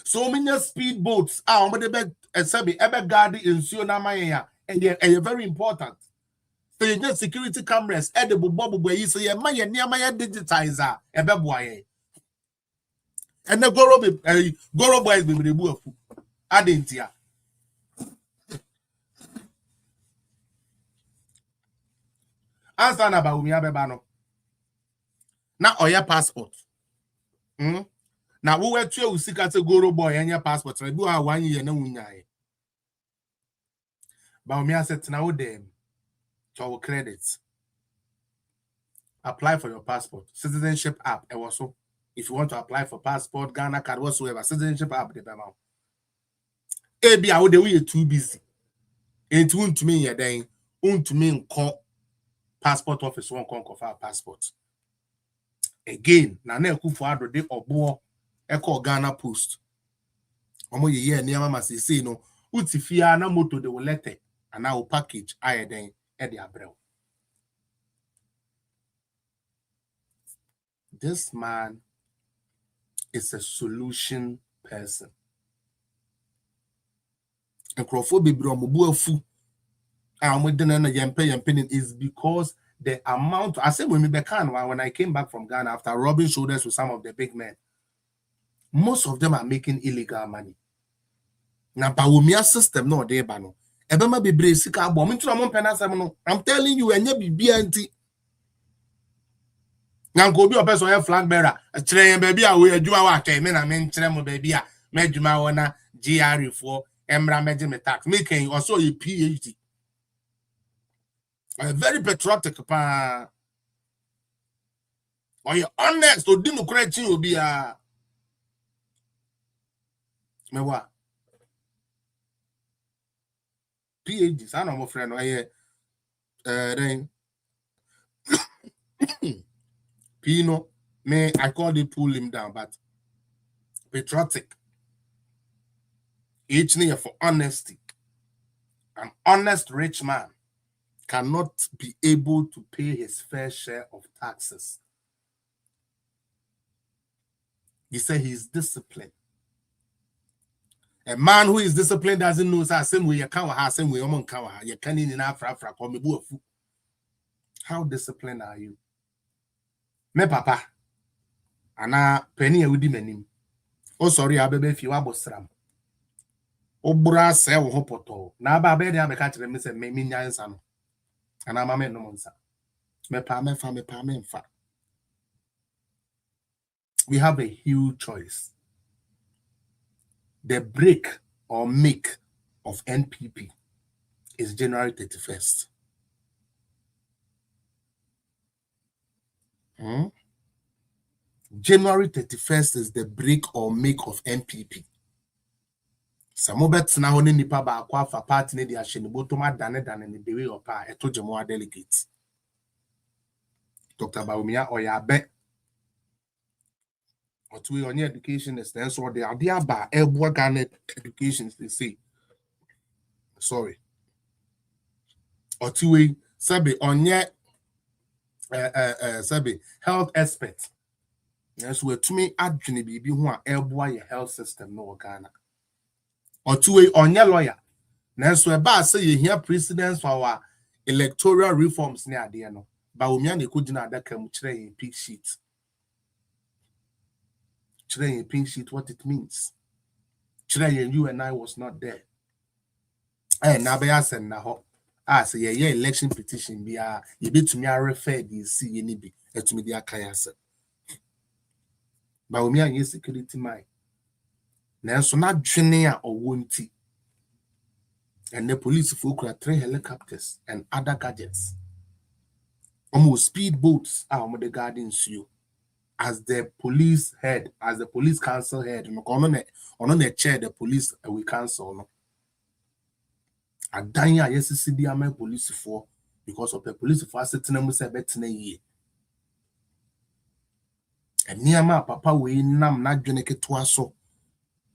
So many speedboats are on the bed ebe guard in Sionamaya and you're very important. So you get security cameras edible bubble where you say your maya near my digitizer ebe boye. And the Goro boys be removed. I didn't hear. Answer na Bawumia bebano. Now your passport. Now we were to usika to Goro boy and your passport. I do have 1 year no unyai. Bawumia said now them to our credits. Apply for your passport. Citizenship app. It was so. If you want to apply for passport, Ghana card, whatsoever, citizenship app, the amount. Maybe I would be too busy. It won't mean you're dying. Won't mean call passport office won't confer passport. Again, na ne kufuado de obo eko Ghana Post. Omo ye near mama say no. Utifia na moto de letter and now package I then at the abrel. This man is a solution person. And is because the amount I said when I came back from Ghana after rubbing shoulders with some of the big men, most of them are making illegal money. Now Bawumia system no dey bano. Ebema be bresika abo. I'm telling you, and you be anti. Now go be a person flag bearer. A train baby away. Do I me na men tremo baby a mejuma wana GR4 Emra Mejime tax making also a PhD. A very patriotic pa. Or you honest or didn't correct you will be a mewa PhD. I know my friend. I then Pino may I call it pull him down, but patriotic. Each year for honesty. An honest rich man cannot be able to pay his fair share of taxes. He said he is disciplined. A man who is disciplined doesn't know same way you can't same way you can't in Africa. How disciplined are you? Me papa. Ana penny a wudi manim. Oh sorry, abebe fi wa bosram. Obura se wo hopoto. Na ba be dia me ka kire me se me nyansa no. Ana ma me no monsa. Me pa me fa. We have a huge choice. The break or make of NPP is January 31st. January 31st is the break or make of NPP. Some bets now only nipa ba akwa fa party ne dia hye ne botoma dane ne the way opa eto jemo delegates. Dr.Bawumia oyabe Otuwe on education is then so the idea about Elboa Garnet education they say. Sorry. Otuwe sabi onye sabi health expert. Yes, we to me adwene bibi ho a Elboa your health system no Ghana. Otuwe onye lawyer. Nanso e ba say ye hear precedents for our electoral reforms ne ade no. Bawumia ne kugina adaka mu kire yin pink sheet. Today in pink sheet what it means. Today you and I was not there. And now be asked na ho. Say yeah election petition be you be to me refer this see any be to me dia kan ase. Bawumia yin security mind. Na so na dwene a owonti. And the police folk are 3 helicopters and other gadgets. Almost speedboats are the gardens you. As the police head, as the police council head, on the chair, the police we council. No, I dine yes, CDM police for because of the police for sitting them with a better year. And near my papa, we nam not gonna get to us so.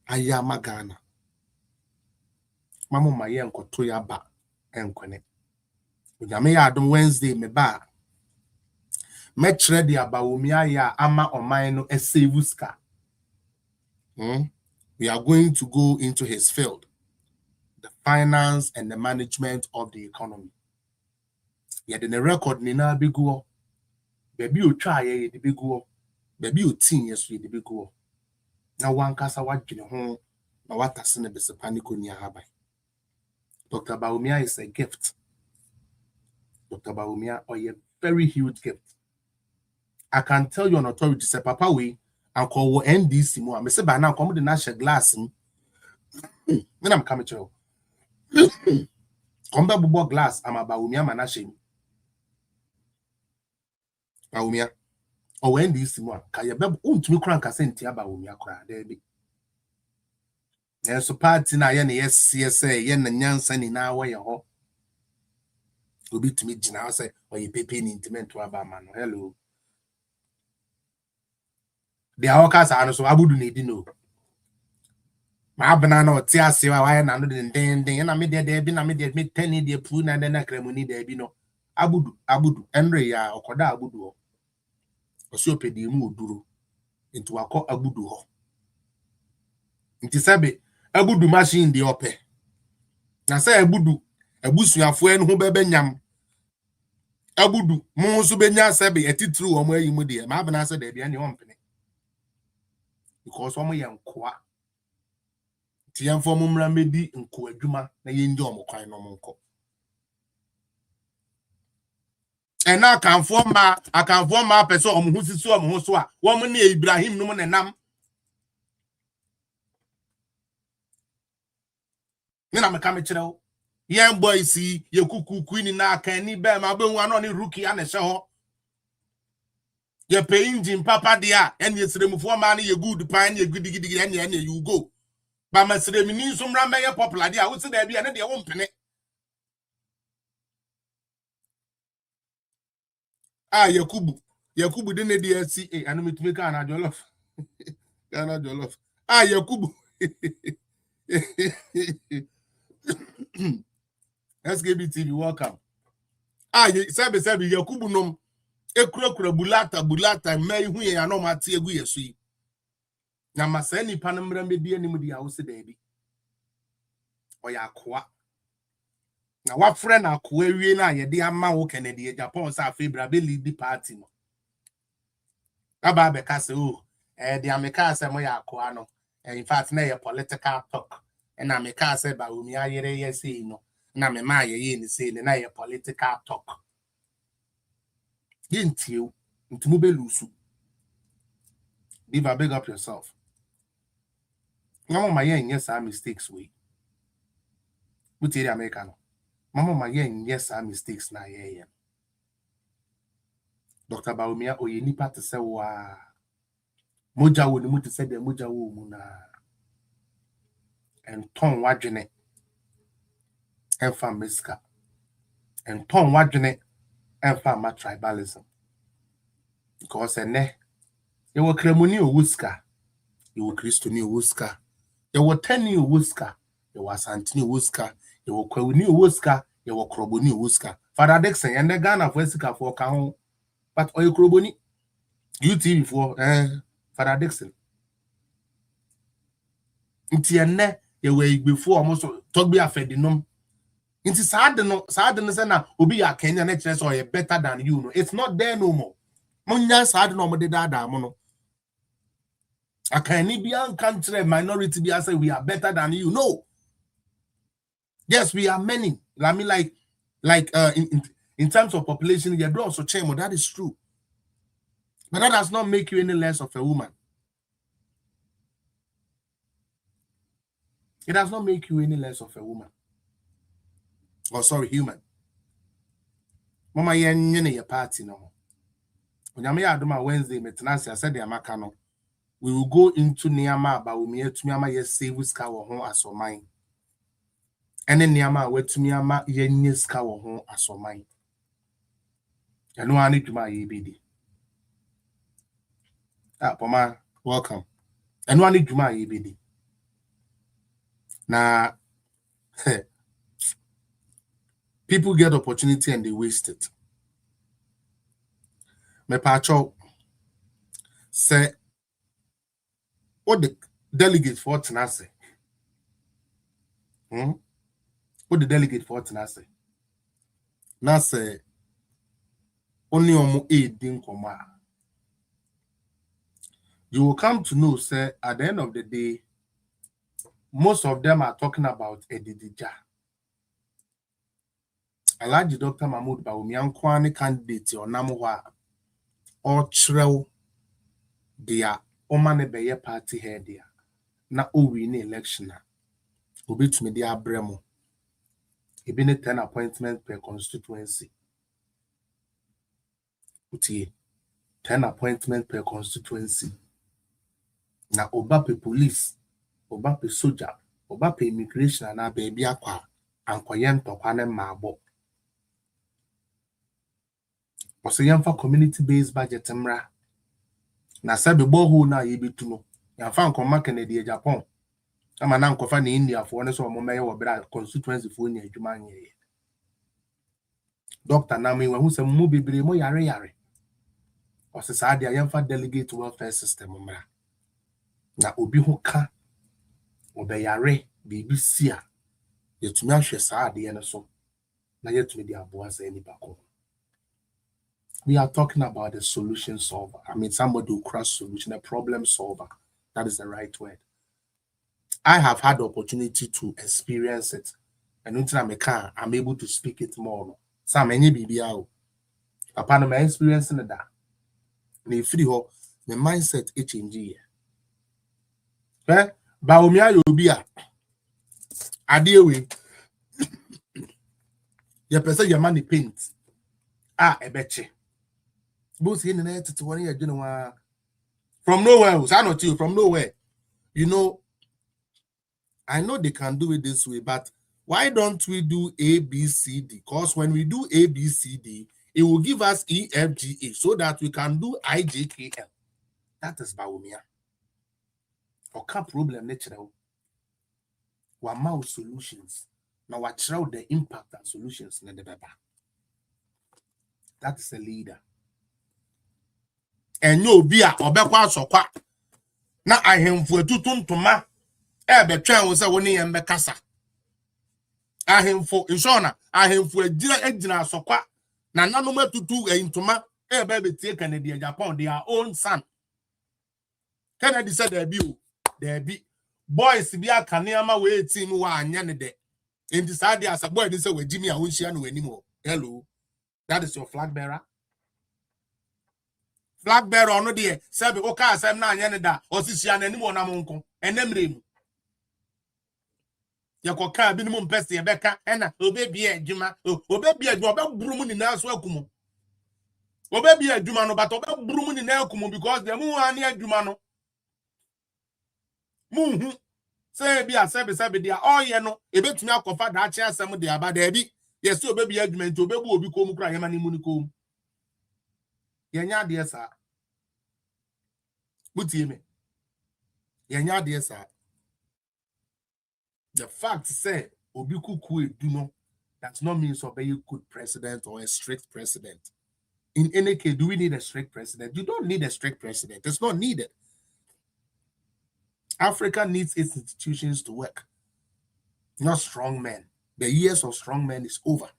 I am a Ghana. Mamma, my uncle to your back and connect. With Yamea Wednesday, me bar. Metre dia Bawumia ya ama omaino esevuska. We are going to go into his field, the finance and the management of the economy. Yet in the record nina biguo, baby you try ye the biguo, baby you teen yes the biguo. Now one kasa wajine home, na wata sine bese paniko niya habai. Dr. Bawumia is a gift. Dr. Bawumia or a very huge gift. I can tell you on authority, say, Papa, we and call NDC more. I say, by now, come with the national glass. When I'm coming to you, come back with glass. I'm about Bawumia, Manashim. Bawumia, or NDC more. Can you be to me crank a sentia Bawumia cry, there be. And so, party na yen, yes, CSA, yen and Yansan in our way, your will be to me, Jina, say, or you pay intimate to our man. Hello. The Awakas are so abudu need to know. My banana or tia say, why and another thing, and I made there be na made 10 in the poon and then a cremoni there be no. Abudu, Andre ya or Koda Abudu. Or so pay the mood duro into a call Abudu. It is Abudu machine the ope. Now say Abudu, a bush your friend who bebenyam. Abudu, Monsu Benya Sabi, a titru on where you would dear. My banana said there be any company. Because one young qua Tian for Mumramedi and Coaduma, na yinjom quite no monco. And now I can form my person who's so Moswa, woman near Ibrahim no and nam. Then I'm a camera. Young boy, see your cuckoo queen in our canny bear, my bone one on the rookie and a show. Ye pay engine papa dia and ye srem for man ye good pine ye good gidi and you go. But my srem ni some ram may popular dia would say there be another one penny. Ah, Yakubu didn't DSC and me to make an jollof. Ghana jollof. Ah, Yakubu. SKB TV, welcome. Ah, sabi Yakubu nom. Ekura bulata may we are no matia we see. Na maseni panamra media ni mudi house debi. Oya kwa. Na what friend akwa wie na ye de ama wo Kennedy Japan sa febra be lead the party no. Aba be ka se o the America say mo ya akwa no. In fact na ye political talk. And America say Bawumia yere ye say no. Na me ma ye ni say na ye political talk. Gintiu ntumu be lusu. Diva, big up yourself. Mama my yes are mistakes we. But the American. Mama my yes are mistakes na ye. Dr. Bawumia o ye nipa te se wa. Moja wo ni mu te se de moja wo mu na. En ton wadwene. Enfa miska. En ton wadwene enfa ma tribalism. Because ene ye wo kremoni o wuska. Ye wo Kristoni o wuska. Ye wo tani o wuska. Ye wo asantini o wuska. Ye wo kwawuni o wuska. Ye wo kroboni o wuska. Father Dixon and the Ghana for sika for ka ho. But oye kroboni. UTV for Father Dixon. Nti ene ye we before almost talk be afedinom. Nti sad no say na obi ya Kenya na chese or better than you no. It's not there no more. Munya sad no mo de da mo no. A Caribbean country minority be say we are better than you. No. Yes, we are many. I mean, in terms of population, you do also change. That is true. But that does not make you any less of a woman. It does not make you any less of a woman. Oh, sorry, human. Mama, your party no. When I aduma Wednesday, metenasi I said the amakano. We will go into Niama Bawumia to Miama yes save ska wo ho asoman. Ene Niama we to Miama ye ska wo ho asoman. Eno ani dwuma ye bedi. Ah, Poma, welcome. Eno ani dwuma ye bedi. Na people get opportunity and they waste it. Me pacho say what the delegate for Tenase? What the delegate for Tenase? Na say only omo din koma. You will come to know, say, at the end of the day, most of them are talking about Edidija. Alaji Dr. Mahmoud Bawumia Nkwani candidate or Namuwa or Trel dia Omane Beye party here there. Na win election. Obit me dia Bremo. He been 10 appointments per constituency. Utie 10 appointments per constituency. Na obape police, obape soldier, obape immigration na baby akwa ankoyen tokwane mabo. Ose yamfa community based budget mra. Na sabe bohu na yebitu no. Yamfa nkoma Kennedy Japan. Ama na nkofa na India for ne so mo meye wo bra constituency for ni adwuma nyeye. Dr. Nami we hu se mu bebre mo yare. Ose saade yamfa delegate welfare system mra. Na obi ho ka obeyare BBC a yetumi ahwe saade ye ne so na yetumi di aboa sa ni bako. We are talking about a solution solver. I mean, somebody who cross solution, a problem solver. That is the right word. I have had the opportunity to experience it. And until I'm able to speak it more. So many BBL. Upon my experience in that. Me free ho, the mindset it change here. Bawumia Yobia. Adewe. Your person your money paint. Ebeche. Both in the to 1 year, you know, from nowhere. I know you from nowhere. You know, I know they can do it this way, but why don't we do A, B, C, D? Because when we do A, B, C, D, it will give us E, F, G, A, so that we can do I, J, K, L. That is Bawumia. Okay, problem natural. What mouth solutions? Now what show the impact and solutions in the paper? That is a leader. And no beer or backward so quack. Now I am for tutun to ma. Ebe try was a winning and becassa. I am for insona. I am for a dinner engine so quack. Now none of to do a intoma. Ebe taken in Japan, their own son. Kennedy said there be boys be a Kanyama way team one yanade. In this idea as a boy, this way Jimmy I wish you anymore. Hello. That is your flag bearer. Flag bearer on the day. Sabi oka sem na yanada. Osisian anymore na monko. And them rim. Yakoka binimum pesti ebeka. Ena obebi e juma. Obebi e juma. Obe brumu ni na aswekumu. Obebi e juma no. But obe brumu ni na kumu because the mu ani e juma no. Muhu. Say be a sabi dia. Oh ye no. Ebe tumi akofa da chia sem dia ba da bi. Yes, you baby argument to baby will become cry yamani munikum. Yanya dear sir. Butime. Yanya dear sir. The fact say Obiku Kwe do not does not mean so a good president or a strict president. In any case, do we need a strict president? You don't need a strict president. It's not needed. Africa needs its institutions to work, not strong men. The years of strong men is over.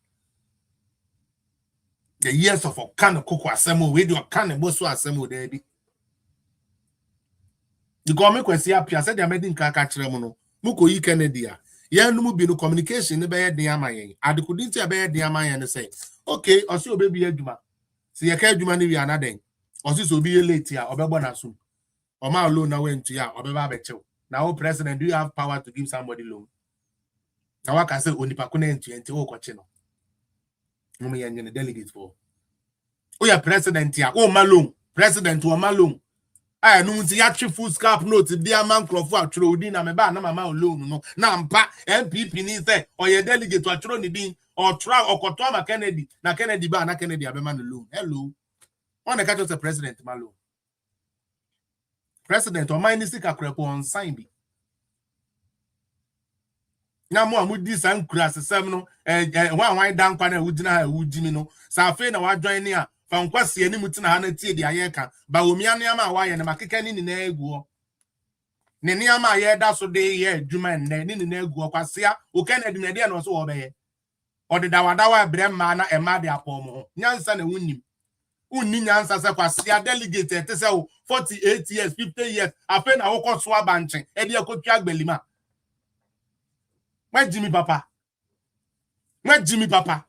The years of Okano Koko Asemo, we do a can and Bosu Asemo, Debbie. The government can see up here, said they're making Kakachremono, Muko E. Kennedy. Yanumu be no communication, the bad Diamayan. I couldn't say a bad Diamayan and say, okay, or so baby Eduma. See a Kajumani another. Or this will be a late year, or Babanasu. Or my loan now went to ya, or Babacho. Now, President, do you have power to give somebody loan? Now I can say only Pakune and Cochino. No me and the delegate for. Oh, yeah, President here. Oh, Malum. President or Malum. I know the actual full scarp note, dear man Crawford, Trodin, I'm a ban, I'm a loan. No, Nampa, MPP needs there, or your delegate to a Tronidin, or Trout or Kotoma Kennedy, na Kennedy Ban, na Kennedy, I'm a man alone. Hello. On the catch of the President, Malum. President or mine is the Caprepo on sign be. Now more with this and crass seminal and one down panel would deny would Jimmy no. Safena wa join near from Quasi any mutina hanety the Ayeka, Bawumia Niama why and Makikan in the Nego. Neniama ye that's so day ye Juman in the Nego Quasia, who can admit and also obey. Or the Dawadawa Bremana and Madia Pomo, Nansan and Winnie. Unions as a Quasia delegated to sell 48 years, 50 years, a pen a walk on swabanching, Edia Kotiak Belima. Where Jimmy Papa? Where Jimmy Papa?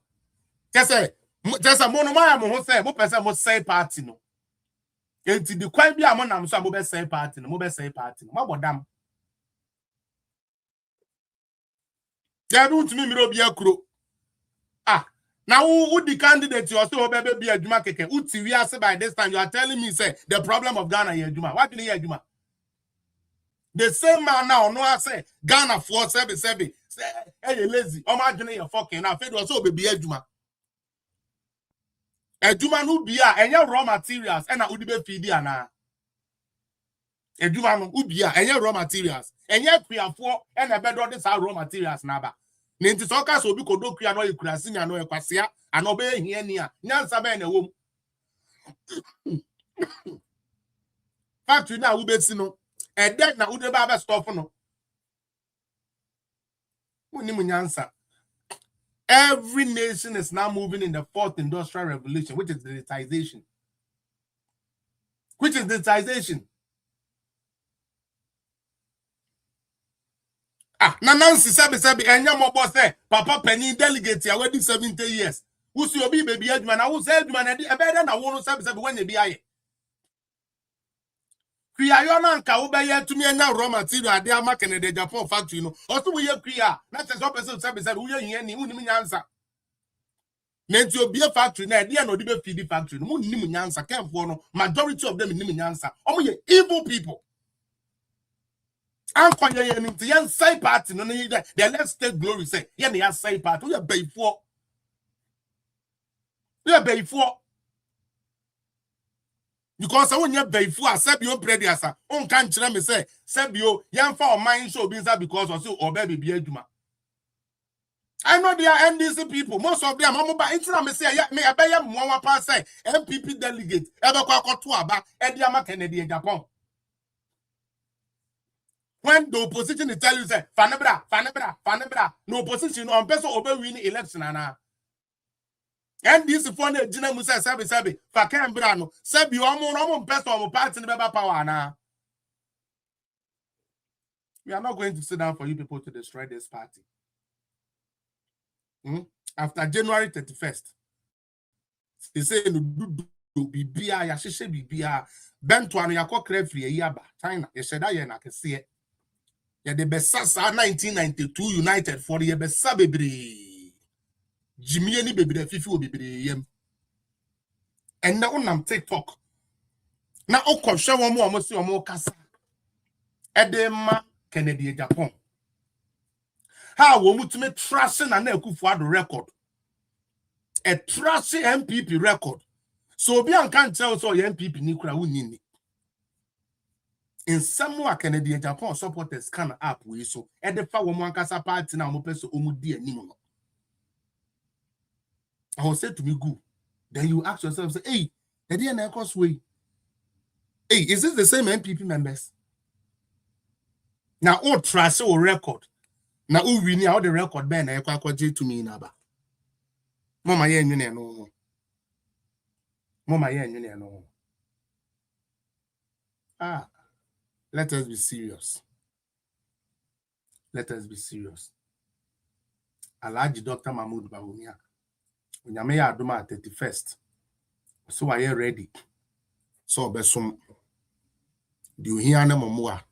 Just a monomaya who say, what person must say party no. And to the quite be among them, so mobile say party, no mobile say party, no more damn. They don't to me, be a crew. Ah, now who the candidate you are still be a Juma Keke? Uti, we are by this time, you are telling me, say, the problem of Ghana here, Juma. What do you hear, Juma? The same man now, no, I say, Ghana 477. Hey, lazy. Imagine you're fucking. Now, Fed was so baby a Juma. A Juma who be and your raw materials, and I would be feed na. A Juma who be and your raw materials, and yet we are four and a better this our raw materials now. Ninty Sokas will be Kodoku and all you crashing and no Quasia and obey here near Nansabe and a womb. Factory now, Ubetsino, and that now would never stop no. Every nation is now moving in the fourth industrial revolution, which is digitization. Ah, Nancy Sabi, and your boss there, Papa Penny delegate, I waited 70 years. Who's your baby, man? I will say, man, I better than I want to say when you be I. Kriya Kauba to me and now raw material, they are making the Japan factory. Also, we have Kriya, not as opposite service, we are any answer. Nenti obi a factory na dia no de be feed factory no nim nyansa kemfo no majority of them nim nyansa omo ye evil people ankoye ye nti yan side party no ne the let's take glory say ye na side party we bayfo because I won't bayfo asebio bredi asa on kan kire me say sebio yan fa o man show bi because o say obe be adwuma. I know they are NDC people. Most of them, I'm say, me I buy more pass say MPP delegate. Ever kwa to aba Ediama Kennedy in Japan. When the opposition is tell you say, fanebra, no opposition on person obey win election na. NDC for the Jina Musa sabi fa Canberra no sabi omo person omo party in beba power na. We are not going to sit down for you people to destroy this party. After January 31st, they say no do bibia ya sheshe bibia bento anu yakọ krefri yaba China ye sheda ye na kese ye de besasa 1992 United for ye besa bebre jimie ni bebre fifi bebre yem and na unam TikTok na okọhwe wo mo si omo kasa edema Kennedy Japan how we mutime trashing and Akufo-Addo record. A trashy MPP record. So be an can't tell so MPP Nikura Unini. In some way, Canadian Japan supporters can up with so at the Fawa Mankasa party now Mopeso Omudi and Nimono. I will say to me, go. Then you ask yourself, say, hey, the DNA Crossway. Hey, is this the same MPP members? Now, all trash or record. Na uwini how the record ben na ekwa to me na ba mama ye nwene no let us be serious. Alhaji Dr. Bawumia onyame ya adoma 31st so are you ready so besom do you hear na momoa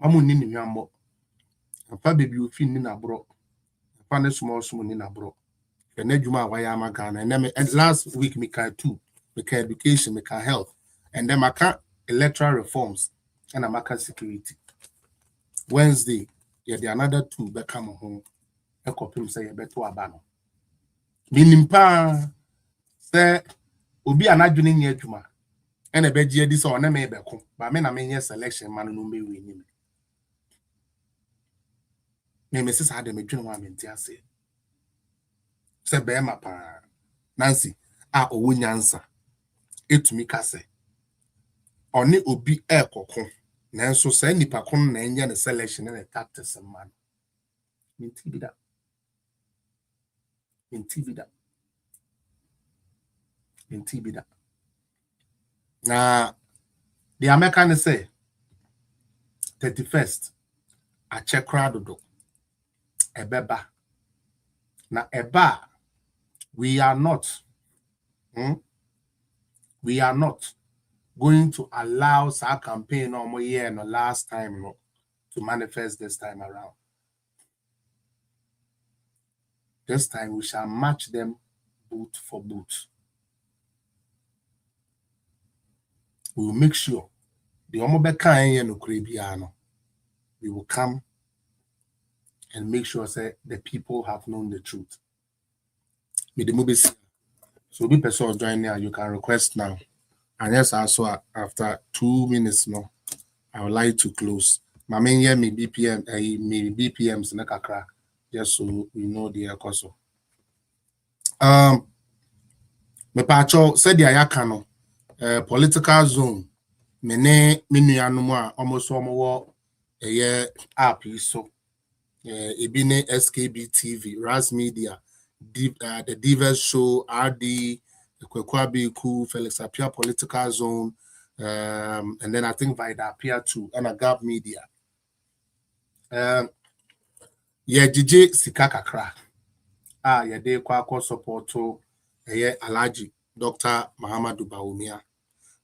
Mamu nini nyambo. Afa baby ofi ni na bro. Afa ne small ni na bro. The nejuma waya magana. And last week me can too. Me can education, me can health. And then I can electoral reforms and I can security. Wednesday, yeah, the another two be come home. E kopim say ye beto abano. Minimpa say obi anadwene ni adwuma. And a beji edi so na me be ko. Ba me na me selection man no me we ni. Me Mrs. Adam edwene wa menti ase se be ma pa Nancy owo nyansa etumi ka se oni obi ekoko nanso se nipa kon na enye ne selection na tactics man menti bida na the American say 31st a check crowd do ebeba na eba we are not going to allow our campaign no more year no last time no to manifest this time around. This time we shall match them boot for boot. We will make sure the omobeka no krebiano we will come and make sure say the people have known the truth. With the movies, so be person join here, you can request now. And yes, also after 2 minutes no, I would like to close. My main year may BPM, maybe BPMs in the kakra, just so we know the akoso. Me pacho said the ayakano political zone. Mene minuanuma almost one a year app so. Ebine SKB TV, Ras Media, the Divers Show, RD, Kwekwabi Ku, Felix Apia Political Zone, and then I think Vida Apia too, and a Gap Media. DJ Sikaka Kra. Yade Kwako Supporto, Alhaji Dr. Bawumia.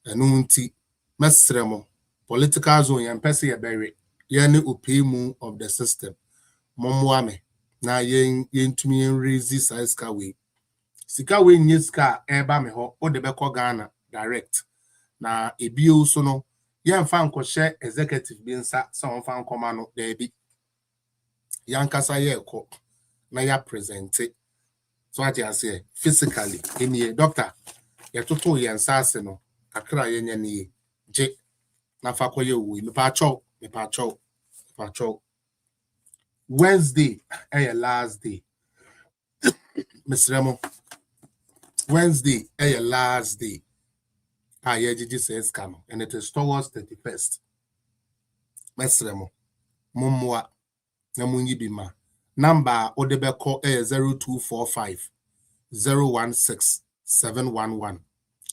Nunti, Mesremo, Political Zone, and Pesi Berry, Yeni Upemu of the system. Momwame na yen tumi raise size sika we nyiska eba me ho o de be ko Ghana direct na ebi also no yen fa nkɔhye executive bi nsa so on fa nkɔma no da bi yankasa ye ko na ya present so ati ase physically eni doctor ye toto ye nsa ase no akra ye nya ne je na fa koye wo me pa cho Wednesday last day Mr. Remo Wednesday last day GG says come and it is towards 31st Mr. Remo Mumwa Namunyi Bima number Odebeko 0245 016 711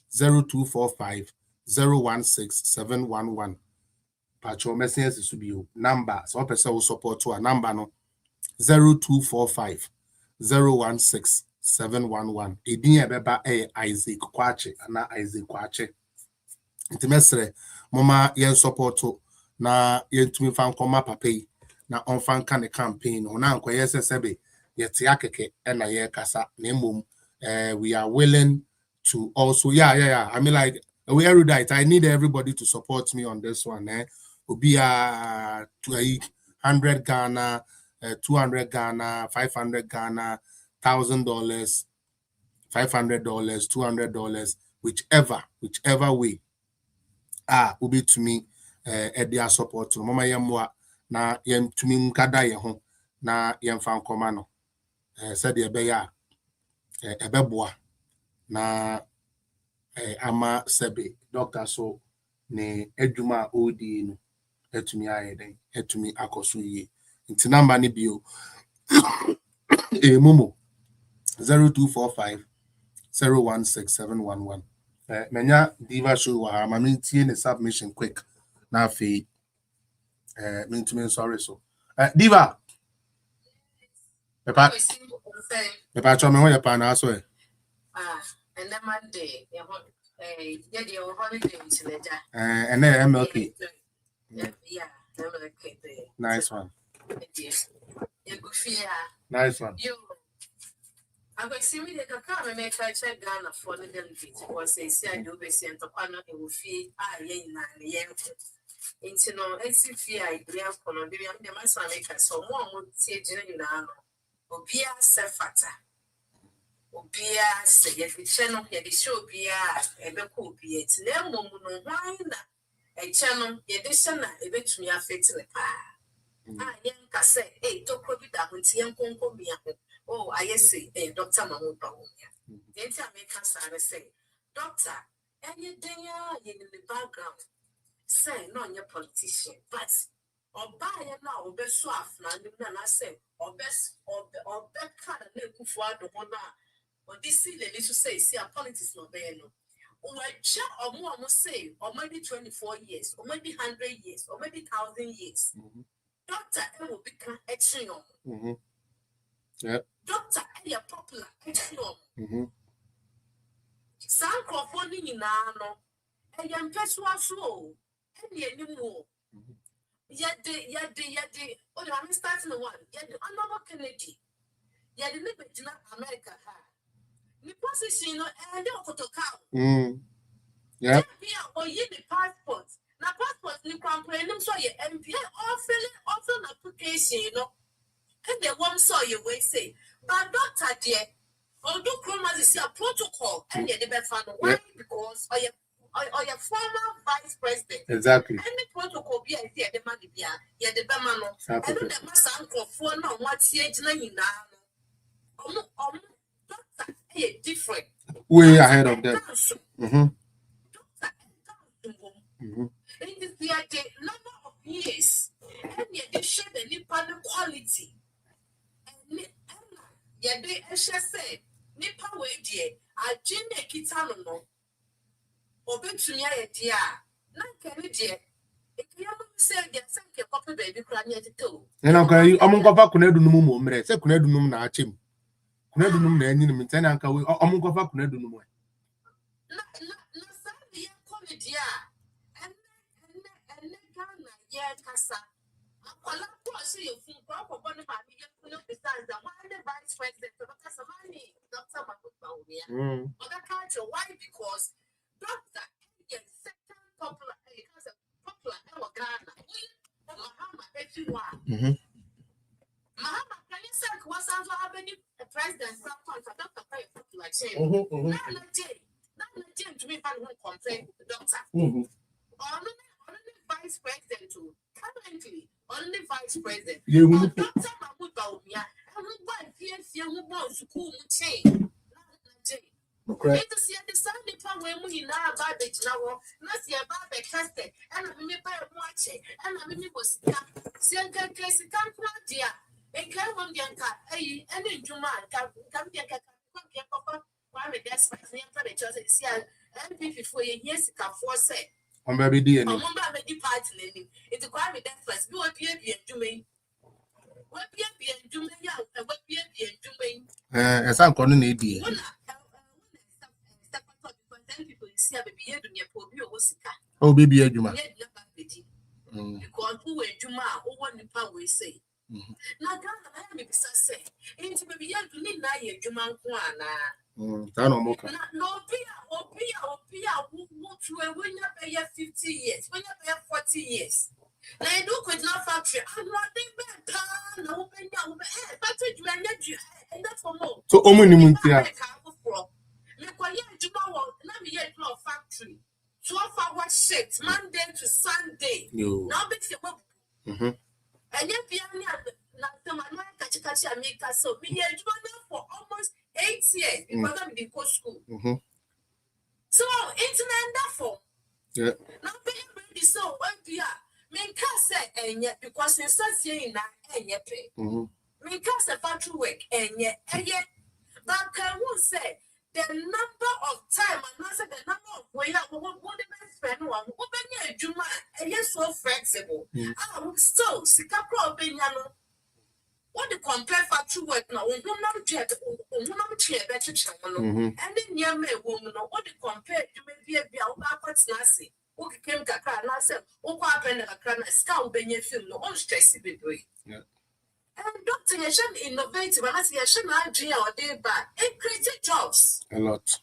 0245 016 711 Pacho messages to be number so person will support to a number no 0245 016 711 Edin Ebeba Isaac Kwache na Isaac Kwache intimesre mama yen support to na yen tumi fan koma papai na on fan kan campaign ona ankoye sesebe yete akeke na ye kasa na mom we are willing to also I mean like we erudite. I need everybody to support me on this one Obi 100 Ghana 200 Ghana 500 Ghana $1,000 $500 $200 whichever way Obi to me their support to mama yemwa na yem to me nkada ye ho na yem fan koma no said ye be ya ebeboa na ama sebe doctor so ne adwuma odi no etumi ayeden etumi akoso yi nti number ni bio momo 0245 016 711 menya diva show wa ma mentie ne submission quick na fe mentumi sorry so diva pepa chome ho ye pa na so and then Monday, your holiday to the and then MLK. Yeah, MLK. Nice one. Nice one. You, I'm going to see me the car and make I check Ghana for the delegates. Was a see I do be sent to Pana and will feel into no SCFI, I have Colombia, the master maker, so one would say General Obia Sefata. Obia say if the channel here the show Bia Ebeko be it no why a channel yedishana ebet me affect the pa yanka say to COVID that with yanko be oh I say Dr. Bawumia then I make us say doctor any day in the background say no your politician but or buy now or best swaff and I say or best or kind of look for the one or this silly to say a politics no bear no. Or or more say, or maybe 24 years, or maybe 100 years, or maybe 1,000 years. Doctor will become extreme. Doctor a popular extreme. Some crofonding in no, and young person so, and yet no more. Yet the, oh, I'm starting the one, yet the another Kennedy. Yet the little bit America. The position and the cow. Yeah. Or you the passport. Now passport you can play them so you MP often application, and the one saw you will say. But doctor dear, although Chroma is a protocol and the best fan why because or your former vice president. Exactly. And the protocol be a the money be a the Bamano. I don't have my uncle for no what's yet now. Different. Way ahead of that. It is the number of years, and yet they share the Nippon quality. And yet they say, Nippon way dear, I Jimmy Kitano, or Bentunia dear, not Canadian. If you say that, thank you, Papa baby, crying at the toe. And I'm going to go back on Edunum, say Kunedunum na chim. Kunedunum na any minute, and I'm going to go back on Edunum. No, comedy, and Ghana, yeah, Cassa. I see you from proper body, my besides the one the vice president, Dr. Bawumia. Why? Because Dr. is second popular, because of popular Ghana. Mahama, everyone. Mahama, can you say what's our president? Dr. Popular chain. Not to me, I won't complain with the doctor. Only vice president, currently, only vice president. Dr. Bawumia, and we buy fear school chain. It is yet the Sunday power when we now garbage now, not your barber casted, and I may buy a watch, and I mean was Sienka case, can't put dear, and come on Yanka, and in Juma, come Yanka, Papa, why the desk by the church is here, and before years, come for say. I'm very dear. I'm on my departing. It's a crime with that first. You appear be doing. What be doing? And what be doing? As I'm calling it, dear. Oh, baby, Juma. Because who were Juma, or one in power we say. Now, I am say, into baby, you need not hear Juma. No, Pia, when you pay 50 years, when you pay 40 years. Now, I do quit now factory. I'm not no, and that's for more. So, Factory 12-hour shift Monday to Sunday. Now and yet so we are for almost 8 years because I'm in school. So internet that for now be so when we are say and yet because in such saying that and yet pay factory work and yet but can we say the number of time and also the number of way that we want to spend one open Juma and yes so flexible. So Sikapro Benyano. What the compare factory work now? We not chair better channel. And then near me woman, what the compare you may be a backwards Nasi. Who came Kakra and I said, oh, I been a crana, scout Benya film, no one stress it way. And Dr. Yashan innovative, and as Yashan idea or day back, it created jobs. A lot.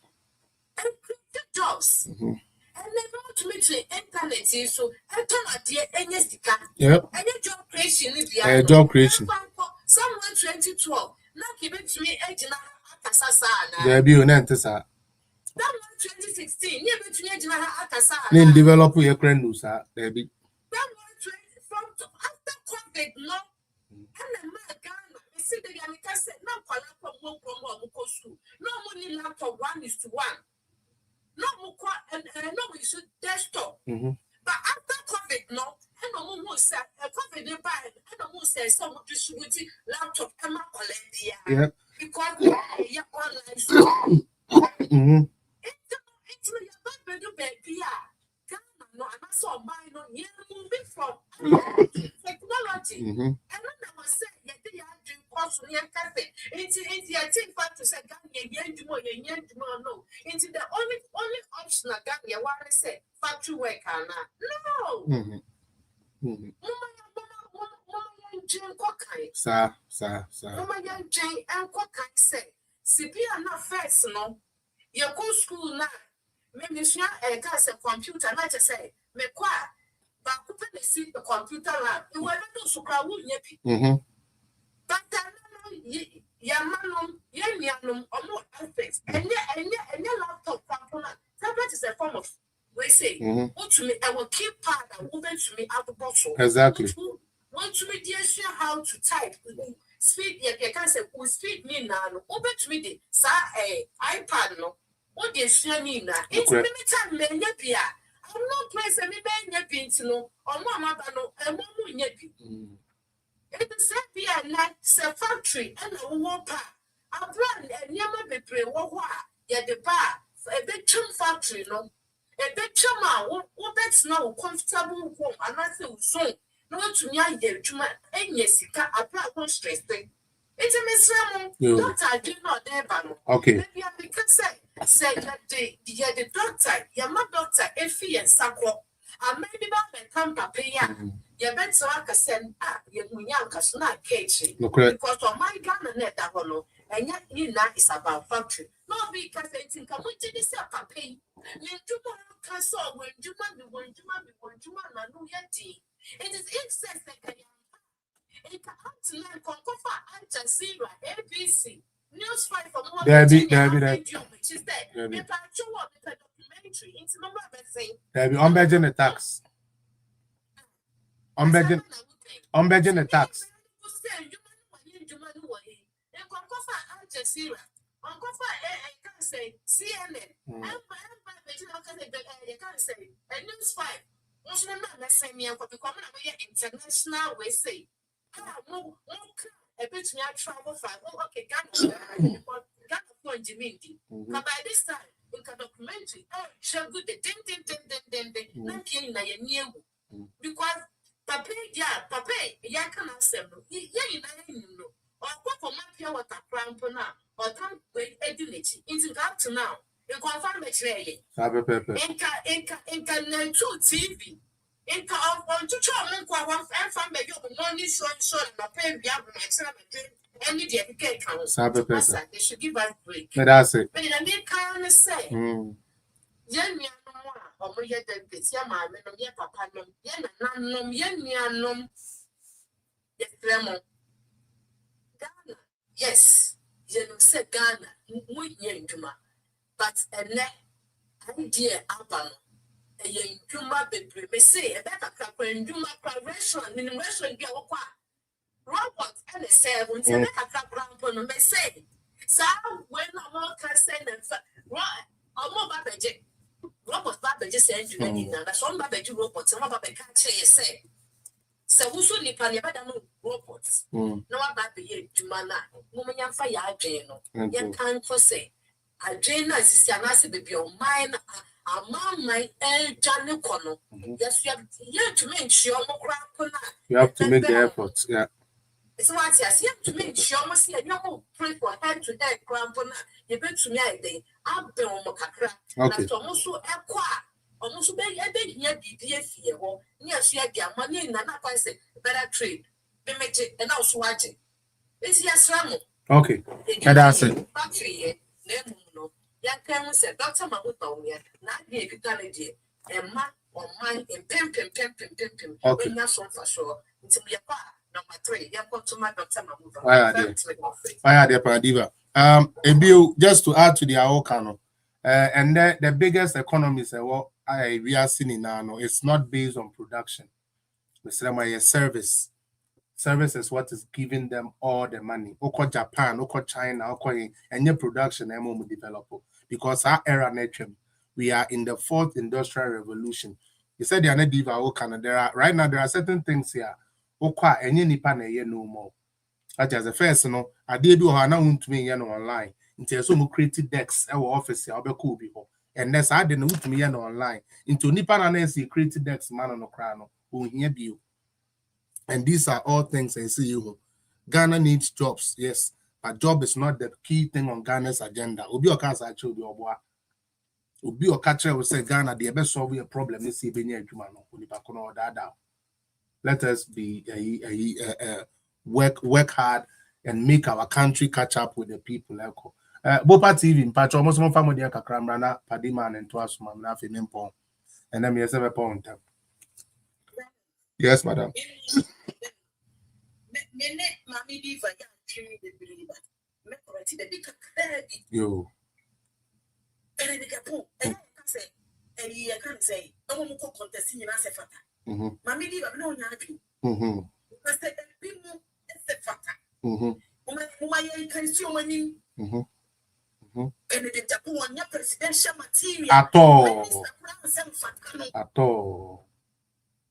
And created jobs. And they want to meet the internet, so I turn at the NSDK. Yep. And your job creation is job creation. Someone 2012, now give it to me, Ejina Akasasa. There be an antessa. That one 2016, near between Ejina Akasa. Then develop your crenus, there be. That one from after COVID, no. And the Ghana, they said the Yanika said, no, no money laptop 1:1. No more and no, we should desktop. But after COVID, no, and no more said, COVID, they buy, and no more says someone distributing laptop, and my Columbia. Because you're online. It's your baby. No, and I saw mine on here moving from technology. And then I was saying, yeah, they are doing course on your cafe. Into I think back to say, no. Into the only option I got here, what I say, factory work, no. Sir. Mama Jane and Quakai say, Sibia not first, no. You go school now. Maybe she a gas a computer, not to say, me qua, but open the seat the computer lab. You were not so crowd, yappy. But Yamanum, Yanum, or more effects, and your laptop component. Tablet is a form of, we say, what to me, I will keep part and woman to me out of bottle. Exactly. Want to me, dear, how to type. Speed, you can't say, who speed me now, open to me, the iPad, no. What is your name now? It's limited, men, yapia. I'm not placing me, ben, yapin, no, or mamma, no, and one yappy. It is a night, a factory, and a whopper. A brand, and yammer be pray, what, yet the bar, a big chum factory, no. A big chumma, what that's now comfortable home, and I feel so. No to me, I get to my and yes, you can't apply one stress thing. It's a miss, doctor, I do not there, but okay. Maybe I can say that the doctor, your doctor, Effie and Sacro, and maybe about the Tampa Paya, You bet so I can send you Munyankas not cage. Okay. Because on my gun net that hollow, and yet you know it's about factory. No, because I think I'm going to this up a pay. You do can saw when you man, no yet. It is incest that can it can have to learn Concofa Al Jazeera, ABC, News 5 for more which is there. If I show up with a documentary, it's no matter saying. There be unbedging the tax. Unbedging the tax. Say CNN, and say News 5. Most of them not say me and become international way say. A bit me travel for okay, Ghana point Jimindi. But by this time, in a documentary, shall good the ding, not killing a near because Papa, ya can assemble. No. Or what for my pure water crampona, or can't wait edility. Into up to now. You confirm the trade. Inca, two TV. Inca on to travel one and from the money so my pay we have an immediate cake. They should give us break. But that's it. But I need kind say. Young or yet the Yama, and papa, Yan, Ghana. Yes, you say Ghana, but a neck idea album. A young Juma baby may say a better crap when Juma restaurant in the restaurant get robot and a 7 say a crap round may say. So when a more can send and right, or more babaji. Robot babaji send you any now. That's one babaji robots and what babaji can't say. So who should nip on your better robots? No about the year to mana, woman yan fire draino. Yan can't say. A drainer is a nice baby of mine. A man, my Johnny Cono. Yes, you have to make sure you have to make the effort. Yeah. It's what I see to make sure must see a young pray for head to head crampona. You bet to me a day. I'll be on Mocacra. Okay. Almost so almost be a bit near DDF. Yes, you have their money and not I say better trade. They make it and also watching. It's yes, Ramo. Okay. And that's it. Factory, no. Young parents said, Dr. Bawumia, not be a technology, and man or mine in pim. Okay. When you're so for sure, it's be a part. Number 3, you come to my Dr. Bawumia. Why are they Padiva? And Bill, just to add to the Aokano, and the biggest economies we are seeing now, it's not based on production. It's a service. Service is what is giving them all the money. Oko Japan, Oko China, and your production will develop. Because our era we are in the 4th industrial revolution. You said they are not diva Canada. Right now there are certain things here. Okwa enye nipa na ye no more. That is the first I did do na want to me online. Until so mo create decks our office ya obeko bi ho. And that's I didn't want to me online. Into nipa na see create decks man no kra no. Ohia bi. And these are all things I see you. Ghana needs jobs, yes, but job is not the key thing on Ghana's agenda. Obi Okasa actually oboa. Obi Okache will say Ghana the best solve a problem is see benye adwuma no. Onipa kono odada. Let us be work hard and make our country catch up with the people. Bopa TV in patch almost one family kakrambrana padiman and twas mam na fimimpo. And then yes ever point. Yes, madam. Yo. At all.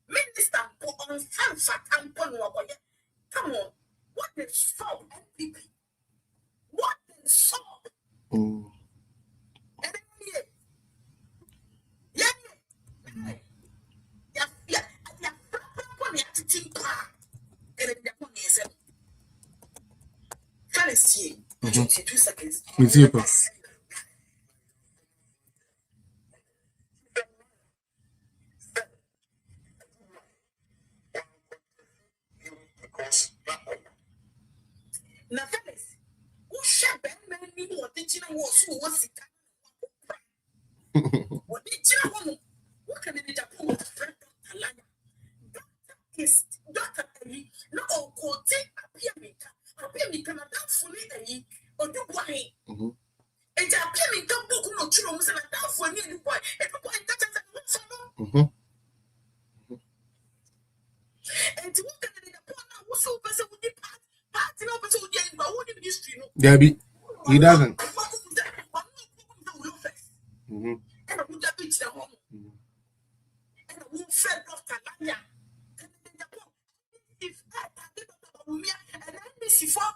Minister on come on, what is solve NPP? What is solve? Two seconds. What did you want? What can be Japan? Is Dr. No, quote, appear me, can fully or do why? And appear me, don't book no children and a for any boy, and the boy that and to look at the Japan was so person with the part in over to the end, but what in history? Debbie, he doesn't. And I would have been the home. And I won't fed Dr. Lanya. If I did Dr.Bawumia and then Missy for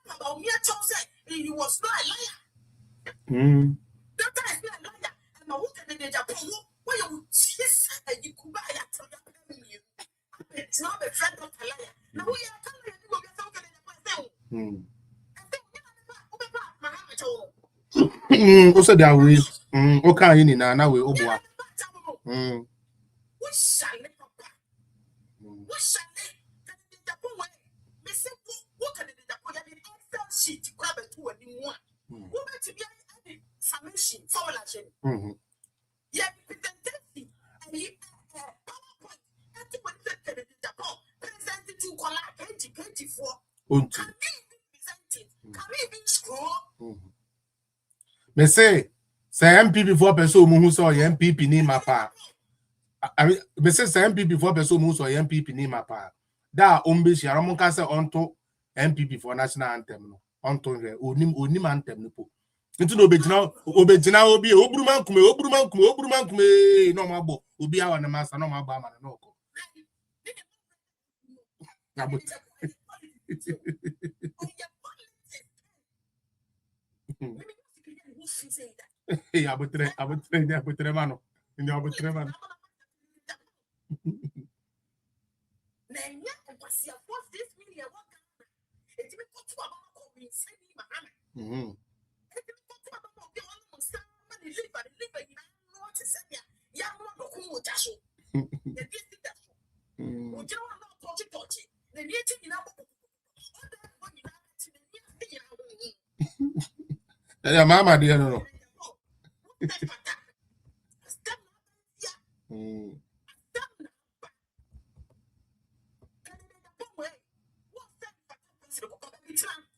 Dr.Bawumia said he was not a liar. Doctor is not a liar. And I look at the Japan where you kiss and you could buy a you. It's not a friend of a liar. Now we are coming to go get something in the Also, there we okay in now we obwa. What shall it? What shall it? What can it Excel sheet to grab it to a new one? What to be a summation, formulation? Yet, presentation and PowerPoint, and to what the Japan presented to collect 2024. Can we present it? Can we be scroll? Me say MPP for person who saw MPP ni mapa. I mean, me say MPP for person who saw MPP ni mapa. Da ombe shi aromo ka say onto MPP for national anthem no. Onto re onim anthem no po. Nti no obegina obi obruman kume no mabo obi awa na masa no mabo ama na oko. Abutre mano. Ndi abutre mano. Yeah, mama dear no.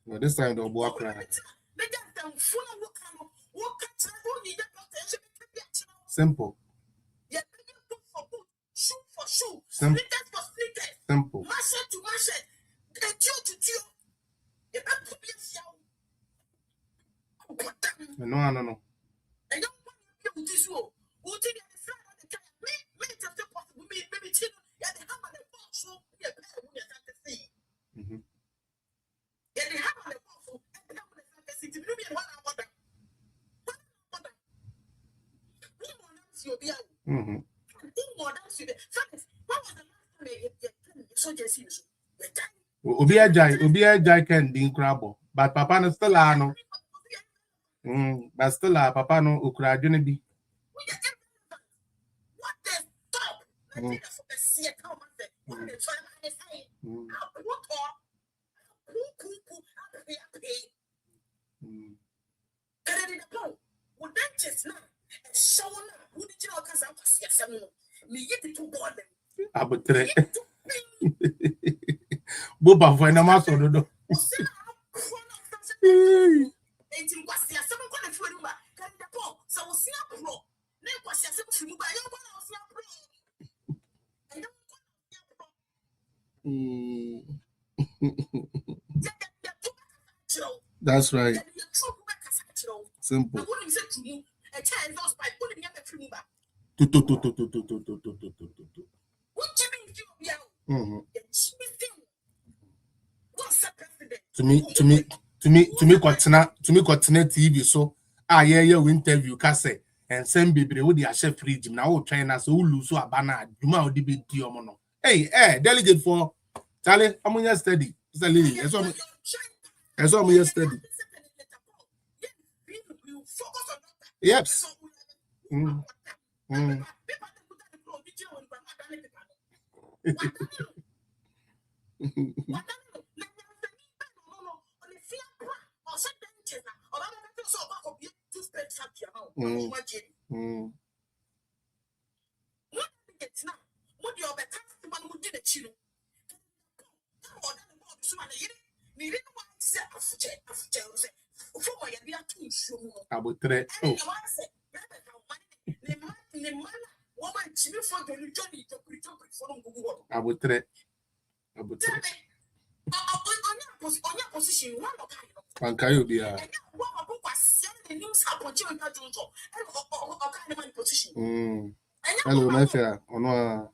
Well, this time don't walk cry. Simple. Shoe for shoe. Simple. Sneakers for sneakers. Simple. Masher to masher. Deal to deal. You can't put yourself. No. I don't want to do this. Who did the friend of the time? Me, just possible. Maybe chill. Yeah, they have on the box. So, yeah, we are to see. Yeah, they have on the box. So, they have on the see. To be one hour. You'll be out. Obi ajai can din crabo, but papa no still ano. But still papa no ukra adwene bi. What the stop? Abutre. Boba foi na maso do. That's right. Simple. To me continue TV so we interview kase and send baby we dey share fridge na we try na so lose so abana duma we dey be di omo no. Hey, delegate for Charlie, amunya study. Mr. Lily, that's all we study. Yes. to spend factory amount. What it's now? What you better man who did it, you know? Hello, my fair. Oh no.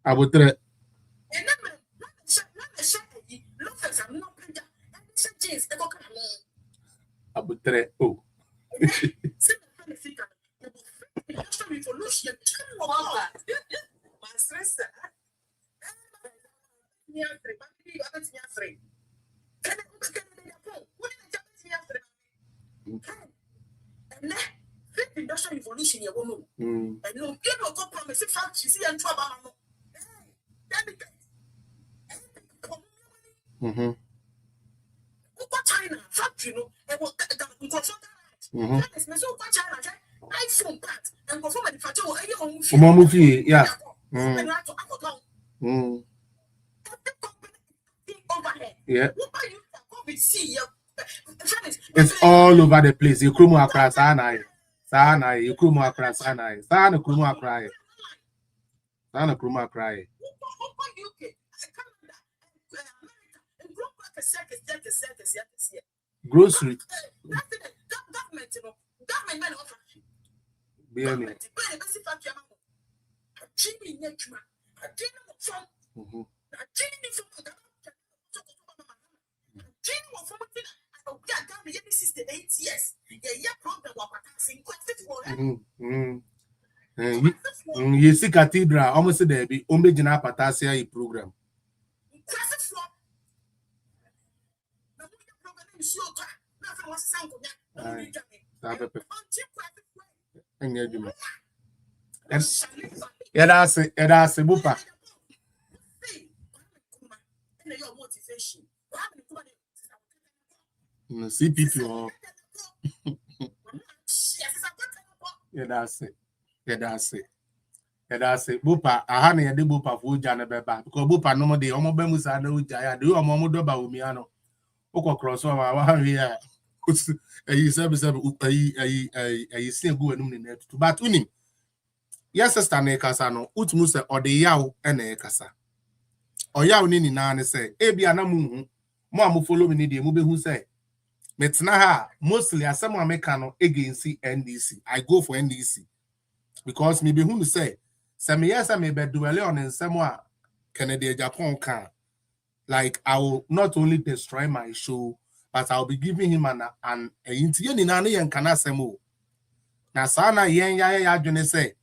I would threat. I would threat. Oh. Industrial revolution, you won't and no promise if you see and trouble. China factory, no, and what China iPhone part and perform manufacture. Yeah. Yeah. It's all over the place. You come across Sana, you come across Sana, Kuma cry. Sana Kuma cry. Grocery. You see cathedral almost there be omejina patasia program. Yeah, that's it, Bupa. CPP. Yeah, that's it. Bupa, I had a Bupa for Jana Beba because Bupa no more the Omobemusa no Jaya, do a Dr.Bawumia no. Oko crossover, one here. You said, I see a good net to bat winning. Yes, sister Nekasano, Utmusa or the Yao and Ekasa. Or Yao Nini Nana say, Ebiana Mumu, Mamu follow me, the movie who say, Metnaha, mostly as someone mekano against NDC. I go for NDC because maybe who say, some years I may be dually on in somewhere Canada, Japan can. Like, I will not only destroy my show, but I'll be giving him an interview in Nani and Kanasemo. Nasana yen ya june say,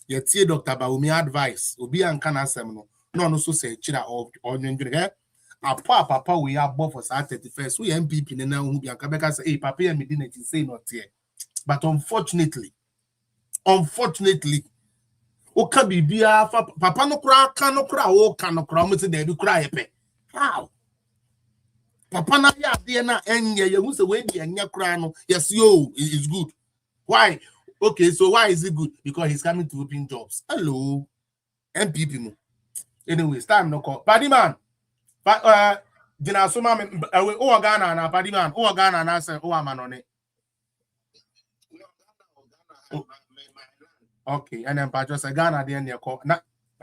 ye tie Dr. Bawumia advice, Obi and Kanasemo. No, so say, Chida or Yenge. A papa, we are both for 31st. We MPP in now who be a Quebec say, hey, Papa, and me didn't say not here. But unfortunately, Oka Bibia, Papa no cry, cano cry, oh, cano cry, they do cry. How? Papa na ya de na enye ye hu se we de enye kra no yes yo it's good. Why? Okay, so why is it good? Because he's coming to open jobs. Hello. MPP mo. Anyway, it's time no call. Paddy man. Dina so ma o Ghana na Paddy man. O Ghana na say o man on it. Okay, and then Patrick Sagana the end na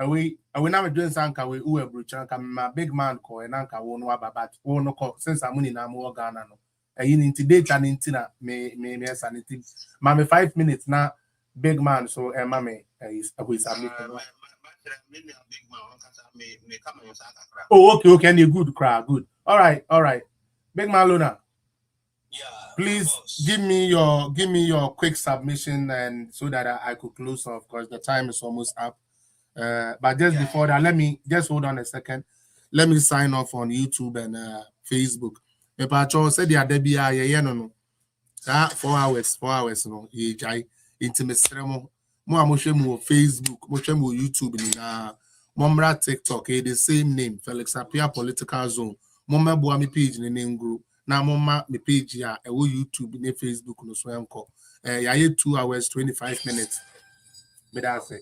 we now doing sanka we who brucha ka my big man ko and anka won wa babat won ko since amuni na mo Ghana no into data and into me sanity mame 5 minutes na big man so mame is submit. Oh, okay, and you good crowd, good. All right, big man Luna. Yeah, please give me your quick submission and so that I could close off because the time is almost up. But just before that, let me just hold on a second. Let me sign off on YouTube and Facebook. Me pacho said the adebia no. 4 hours no. Jai intimacy mo amohwemu Facebook, mo YouTube ni na momra TikTok the same name Felix Apia Political Zone. Moma bo mi page ni ngru. Na moma me page ya ewo YouTube ne Facebook no so enko. Ya 2 hours 25 minutes. Me da say.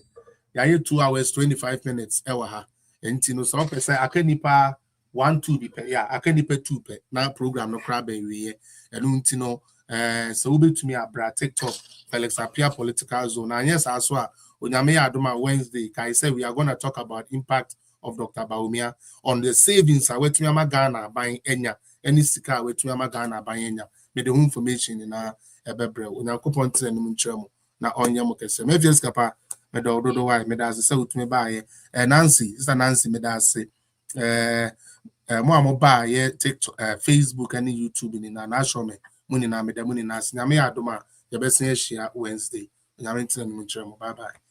Ya 2 hours 25 minutes ewa ha. Enti no so pese akanipa 1-2 bi pe ya akanipa 2 pe na program no kra ba wiye. Enu nti no so we to me abra TikTok Felix Apia Political Zone. And yes, as well, Onyame Adoma Wednesday, I say we are going to talk about impact of Dr. Bawumia on the savings with me Ghana buying enya any sika with me Ghana buying enya. Me the information in a bebre. Onyankopon tire no nkyeremo na onya mo kese. Me fies kapa me do why me da say with me buy Nancy, sister Nancy me da say mo amoba ye TikTok Facebook and YouTube ni na show me money na me da money na sinyame Adoma. Your best Wednesday. Bye bye.